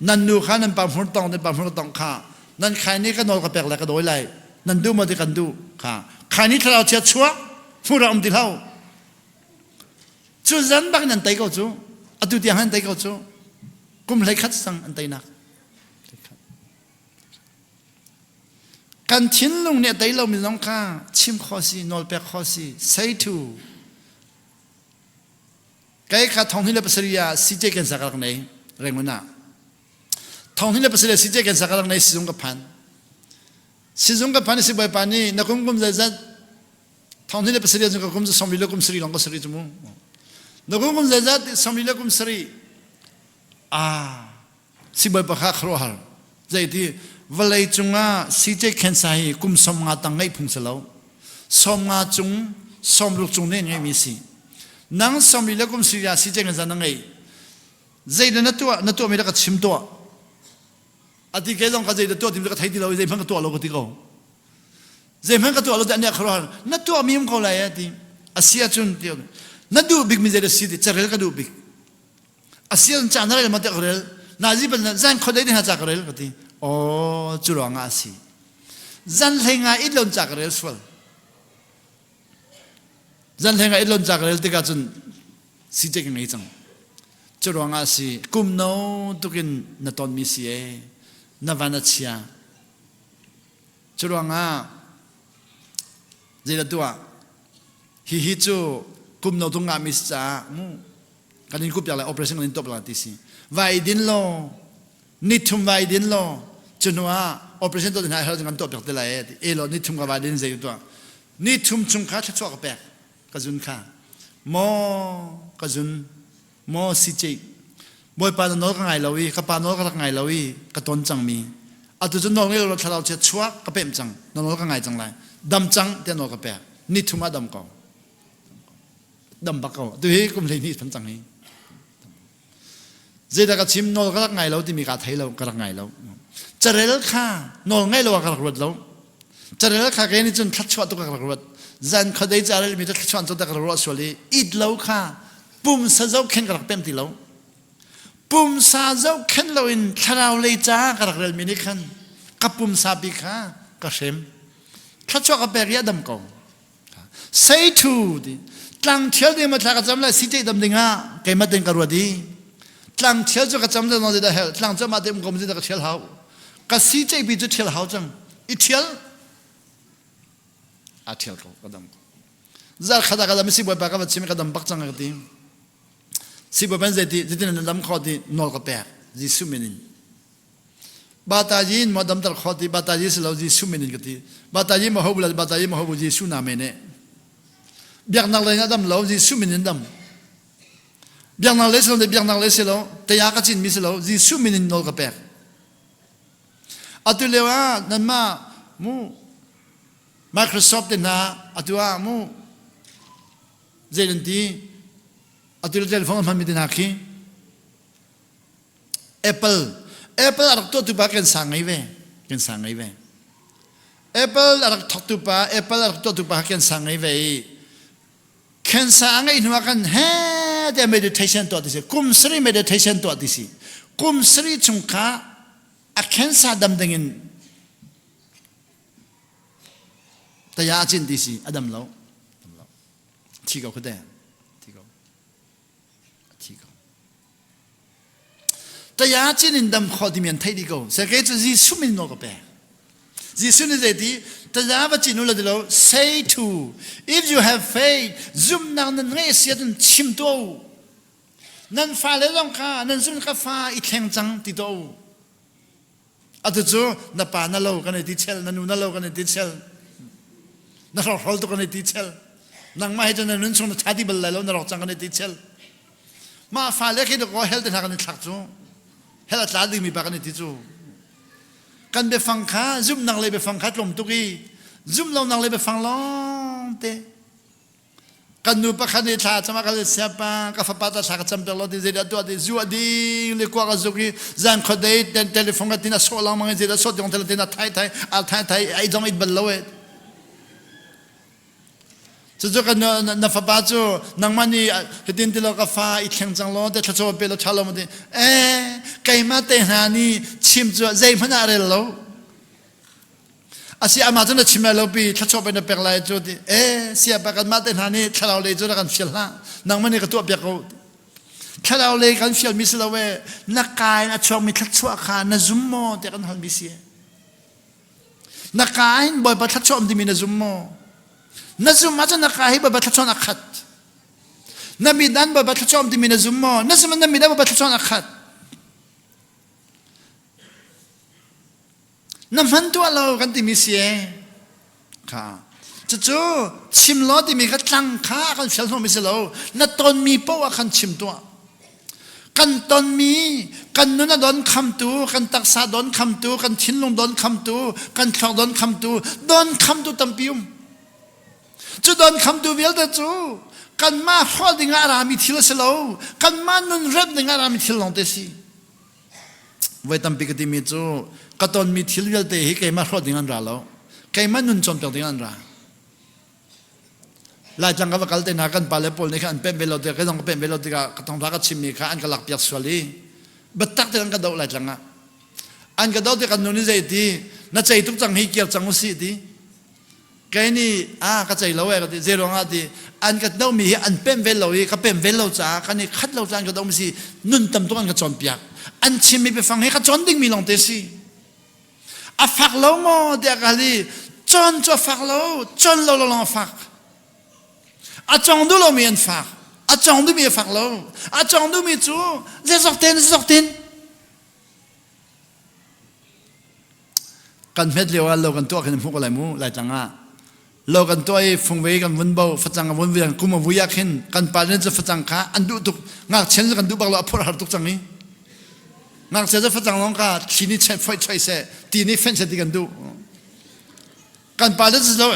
S2: นันนูข้านันปากหัวตองนันปากหัวกระตองข้านั่นใครนี้ก็นอนกระเปกแล้วก็โดยไรนั่นดูมาที่กันดูค่ะใครนี้ถ้าเราเชื่อชัวผู้เราอมติเท่าจู่จันบักนั่นไตก็จู่อดุติหันไตก็จู่กุมเลยคัดสังอันไตนักการทิ้งลงเนี่ยไตเรามีน้องข้าชิมข้อสีนอลเปกข้อสีใส่ถูไก่ข้าท้องที่เราไปสิริยาสิเจกันสักครั้งไหนเรื่องนั้นท้องที่เราไปสิริยาสิเจกันสักครั้งไหนสิจงกับพันสิบใบพันนี่นักกุมจะจัดท้องที่เราไปสิริยาจงกับกุมจะสมิลกุมสิริลองก็สิริจมูกนักกุมจะจัดสมิลกุมสิริสิบใบปากครัวหาใจที่เวลาจงสิเจกันใส่กุมสมงาตังไงพุ่งเสลาสมงาจงสมลูกจงเนี่ยไงมีสินังสมิลกุมสิริยาสิเจกันสันนังไงใจนั้นตัวไม่ได้ก็ชิมตัวอาทิตย์แค่ต้องการใจตัวที่มันก็ไทยที่เราใจพังกับตัวเราก็ที่เขาใจพังกับตัวเราแต่เนี่ยคราวนั้นตัวมีมันเขาอะไรที่อาเซียจุนเดียวนั่นดูบิ๊กมีใจสิที่จะเรื่องก็ดูบิ๊กอาเซียนจานอะไรมาเตะกระเรลนาจีเป็นจันคนได้ที่หาจากกระเรลก็ที่โอ้จุลงาสีจันเฮงาอิดลนจากกระเรลสวลจันเฮงาอิดลนจากกระเรลที่ก็จุนสิเจกันไงจังจุลงาสีกุมโนตุกินนัตอนมีสีนาวันนัชยาจุลงาเจริญตัวฮิจูกุมโนตุงามิสจ้ามูกันนี้กุบอย่างไร operation กันนี้ตบหลังที่สิวายดินโลนิทุมวายดินโลจุนว่า operation ตัวนี้ให้เราจะกันตบอย่างไรโลนิทุมกับวายดินเจริญตัวนิทุมจุงข้าชัดชัวกับแปกกระจุนข้ามอกระจุนมอสิจิบอยปานนกไงเราวีกับปานนกไงเราวีกับต้นจังมีอาตุจุนนกนี่เราถ้าเราเชื่อชัวกับเป็นจังนกไงจังไรดำจังเดี๋ยวนกกับแปกนิทุมาดำเก่าดำบักเก่าดูให้กุมเลยนี่พันจังนี้เจตกับชิมนกก็รักไงเราที่มีการไทยเราก็รักไงเราจะเรื่องข้านกไงเราก็รักรถเราจะเรื่องข้าแกนี่จนทัดชวดตัวก็รักรถจันเขาได้จะอะไรมีทัดชวดตัวก็รักรถส่วนนี้อิดเราข้าปุ่มซาเจ้าเข็นก็รักเป็นตีเราปุ่มซาเจ้าเข็นเราอินทาราวเลยจ้าก็รักเรื่องมินิขันกับปุ่มซาบิข้าก็เชมทัดชวดกับเบรียดำเก่าใส่ทูดิตั้งเที่ยวดีมาทากจำเลยสิเจดำดิ่งอ่ะแกมาเดินกระวดีตั้งเที่ยวจะกจำได้นอนได้เหรอตั้งจะมาเดินกรมจะกเที่ยวเขาก็สิเจบิจุเที่ยวเขาจังอีเที่ยวเที่ยวเขากระดำจะขดากระดำไม่สิบวันปากก็ชิมกระดำปักจังกระดิ่งสิบวันเจดีเจดีนั่นดำข้อที่นอนกับแปะจิสุมินินบาตาจีนมาดำตะข้อที่บาตาจีสเราจิสุมินินกระดิ่งบาตาจีมาหูบุลบาตาจีมาหูบุจิสุนามิเน่เบียงนักเลยนะดำเราจิสุมินินดำเบียงนักเลยสิเราเบียงนักเลยสิเราแต่ยากระจินมิสิเราจิสุมินินนอนกับแปะอัตุเลวะนั่นมามู Microsoft เดน่าอัตุว่ามูเจนทีอัตุเลเทเลโฟนมันมีเดน่าคี Apple อะไรตัวตุบะกันสั่งไงเว้กันสั่งไงเว้ Apple อะไรตัวตุบะ Apple อะไรตัวตุบะกันสั่งไงเว้กันสั่งไงหนูว่ากันเฮ้ แต่ meditation ตัวที่สิกุมสรี meditation ตัวที่สิกุมสรีชุงค้าอักเขนสาดำดึงแต่ยาจินที่สิอดัมเล่าที่เขาได้ที่เขาแต่ยาจินดำข้อที่มันไทยดีก็สักแค่จะจีสุมินโนก็เป็นจีสุนี่จะดีแต่ยาบัจินุละเดียว say to if you have faith zoom นั่งนั่นเงี้ยเสียจนชิมตัวนั่นฟ้าเลยลงค่ะนั่นซุ่มกับฟ้าอีแข็งจังติดตัวอัตจูนับปานั่นเรากันในติเชลนั่นนู่นนั่นเรากันในติเชลนั่นเราฮอลตัวกันในติเชลนั่งมาให้จนนั่นส่งชาติเบลล์แล้วนั่นเราจังกันในติเชลมาฟ้าเลยคิดว่าเฮลต์ทางกันในทักจูเฮลต์ลาดีมีปากกันในติจูกันไปฟังข้าซุ่มนั่งเลยไปฟังข้าลมตุกีซุ่มเรานั่งเลยไปฟังล้องเตกันดูปะคันนี้ท่าจะมากันเลยเสียปะกับฟ้าตาชากจำเป็นเราดีเจดตัวดีจัวดีเลี้ยกว่ากันสุกี้จันขดได้เทเลโฟนกันที่น่าโซลามังเจดโซดีของเทเลที่น่าไทยอัลไทยไอ้จงอิดเบลล์จู่ๆกันน่าฟ้าจู่นังมันนี่เหตุที่เรากับฟ้าอีกแข่งจังล้อแต่ถ้าชอบเป็นเราชาลมันดีไก่มาเตะหานี่ชิมจู่ใจมันอะไรแล้วอาศัยอามาจนชิมแล้วปีถ้าชอบเป็นเปลือกลายจุดเสียปากกันมาเต้นหานี่ถ้าเราเลยจุดกันเฟียลละนังมันนี่ก็ตัวเปียกเอาถ้าเราเลยกันเฟียลมิสลาเวนักกายนักชอบมีทัดชัวขานัจุมโมเด็กกันหันมิเสียนักกายบ่อยบัดทัดชอบดีมีนัจุมโมนัจุมมาจนนักกายบ่อยบัดทัดชอบนักขัดนับมีดันบ่อยบัดทัดชอบดีมีนัจุมโมนัจุมันนับมีดันบ่อยบัดทัดชอบนักขัดน้ำมันตัวเรากันที่มีเสียค่ะจู่ๆชิมล้อที่มีกันจังข้ากันเสียลงมิสโลนั่นตอนมีเพราะว่ากันชิมตัวกันตอนมีกันนู้นโดนคำตัวกันตักษาโดนคำตัวกันชินลงโดนคำตัวกันขลอกโดนคำตัวโดนคำตัวตั้มพิมจู่โดนคำตัวเวลเดจู่กันมาข้อดิ่งอารามิทิลเสโลกันมานุนเร็บดิ่งอารามิทิลลงเตสิไว้ตั้มพิกติมีจู่ก็ตอนมีทิลเวลเตะให้ใครมาข้อดิ่งอันราแล้วใครมานุนจอมเปียกดิ่งอันราลายจังกับกัลเตนักกันปาเลปอลนี่ค่ะอันเป็นเวลาเดียก็ต้องเป็นเวลาเดียก็ต้องรักชิมีค่ะอันก็หลักเปียกสวลีบัดตักเตนักก็ดาวลายจังอ่ะอันก็ดาวเดียกันนู่นนี่ใจดีน่าใจทุกจังให้เกียรติจังมุสีดีแค่นี้ก็ใจเราเองก็ดีเจริญอ่ะดีอันก็ดาวมีอันเป็นเวลาก็เป็นเวลาจ้ากันนี่ขัดเราจังก็ดาวมุสีนุ่นตั้มตัวอันก็จอมเปียกอันชิมีไปฟังให้เขาจอนดิ้งมีลองเตสิฝักเราโมเดียกันดีจอนจะฝักเราจอนเราลองฝักอาจารย์ดูเรามีอันฝากอาจารย์ดูมีฝากเราอาจารย์ดูมีจูเจ้าเต้นกันเม็ดเรียวเรากันตัวกันพวกอะไรมูหลายจังอ่ะเรากันตัวไอ้ฟงเวกันวนเบาฟัดจังวนเวียนกุมวุยาขินกันปาเรนจะฟัดจังข้าอันดูตุกงักเชนจะกันดูบักเราพอหาตุกจังนี้งักเชนจะฟัดจังลงข้าทีนี้เชนไฟช่วยเสตีนี้เฟ้นเสตีกันดูกันปาเรนจะเรา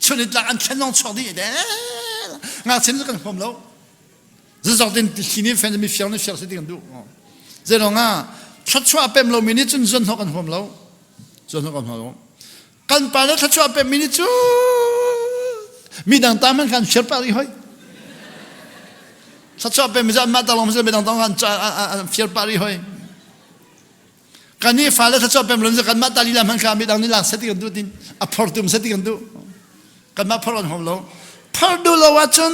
S2: ชนิดละอันเช่นน้องชอบดีเด้งานเช่นนั้นกันผมแล้วจะสอนที่ที่นี่แฟนจะมีเฟียวนี่เฟียวสิ่งกันดูเจ้าหน้าชัดชัวร์เป็นเรามินิจุนจนหกกันผมแล้วจนหกกันผมแล้วกันไปแล้วชัดชัวร์เป็นมินิจุมีดังตามมันกันเชื่อปารีหอยชัดชัวร์เป็นมิจฉามาตลอดมันจะเป็นดังตามกันเชื่อปารีหอยกันนี่ฟ้าแล้วชัดชัวร์เป็นเราจะกันมาตาลีละมันกันมีดังนี่ละสิ่งกันดูดินอัพพอร์ตุมสิ่งกันดูกันมาพอรอนผมแล้วพอดูเราว่าจน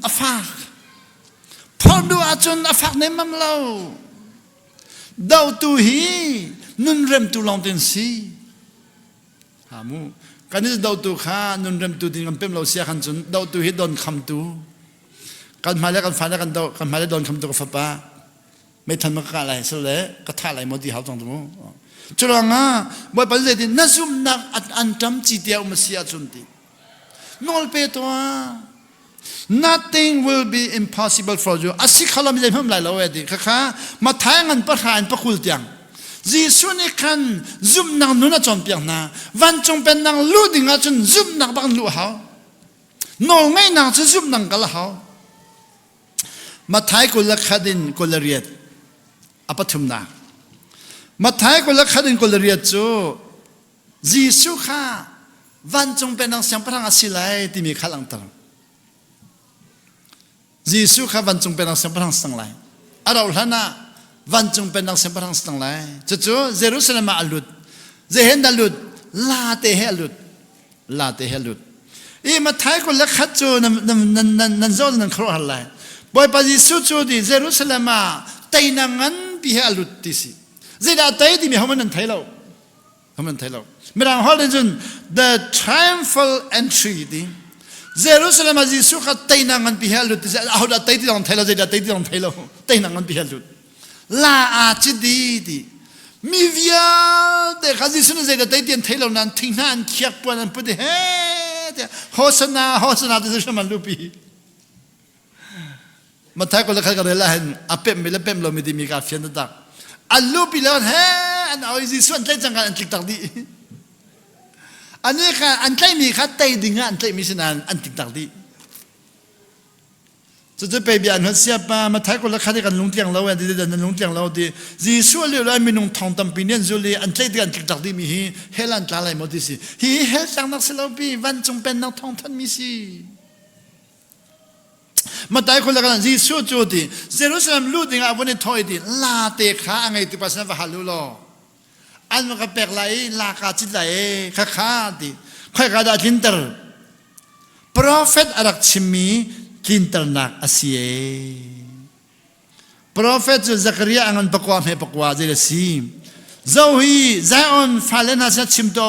S2: อฟักพอดูอาจนอฟักในมัมเราดาวตุฮีนุนเริ่มตุลองเต็นซีหามูกันนี้ดาวตุข้านุนเริ่มตุดินกันเป็นเราเสียขันจนดาวตุฮีโดนคำตุกันมาแล้วกันฟันแล้วกันดาวกันมาแล้วโดนคำตุกับฟ้าป้าไม่ทันมากอะไรสุดเลยก็ท่าอะไรหมดที่เขาตรงตรงนู้นจุลงะบ่อยปัจจัยที่นั่นซุ่มนักอันจำจีเดียวมาเสียจนทีนอลเปตัว nothing will be impossible for you อาศัยขลังมีใจเพิ่มหลายเราเองดิค่ะมาท้ายงันประหารประคุลเตียงจีสุนี่คันซุ่มนักนุ่นจอมเปียงนะวันจงเป็นนักลู่ดิ่งจนซุ่มนักบังลู่เขาโน่ไม่นักจะซุ่มนักกันละเขามาท้ายกุลคดินกุลเรียดอภิทุมนามาท้ายกุลคดินกุลเรียดจูจีสุข้าวันจงเป็นนักเสียงพระอัศไลที่มีขลังตรัง ยิสุข้าวันจงเป็นนักเสียงพระหังสังไลเราหน้าวันจงเป็นนักเสียงพระหังสังไลจู่ๆเยรูซาเล็มอัลลุดเจเฮนดัลลุดลาเตเฮลุดลาเตเฮลุดมาท้ายคนละขัดจู่นั่นโจนั่นครัวหันไลบอยปายิสุจู่ดิเยรูซาเล็มไตนังันพิเฮอัลลุดติสิเจดาไตดิมีเขามันนั่นไทยเราเขามันไทยเราเมื่อเราฮอลเลนจน the triumphal entry ดิเยรูซาเล็มยิสุข้าไตนังันพิเฮอัลลุดติสิเอาดาไตที่ลองไทยเราเจดาไตที่ลองไทยเราไตนังันพิเฮอัลลุดลาอาจิดีดิมีวิญญาณแต่ข้าจิสุนเจดาไตที่ไทยเรานั้นทิ้งนั่นเขียบปวนนั้นพูดเฮ้โฮสนาที่จะมันลูปีมาท้ายคนละขัดกันเลยละเห็นอาเป็มไม่ละเป็มเราไม่ได้มีการเฟียนตักอันลูปีแล้วเฮ้อันเอาอีส่วนใจจังกันอันติดตักดีอันนี้ค่ะอันใจมีค่ะใจดิ่งอันใจมีสนานอันติดตักดีจะไปเบียนหัวเสียปามาท้ายคนละขัดกันลุงเตียงเราอันที่เดินลุงเตียงเราดีจีส่วนเรื่องมีนุ่งทองตำปีเนี่ยจุลีอันใจที่อันติดตักดีมีเฮลันตาไหลหมดที่สิเฮลจังนักเสลาปีวันจงเป็นนักทองท่านมีสิมาได้คนละกันยิสุจูดีเยรูซาเล็มลูดิ้งอาวันนี้ถอยดีลาเตขาอังไงที่ภาษาฮัลลูโลอันมันก็แปลกไหลลากาจิตไหลข้าดีค่อยกระดาษทินเตอร์ prophet อารักชิมีทินเตอร์นักอาเซีย prophet จูซักริยาอังนปกวาไม่ปกวาเจริซีเจ้าฮีใจอ่อนฟาเลนัสชิมโต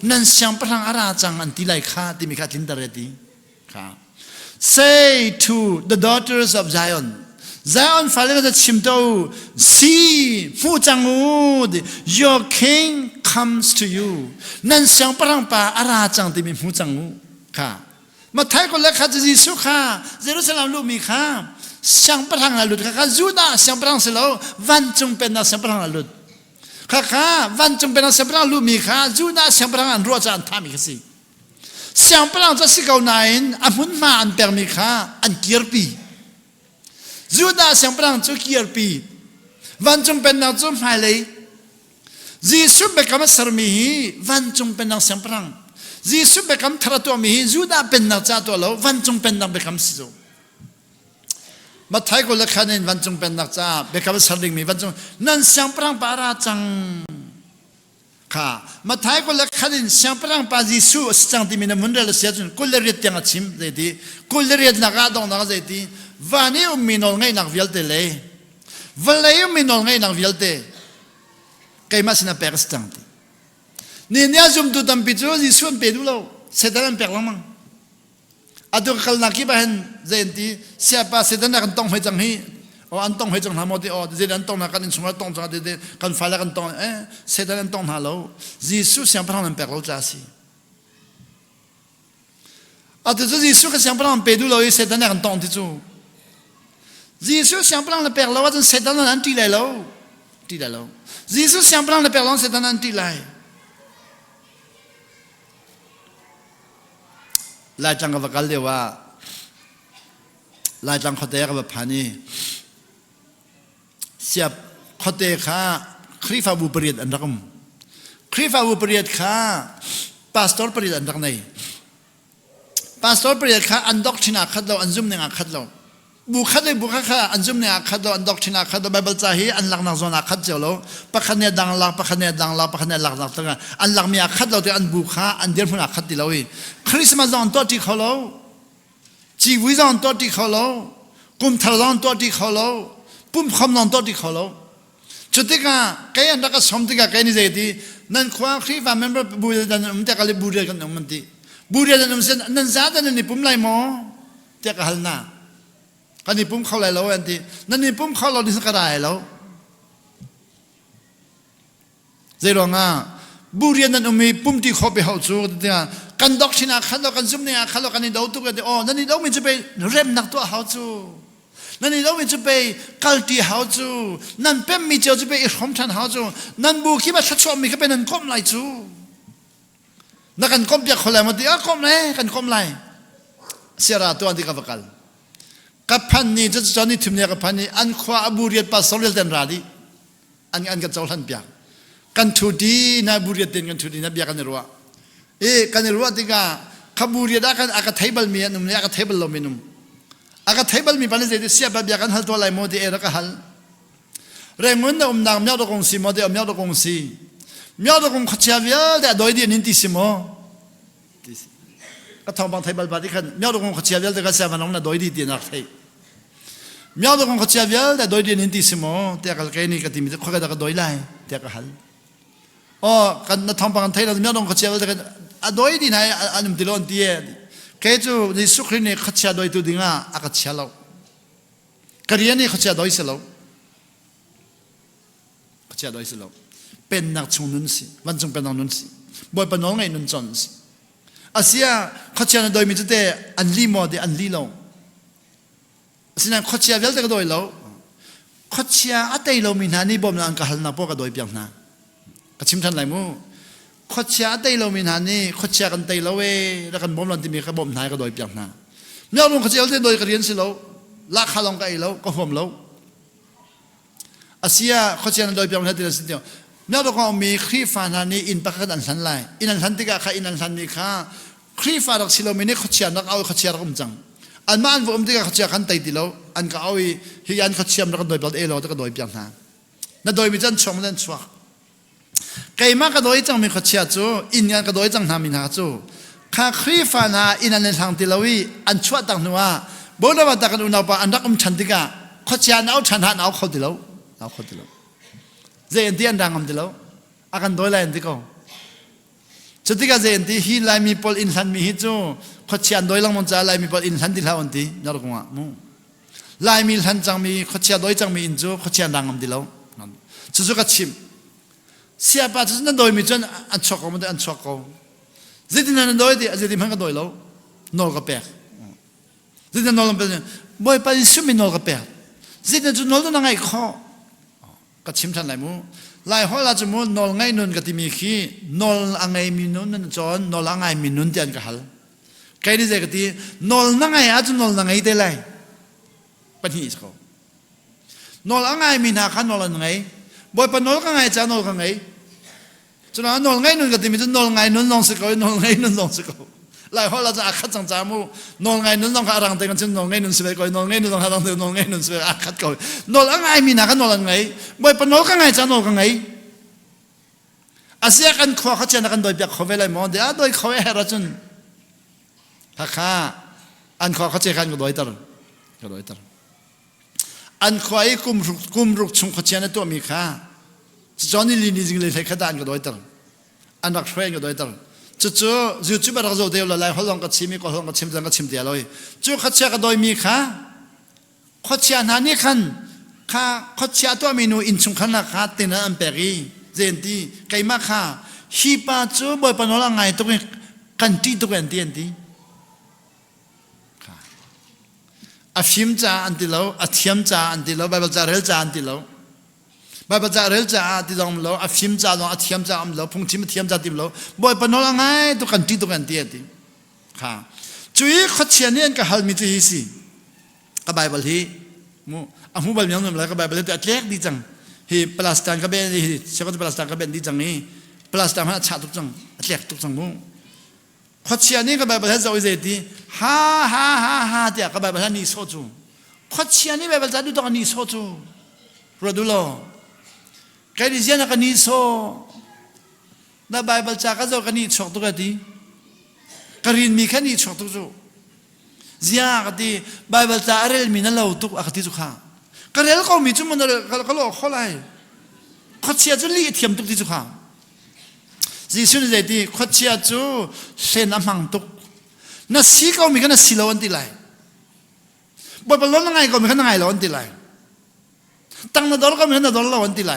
S2: นั่นเสียงพลังอาราจังอันที่ไหลข้าที่มีข้าทินเตอร์ดีข้าSay to the daughters of Zion, Zion falena chimto, see, fujangu, your king comes to you. Nan siang parang pa arachang ti mi fujangu ka. Matai ko lekha Jisu ka, Jerusalem lu mi ka. Siang parang alut ka Juda siang parang selo, van chung pen na siang parang alut. Ka van chung pen na siang parang lu mi ka, Juda siang parang an roja an tami kasi. เสียงพลังจะสิเกาไหนอันหุ่นมาอันเปรมิค่าอันเกียร์ปียูดาเสียงพลังจะเกียร์ปีวันจงเป็นนักจุ่มหายเลยยิสุเบกัมสรมีวันจงเป็นนักเสียงพลังยิสุเบกัมทรตัวมียูดาเป็นนักจ่าตัวเราวันจงเป็นนักเบกัมสิโซมาไทยก็เล็กขนาดวันจงเป็นนักจ่าเบกัมสริงมีวันจงนั่นเสียงพลังปาราจังมาท้ายก็เลยขัดินเสียงพลังปาจิสุสังที่มีน้ำมันเรือเสียจนกุลเรียดยังชิมเจดีกุลเรียดนักอาดองนักเจดีวันนี้มีนองไงนักวิลเตเลยวันเลยมีนองไงนักวิลเตใครมาสินะเปรสตังที่นี่เนี่ยจุ่มตุตัมปิจูจิสุนเปดูเราเสด็จเปรลังมั้งอาตุกลนักที่บ้านเจดีเสียป้าเสด็จนักต้องให้จังฮีอันต้องให้จังหาหมดที่เจดีอันต้องนักกันสมัยต้องจังเจดีกันฟ้าแล้วกันต้องเสด็จอันต้องหาเรายิสุเสียงพลังมันแปลกเราจ้าสิอาตุยิสุก็เสียงพลังเปดูเราเสด็จนักกันต้องที่จู่ยิสุเสียงพลังมันแปลกเราว่าจะเสด็จนั้นที่ไหนเราที่ไหนเรายิสุเสียงพลังมันแปลกเราเสด็จนั้นที่ไหนลายจังกับกันเดียวว่าลายจังเขาเตะกับพานีเสียบขดเตะข้าคริฟาบูปริยดอันรักมคริฟาบูปริยดข้าพาสตอร์ปริยดอันรักในพาสตอร์ปริยดข้าอันด็อกชินาขัดเราอันซุ่มเนี่ยขัดเราบุคคลเลยบุคคลข้าอันซุ่มเนี่ยขัดเราอันด็อกชินาขัดเราไบเบิลจ่าฮีอันหลักนักโซนาขัดเจ้าเราปะคันเนี่ยดังหลักปะคันเนี่ยดังหลักปะคันเนี่ยหลักนักตั้งอันหลักมีขัดเราแต่อันบุคคลอันเดียร์พูนักขัดที่เราคริสต์มาสอันตัวที่เขาเราจีวิจอันตัวที่เขาเรากุมทารอันตัวที่เขาเราปุ่มคำนองตัวที่เขาเราจุดที่ก้าแกยันรักสมที่ก้าแกนี่เจดีนั่นความครีฟามันเป็นบูเรียนมันจะกลายบูเรียนกันมันที่บูเรียนนั่นมันนั่นซาดันนี่ปุ่มไรหมอจะกหัลนากันนี่ปุ่มเขาไรแล้วอันที่นั่นนี่ปุ่มเขาเราดิสกระไรแล้วเจรองาบูเรียนนั่นมีปุ่มที่เขาไปเขาจูที่กันดอกชินาขันเรากันซุ่มเนี่ยขันเรากันนี่ดาวตุกันนั่นนี่ดาวมันจะไปเริ่มนักตัวเขาจูนั่นนี่เราไม่จะไปกัลตีหาจูนั่นเป็นมิจฉาจะไปอิสขมชันหาจูนั่นบุคิดว่าชัดชอบมีก็เป็นนั่นก้มไหลจูนั่นกันก้มเปียกคนไหลมาดีก้มไหลกันก้มไหลเสียระตัวอันที่กับกันกับพันนี่จะจอนี่ถึงเนี่ยกับพันนี่อันขวาบุรีปัสสาวะเต็มราดีอันกับเจ้าทันเปียกกันทุดีนะบุรีเต็มกันทุดีนะเปียกกันรัวกันรัวที่ก้าขบุรีได้กันอากาศเทเบิลมีนุ่มเนี่ยอากาศเทเบิลลมมีนุ่ม อากาศไทยบัลมีปันเจดีเสียบแบบกันฮัลตัวไหลโมดีเอรักฮัลเรื่องมันน่ะนางเมียดกงซีโมเดลเมียดกงซีเมียดกงขจายาแต่โดยดีนินติสิโมก็ทำบางไทยบัลปาริขันเมียดกงขจายาแต่ก็เสียมันน้องน่ะโดยดีตีนักไทยเมียดกงขจายาแต่โดยดีนินติสิโมแต่ก็แค่นี้ก็ทีมีแต่ข้อก็โดยไล่แต่ก็ฮัลอ๋อกันทำบางไทยเราเมียดกงขจายาแต่ก็โดยดีไหนอันนั้นติโลนตีแค่จู่ในสุขนี่ขจายโดยตัวดิ่งอ่ะอากาศเชลล์กระเรียนนี่ขจายโดยเชลล์ขจายโดยเชลล์เป็นนักชงนุนสิวันจงเป็นนักนุนสิบ่อยปนน้องไงนุนจนสิอาเซียขจายโดยมีจุดเดอันลีโมเดอันลีโลสินะขจายเวลแต่ก็โดยเราขจายอัตโลมินานี่บ่มนังก็หัลนาโปก็โดยเปียงนะก็ชิมทันไหลมูขจายอัตโลมินานี่ขจายกันเตโลเวแล้วกันบ่มนันที่มีก็บ่มนายก็โดยเปียงนะเมื่อลงขจายโดยกระเรียนสิเราลักขลองก็ไอเราก็ห่มเราอาเซียขจายโดยเปียงนะที่เราสิ่งเดียวเมื่อเราก็มีครีฟานานี่อินปักกันสันไลอินสันติกาข้าอินสันมีข้าครีฟาดักสิโลมินี่ขจายนักเอาขจายรักจังอันมาอันผมที่ขจายขันไตติเราอันก็เอาฮิยันขจายนักโดยเปียงเอโลแต่ก็โดยเปียงนะนั่นโดยมีจันชมนั่นชัวไก่มาก็โดยจังมีขจายจูอินยันก็โดยจังนามินาจูข้าครีฟานาอินในทางติลาวีอันชัวตังนัวบ่ได้ว่าตะกันอุณาปะอันรักชันติกาขจายเอาชันหาเอาเขาติลาเอาเขาติลาเจนที่อันดังอันติลาอากันโดยไลน์ที่เขาจุดที่ก็เจนที่ฮีไลมีพอลอินสันมีฮิจูขจายโดยลังมันจะไลมีพอลอินสันติลาวันที่ยอดกว่ามูไลมีสันจังมีขจายโดยจังมีอินจูขจายดังอันติลาจุดก็ชิมเสียป้าจุดนั้นโดยมีจนอันช็อกเขาไม่ได้อันช็อกเขาเจนนั้นโดยที่เจนมันก็โดยเราโนก็แปลกเจนนั้นโนก็เป็นบ่อยไปสุ่มมีโนก็แปลกเจนนั้นจุดโนต้องนั่งไงข้อก็ชิมทันไหลมูไล่หัวเราจะมูนอลไงนุนก็ที่มีขี้นอลอังไงมีนุนนั่นจอนนอลอังไงมีนุนเตียนก็ฮัลใครที่จะก็ที่นอลนั่งไงอาจจะนอลนั่งไงได้เลยปัญหาเขานอลอังไงมีนาขันนอลนั่งไงบ่อยปนอลก็ไงจะนอลก็ไงจนนอลไงนุนก็ที่มีจนนอลไงนุนลองสกอนอลไงนุนลองสกอไล่หัวเราจะอาคัดจังจามูนอลไงนุนลองขารังเต็งกันจนนอลไงนุนสเปกนอลไงนุนลองขารังเต็งนอลไงนุนสเปกอาคัดก่อนนอลอังไงมีนาขันนอลไงบ่อยปนอลก็ไงจะนอลก็ไงอาเซียกันขวาเขาจะนักโดยเปียกเขาเวลาหมอเดี๋ยวโดยเขาเอราจุนฮ่าอันขวาเขาจะกันก็โดยตร์ก็โดยตร์อันขวากุมรุกชงเขาจะนั่นตัวมีค่าจอนี่ลีนี่จริงเลยใครขัดอันก็โดยตร์อันรักช่วยก็โดยตร์จู่ๆแบบเราเดียวละลายเขาลองกับชิมก็ลองกับชิมจังกับชิมเดียวเลยจู่เขาจะก็โดยมีค่าเขาจะนั่นนี่ขันค่าเขาจะตัวเมนูอินชงขันละค่าเต็นอันเปรีเจนที่ไก่มาค่ะฮีปาจูบ่อยปนอละไงตัวกันที่ตัวกันที่อันที่ค่ะอาฟิมจ่าอันที่เราอาเทียมจ่าอันที่เราไบเบิลจ่าเรลจ่าอันที่เราไบเบิลจ่าเรลจ่าที่เราเราอาฟิมจ่าเราอาเทียมจ่าเราพงชิมเทียมจ่าที่เราบ่อยปนอละไงตัวกันที่ตัวกันที่อันที่ค่ะจุยขัดเชียนเนี่ยก็ฮัลมิจุยสิก็ไบเบิลที่มูอ่ะมูไบเบิลยังไงก็ไบเบิลที่อัดเล็กดีจังฮีพลาสติกก็เป็นฮีเชื่อว่าพลาสติกก็เป็นดีจังนี้พลาสติกมันชาตุกจังเล็กตุกจังมุ้งขัดเชียนี่ก็แบบประเทศเราเจดีฮ่าเดี๋ยวก็แบบประเทศนี้โซจูขัดเชียนี่แบบประเทศดูตรงนี้โซจูรู้ดูโลใครที่เจนักนี้โซนั่นแบบประเทศก็จะกันนี้ชกตุกตีกรีนมีแค่นี้ชกตุกจูเจียกตีแบบประเทศอะไรมีนั่นเราตุกอักติจุข้าก็เรื่องเขามีจุดมันก็โลกเขาเลยขัดเชียจุลีเทียมตุกที่จุข้าจีสุนใจดีขัดเชียจุเส้นน้ำมันตุกน่าสีเขามีกันน่าสีเราอันที่ไรบ่เป็นล้นยังไงก็มีกันยังไงเราอันที่ไรตั้งนาดอลก็มีกันนาดอลเราอันที่ไร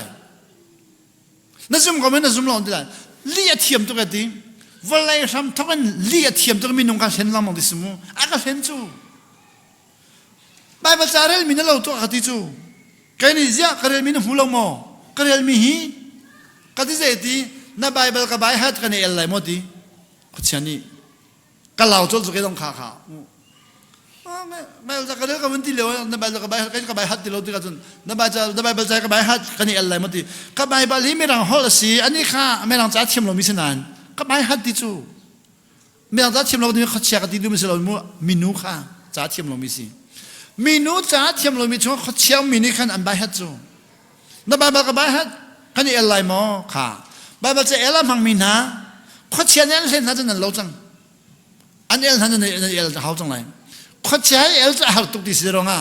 S2: น่าซุ่มก็มีน่าซุ่มเราอันที่ไรลีเทียมตุกที่วันไรทำทุกคนลีเทียมตุกมีนุ่งกันเส้นน้ำมันที่สมุอากาศเส้นจูไบเบิลจาร์เรลมีนั่นเราตัวขัดที่จู่ใครนี่เสียคาเรลมีนั่นหูเราโม่คาเรลมีฮีขัดที่เจดีน่าไบเบิลกับไบฮัดกันนี่อะไรหมดดีขัดเชนี่ก็เราจดสุดแค่ต้องขาไม่เราจะคาเรลกับวันที่เหลวน่าไบเบิลกับไบฮัดกับไบฮัดที่เราตีกันจนน่าไบเบิลใจกับไบฮัดกันนี่อะไรหมดดีกับไบเบิลที่ไม่รังฮอลสีอันนี้ข้าไม่รังจัดเทียมเรามีเสนานกับไบฮัดที่จู่ไม่รังจัดเทียมเราที่ขัดเชียกันที่ดูมีเสนานมินูข้าจัดเทียมเรามีสิ มีนูจ้าเทียมเรามีช่วงเขาเชี่ยวมีนี่ขันอันใบฮัดจูนับใบกับใบฮัดขันนี่อะไรมอค่ะใบบัจะเอลมังมีนะเขาเชี่ยวเนี่ยเล่นน่าจะนั่นเราจังอันเอลท่านจะเนี่ยเอลจะเขาจังไรเขาเชี่ยวเอลจะหักตุกดิสิรองอ่ะ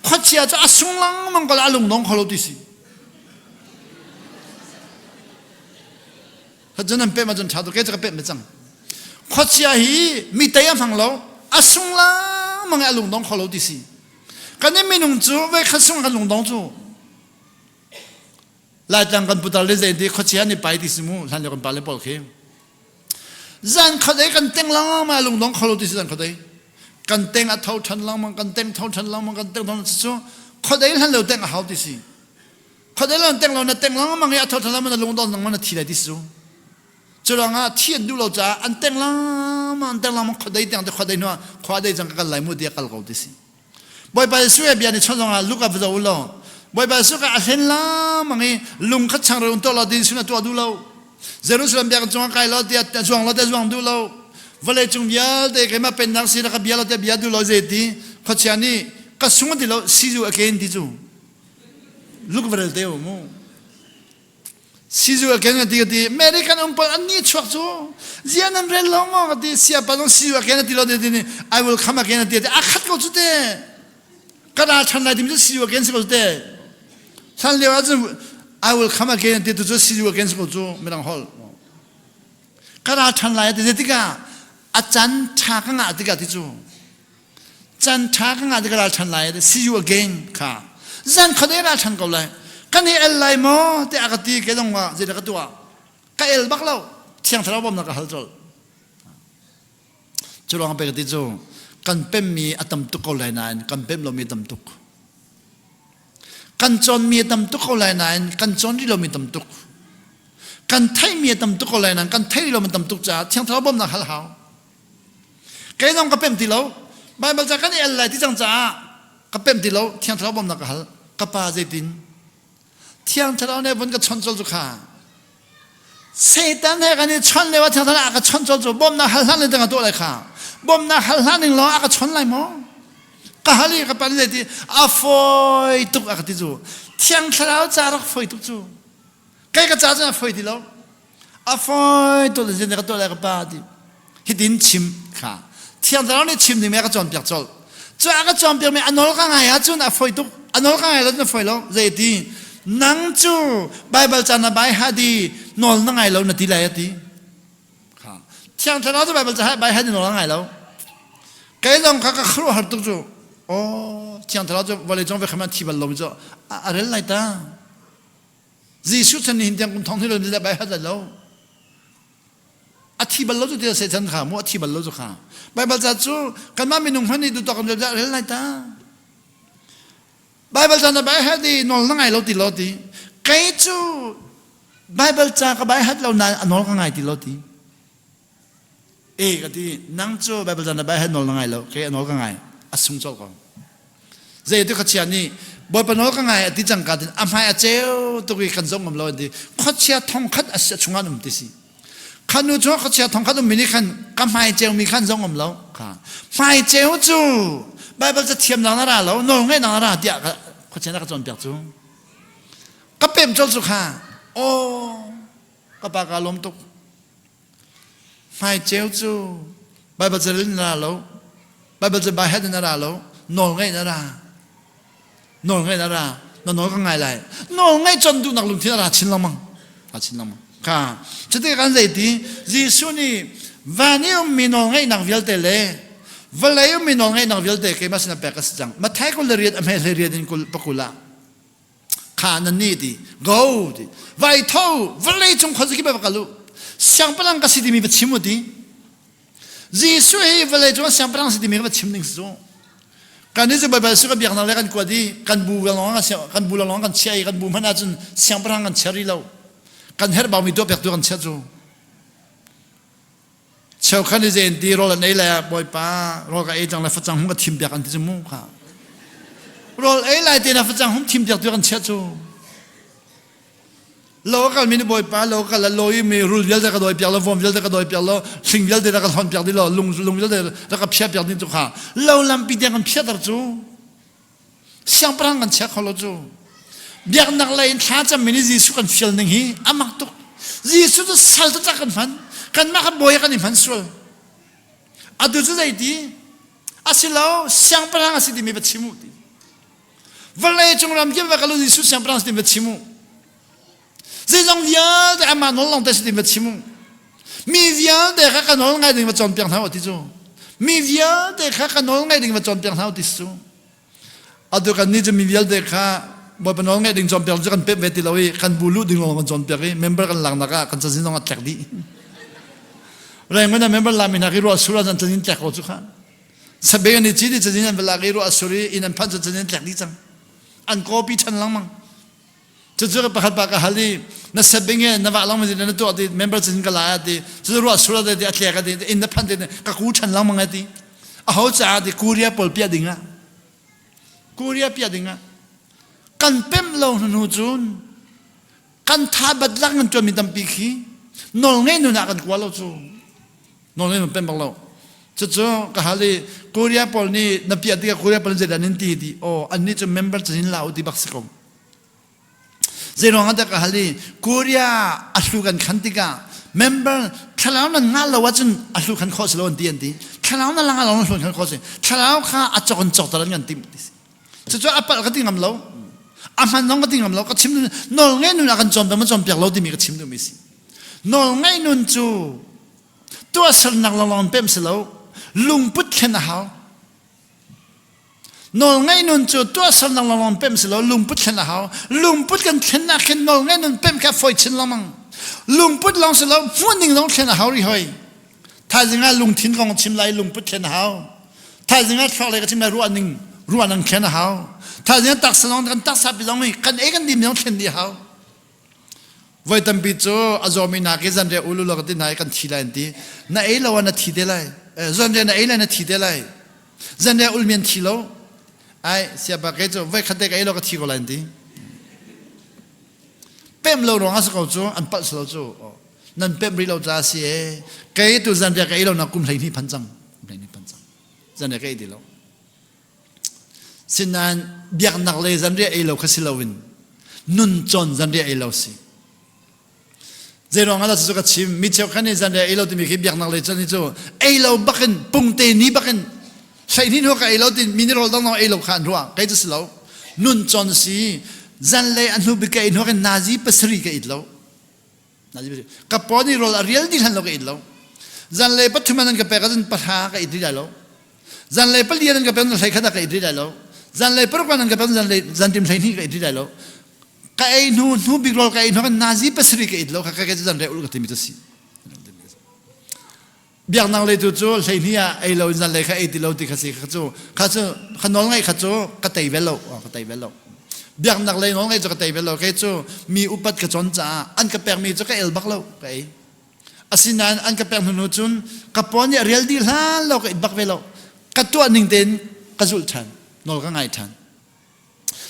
S2: เขาเชี่ยวจะอาสุงลังมันก็ละลุงน้องเขาเราดิสิเขาจะนั่นเป็นมาจนชาตุกเกจะก็เป็นไม่จังเขาเชี่ยวฮีมีแต่ยังฟังเราอาสุงลังมันก็ลุงน้องเขาเราดิสิกันนี่มีนุ่งจูไว้ข้าส่งกันลุงน้องจูหลายจังกันพุทธเลเซดีเขาเชี่ยวนี่ไปดิสิมูท่านเดียวกันไปเลยบอกเขาจันเขาได้กันเต็งลังมาลุงน้องเขาเราดิสิจันเขาได้กันเต็งอัฐเท่าชันลังมันกันเต็งเท่าชันลังมันกันเต็งเท่าชันจูเขาได้ท่านเราเต็งเขาดิสิเขาได้เราเต็งเราเนี่ยเต็งลังมันไงอัฐเท่าชันลังมันลุงน้องนั่งมันทีไรดิสิจุลังอ่ะที่ดูเราจ้าอันเต็งลังมันเต็งลังมันเขาได้เต็งแต่เขาได้นัวเขาได้จังกันไหลมุดเดียกันเขาดิสิบ่อยไปสู้แบบนี้ชนจังอ่ะลูกกับเราล่ะบ่อยไปสู้กับเห็นลังมันไงลุงขัดช่างเราตัวเราดิสินะตัวดูเราเจรูซาเล็มเดียกันจงไกลเราเดียจงเราเดียจงดูเราวันเลยจงเบียเด็กมาเป็นนักศิลป์กับเบียเราเดียเบียดูเราเจดีเขาเชื่อนี่ก็สุ่มดีเราซีจูเกนดีจูลูกวันเลยเดียวมั้งซีจูเกนดีก็ดีอเมริกันอุ้มปนอันนี้ชัวร์จูเจียนันเรลลงมั้งก็ดีเสียปนซีจูเกนดีเราเดียนี่ I will come again เดียอาคัดก็จุดเดียกระดาษฉันไหนที่มีซีจูเกนสิก็จุดเดียฉันเรียกว่าจู I will come again เดียตัวซีจูเกนสิก็จูไม่ต้องฮอลกระดาษฉันไหนเดียที่ก้าอาจารย์ชาข้างอาทิตย์กันที่จูจันชาข้างอาทิตย์กันฉันไหนเดีย see you again ค่ะจันเขาได้ราฉันก็เลยกันนี่เอลไลมอแต่อากาศก็ต้องว่าจะได้กันตัวก็เอลบักเราเที่ยงทะเลาะบ่มนักฮัลโหลจุลองไปกันที่จูกันเป็นมีอัตมตุกเขาเลยนั่นกันเป็นเรามีอัตมตุกกันจนมีอัตมตุกเขาเลยนั่นกันจนที่เรามีอัตมตุกกันไทยมีอัตมตุกเขาเลยนั่นกันไทยเรามีอัตมตุกจ้าเที่ยงทะเลาะบ่มนักฮัลโหลก็ต้องกับเป็นที่เราบางบางจากกันเอลไลที่จังจ้ากับเป็นที่เราเที่ยงทะเลาะบ่มนักฮัลกับปาเจตินเที่ยงทะเลาะเนี่ยบนกับชนโจลจุขาเซตันให้กันนี่ชนเลยว่าเที่ยงทะเลาะกับชนโจลจุบ่มนักฮัลนี่ตั้งตัวอะไรค่ะบ่มนักฮัลนี่ล้อกับชนอะไรมั้งกับฮัลลี่กับปาเจตินอาฟอยตุกกับที่จูเที่ยงทะเลาะจ้ารักฟอยตุกจูใครกับจ้าจะฟอยที่เราอาฟอยตัวเจนกับตัวอะไรกับปาดิฮิดินชิมค่ะเที่ยงทะเลาะนี่ชิมนี่แม่ก็จอมเปียกจอลจ้าก็จอมเปียกไม่อันนั้นก็ไงอ่ะจูน่ะฟอยตุกอันนั้นก็ไงแล้วจะฟอยแล้วเจตินนังจูไบเบิลจานาไบฮัดีนอลนั่งไงแล้วนาทีไรตีค่ะเที่ยงทะเลาะจะไบเบิลจะให้ไบฮัดีนอลนั่งไงแล้วแกต้องข้าก็ครัวหัดตุกจูโอ้เที่ยงทะเลาะจะวันเลยจงไปขมันที่บัลลมจูอะไรไรตาจีสุชันนี่เที่ยงคุณท้องที่เราจะไบฮัดแล้วอธิบัลลจูเดียวเสียชันขามัวอธิบัลลจูขาไบเบิลจะจูกันมามีนุ่งพันนี่ดูต่อกันจะอะไรไรตาไบเบิลจานะไบฮัดดีนอลนั่งไงเราติเราตีใครจูไบเบิลจากับบฮัดเรานานนอลนั่งไงติเราตีก็ที่นั่งจูไบเบิลจานะไบฮัดนอลนั่งไงเราใครนอลนั่งไงอาสุงโจก่อนเจ้าที่เขาเชียร์นี่บ่อยปนอลนั่งไงที่จังกันอาไม่อาเจ้าตัวกี่ขันซงกับเราดีเขาเชียร์ทองคัดอาเซียชงานนุ่มที่สิขันนู้นเขาเชียร์ทองคัดนุ่มมินิขันกับไม่เจ้ามีขันซงกับเราค่ะไม่เจ้าจูไบเบิลจะเทียมนางนาราแล้วนองให้นางนาราเดียกเขาเชื่อนักจนเปียกจูก็เป็นจนสุขาโอ้ก็ปากอารมณ์ตุกไม่เจ้าจูไบเบิลจะเล่นนาราแล้วไบเบิลจะใบให้นาราแล้วนองให้นารานองให้นารานองก็ไงไรนองให้จนดูนักลุงที่นาราชินละมั้งชินละมั้งค่ะจะได้กันใจดียิสุนี่วันนี้มีนองให้นักวิลเตเล่วันเลยมีน้องให้น้องวิลเดย์มาสนับแปลกสัจังมาไทยคนเรียนอเมริกาเรียนกุลปกุลาขานันนี่ดีกูดีไวท์ทูวันเลยจงคนสกิบแบบกันลูช่างพลังก็สิดีมีแบบชิมุดีจีสุให้วันเลยจงช่างพลังสิดีมีแบบชิมนิ่งสู้การนี้จะไปสุขเบียกนั่นแหละกันกว่าดีกันบูกันร้องกันบูร้องกันเชียร์กันบูมันอาจจะช่างพลังกันเชียร์เรากันเฮร์บามีตัวเปียกตัวกันเชียร์จูชาวขันเจนดีโรลนี่แหละบ่อยป้าโรกับไอ้จังเลยฟัดจังหุ่มก็ทิมเบียกันที่จมูกค่ะโรลไอ้ไรเดนะฟัดจังหุ่มทิมเบียกตัวกันเชื่อจูโลกันมีนบ่อยป้าโลกันละโลยมีรูลเวลเดก็โดยเปียกแล้วฟอมเวลเดก็โดยเปียกแล้วสิงเวลเดก็ทอนเปียกดีแล้วลุงเวลเดก็เพี้ยเปียกนี่จุค่ะโลลำปีเดียกันเพี้ยตัดจู siang parang kan sia kholo chu biak nak lain tha cha mini jisu kan fil ning hi amak tuk jisu tu sal tu kan fan kan ma ka boy kan fan sul adu chu dai ti asilo siang parang asidi mi bachimu ti valai chung ram ke va kalu jisu siang parang asidi bachimu zong dia de ama no long ta asidi bachimu mi via de ka kan no ngai ding ba chon piang thao ti chu mi via de ka kan no ngai ding ba chon piang thao ti chu adu kan ni je mi via de kaบ่ปนองไงดึงจอมเปียกจะกันเป๊ะเวทีเราอีกันบูลุดึงลงกันจอมเปียกเมมเบอร์กันหลังนักกันจะสินองอัดแตกดีแรงมันนะเมมเบอร์ลามินากิรัวสุราจันจะสินแตกเอาจุกันสเปนนี่จีดีจะสินเวลากิรัวสุรีอินันพันจะสินแตกดีจังอันโคปีชันหลังมั้งจะเจอประคัดปากฮัลลีนั่นสเปนเนี่ยนั่นว่าหลังมันจะนั่นตัวดีเมมเบอร์จะสินกันหลายดีจะรัวสุราดีอัดแตกดีอินันพันเนี่ยก็กูชันหลังมั้งดีเขาจะดีคูเรียปอลเปียดิงะคูเรียเปียดิงะกันเต็มเราหนูจูนกันท้าบัดลังกันจนมีตั้มปีขี้นอนไงหนูนักกันกว่าเราจูนอนไงหนูเป็นบังเราจะจูก็หาเลยคูเรียปอลนี่นับปีที่คูเรียปอลจะดันนินทีดีโอ้อันนี้จะเมมเบอร์จะหินลาวที่บักสกงเจรองอันเดียก็หาเลยคูเรียอัศกันขันติกาเมมเบอร์ถ้าเรานั่งงานเราว่าจนอัศกันข้อสิเราอันดีอันดีถ้าเรานั่งงานเราอัศกันข้อสิถ้าเราข้าอัศกันจอกตะลังกันติมจะจูอัปปะก็ติงงามเราอามันน้องก็ติงกับเราก็ชิมดูนอนไงนู่นอากันจอมแต่มันจอมเปียกเราที่มีก็ชิมดูไม่สินอนไงนู่นจูตัวสนักลองเพิ่มสิเราลุงพุทธแค่หาวนอนไงนู่นจูตัวสนักลองเพิ่มสิเราลุงพุทธแค่หาวลุงพุทธกันแค่นักแค่นอนไงนู่นเพิ่มแค่ฝอยชินละมั้งลุงพุทธลองสิเราฟุ้งนิ่งลองแค่หาวรีหอยถ้าจริงๆลุงทิ้งกองชิมไรลุงพุทธแค่หาวถ้าจริงๆชอบอะไรก็ชิมไรรู้อันนึงแค่หาวถ้าเนี่ยตักสนองกันตักสับไปลงนี่กันเองกันดิมยังเช่นเดียวไว้ตั้งปีโจอาจอมีนักจันเดียอุลุลกันที่ไหนกันทีไรนี่น่าเอลวันน่ะทีเดียไรจันเดียน่าเอลน่ะทีเดียไรจันเดียอุลเมียนทีโลไอเสียบากโจไว้ขัดเด็กเอลก็ทีก็ไรนี่เพิ่มเราลงอาศัยโจอันปัสเราโจนั่นเพิ่มรีเราจ้าเสียเกยตัวจันเดียเอลน่ะกุมไหลนี่พันจังจันเดียเกยดีเราสินันเบียกนักเลยจันเรียเอลเขาสิลาวินนุนจอนจันเรียเอลสิเจรองอะไรสุดก็ชิมมิเชลขันนี่จันเรียเอลที่มีขี้เบียกนักเลยจันนี่โจเอลบักกันปุ่งเตนี่บักกันใช่ที่หัวกับเอลที่มินิโรลต้องเอาเอลขันรัวใครจะสิลาวนุนจอนสิจันเลยอันนู้บิกอินหัวกันนาซีปัสรีกับอิดลาวนาซีปัสรีกับปอนี่โรลเรียลดิหันเรากับอิดลาวจันเลยปัจจุบันนั้นกับเปกันปัทหากับอิดได้แล้วจันเลยปัลเลียนกับเปกันใส่ขนาดกับอิดได้แล้วจันเลยปรากฏนั้นกับจันทิมใส่นี่ก็อิดได้แล้วก็ไอ้นูบิกโรลก็ไอ้นูกันนาซีปัสรีก็อิดแล้วก็แค่จันเลยอุลกติมิตุสีเบียกนังเลยจู่ๆใส่นี่ไอ้เราจันเลยก็ไอ้ที่เราติดขัดสิขัดจู่ขนมไงขัดจู่ก็ไตเวลล์ก็ไตเวลล์เบียกนังเลยน้องไงจู่ก็ไตเวลล์ก็จู่มีอุปัติกจนจ้าอันกับแปลงมีจู่ก็เอลบักแล้วก็ไอ้อาศินันอันกับแปลงนูจุนกับปอนเนี่ยเรียลดีล้านเราก็อิดบักเวลล์กับตัวหนึ่งเด่นก็จุลชันนอลก็ง่ายทัน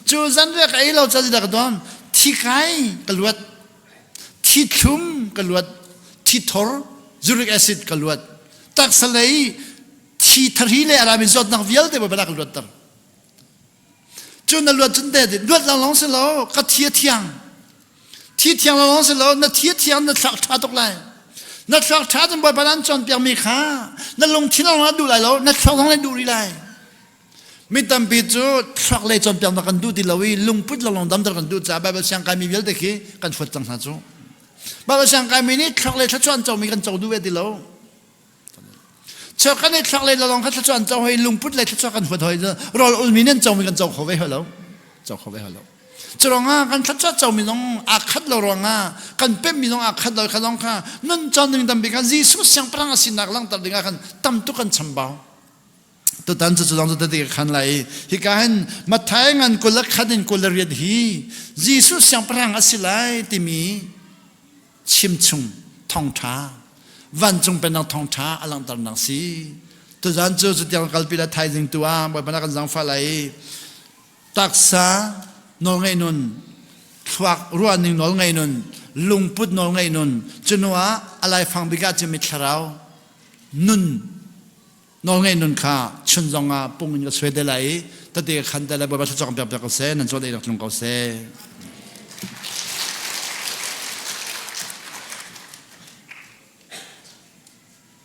S2: จูจันเรียกไอ้เราจะได้กระดอนที่ไกลกลวดที่ชุ่มกลวดที่ทอร์จูริกแอซิดกลวดตักสลายที่ทรีเลอารามินจอดนักวิลเดบไปนักลวดตั้งจูนั่นลวดจนเด็ดลวดเราลองสิเราก็เทียเราลองสิเรานั่นเทียนั่นสักชาตกเลยนั่นสักชาจนบ่อยปานนั้นจนเปียกมีขานั่นลงที่เราดูไรแล้วนั่นสักลองเลยดูรีไรมิตรปีจูทรักเลยจนเปียกนักกันดูที่เราวิลุงพุทธเราลงดำตะกันดูจ้าแบบเสียงกายมีเวลเด็กกันฝึกจังหาจูแบบเสียงกายมีนี่ทรักเลยชัดชวนเจ้ามีกันเจ้าดูเวทีเราเชื่อกันในทรักเลยเราลองชัดชวนเจ้าให้ลุงพุทธเลยชัดชวนกันฝึกถอยเลยรออุลมินเจ้ามีกันเจ้าเขาไว้ให้เราเจ้าเขาไว้ให้เราจะลองกันชัดชวนเจ้ามีน้องอาคัดเราลองกันเป็นมีน้องอาคัดเราคัดลองค่ะนั่นจอนหนึ่งดำปีกันจีสุเสียงพลังสินักลังตัดดึงกันตั้มตุกันชำบ่าวตัวตันจะลองจะติดขันไหลฮิการมาท้ายงานกุลขัดินกุลเรียดฮีจีสุเสียงพลังสิไหลที่มีชิมชุงทองท้าวันจงเป็นนักทองท้าอลังตัดหนังสีตัวจันจะเตียงกัลปีละไทยจิงตัวบ่อยพนักกันสังฟ้าไหลตักษานอลไงนุนทวักรัวหนึ่งนอลไงนุนลุงพุดนอลไงนุนจนว่าอะไรฟังบิกาจะมิตรเรานุนนอลไงนุนข้าชุนจงปุ่งเงินสวยเดลัย ตัดเดียขันแต่ละบทบาทชุดจองเปียกๆเขาเสนั่นส่วนเดียกลงเขาเส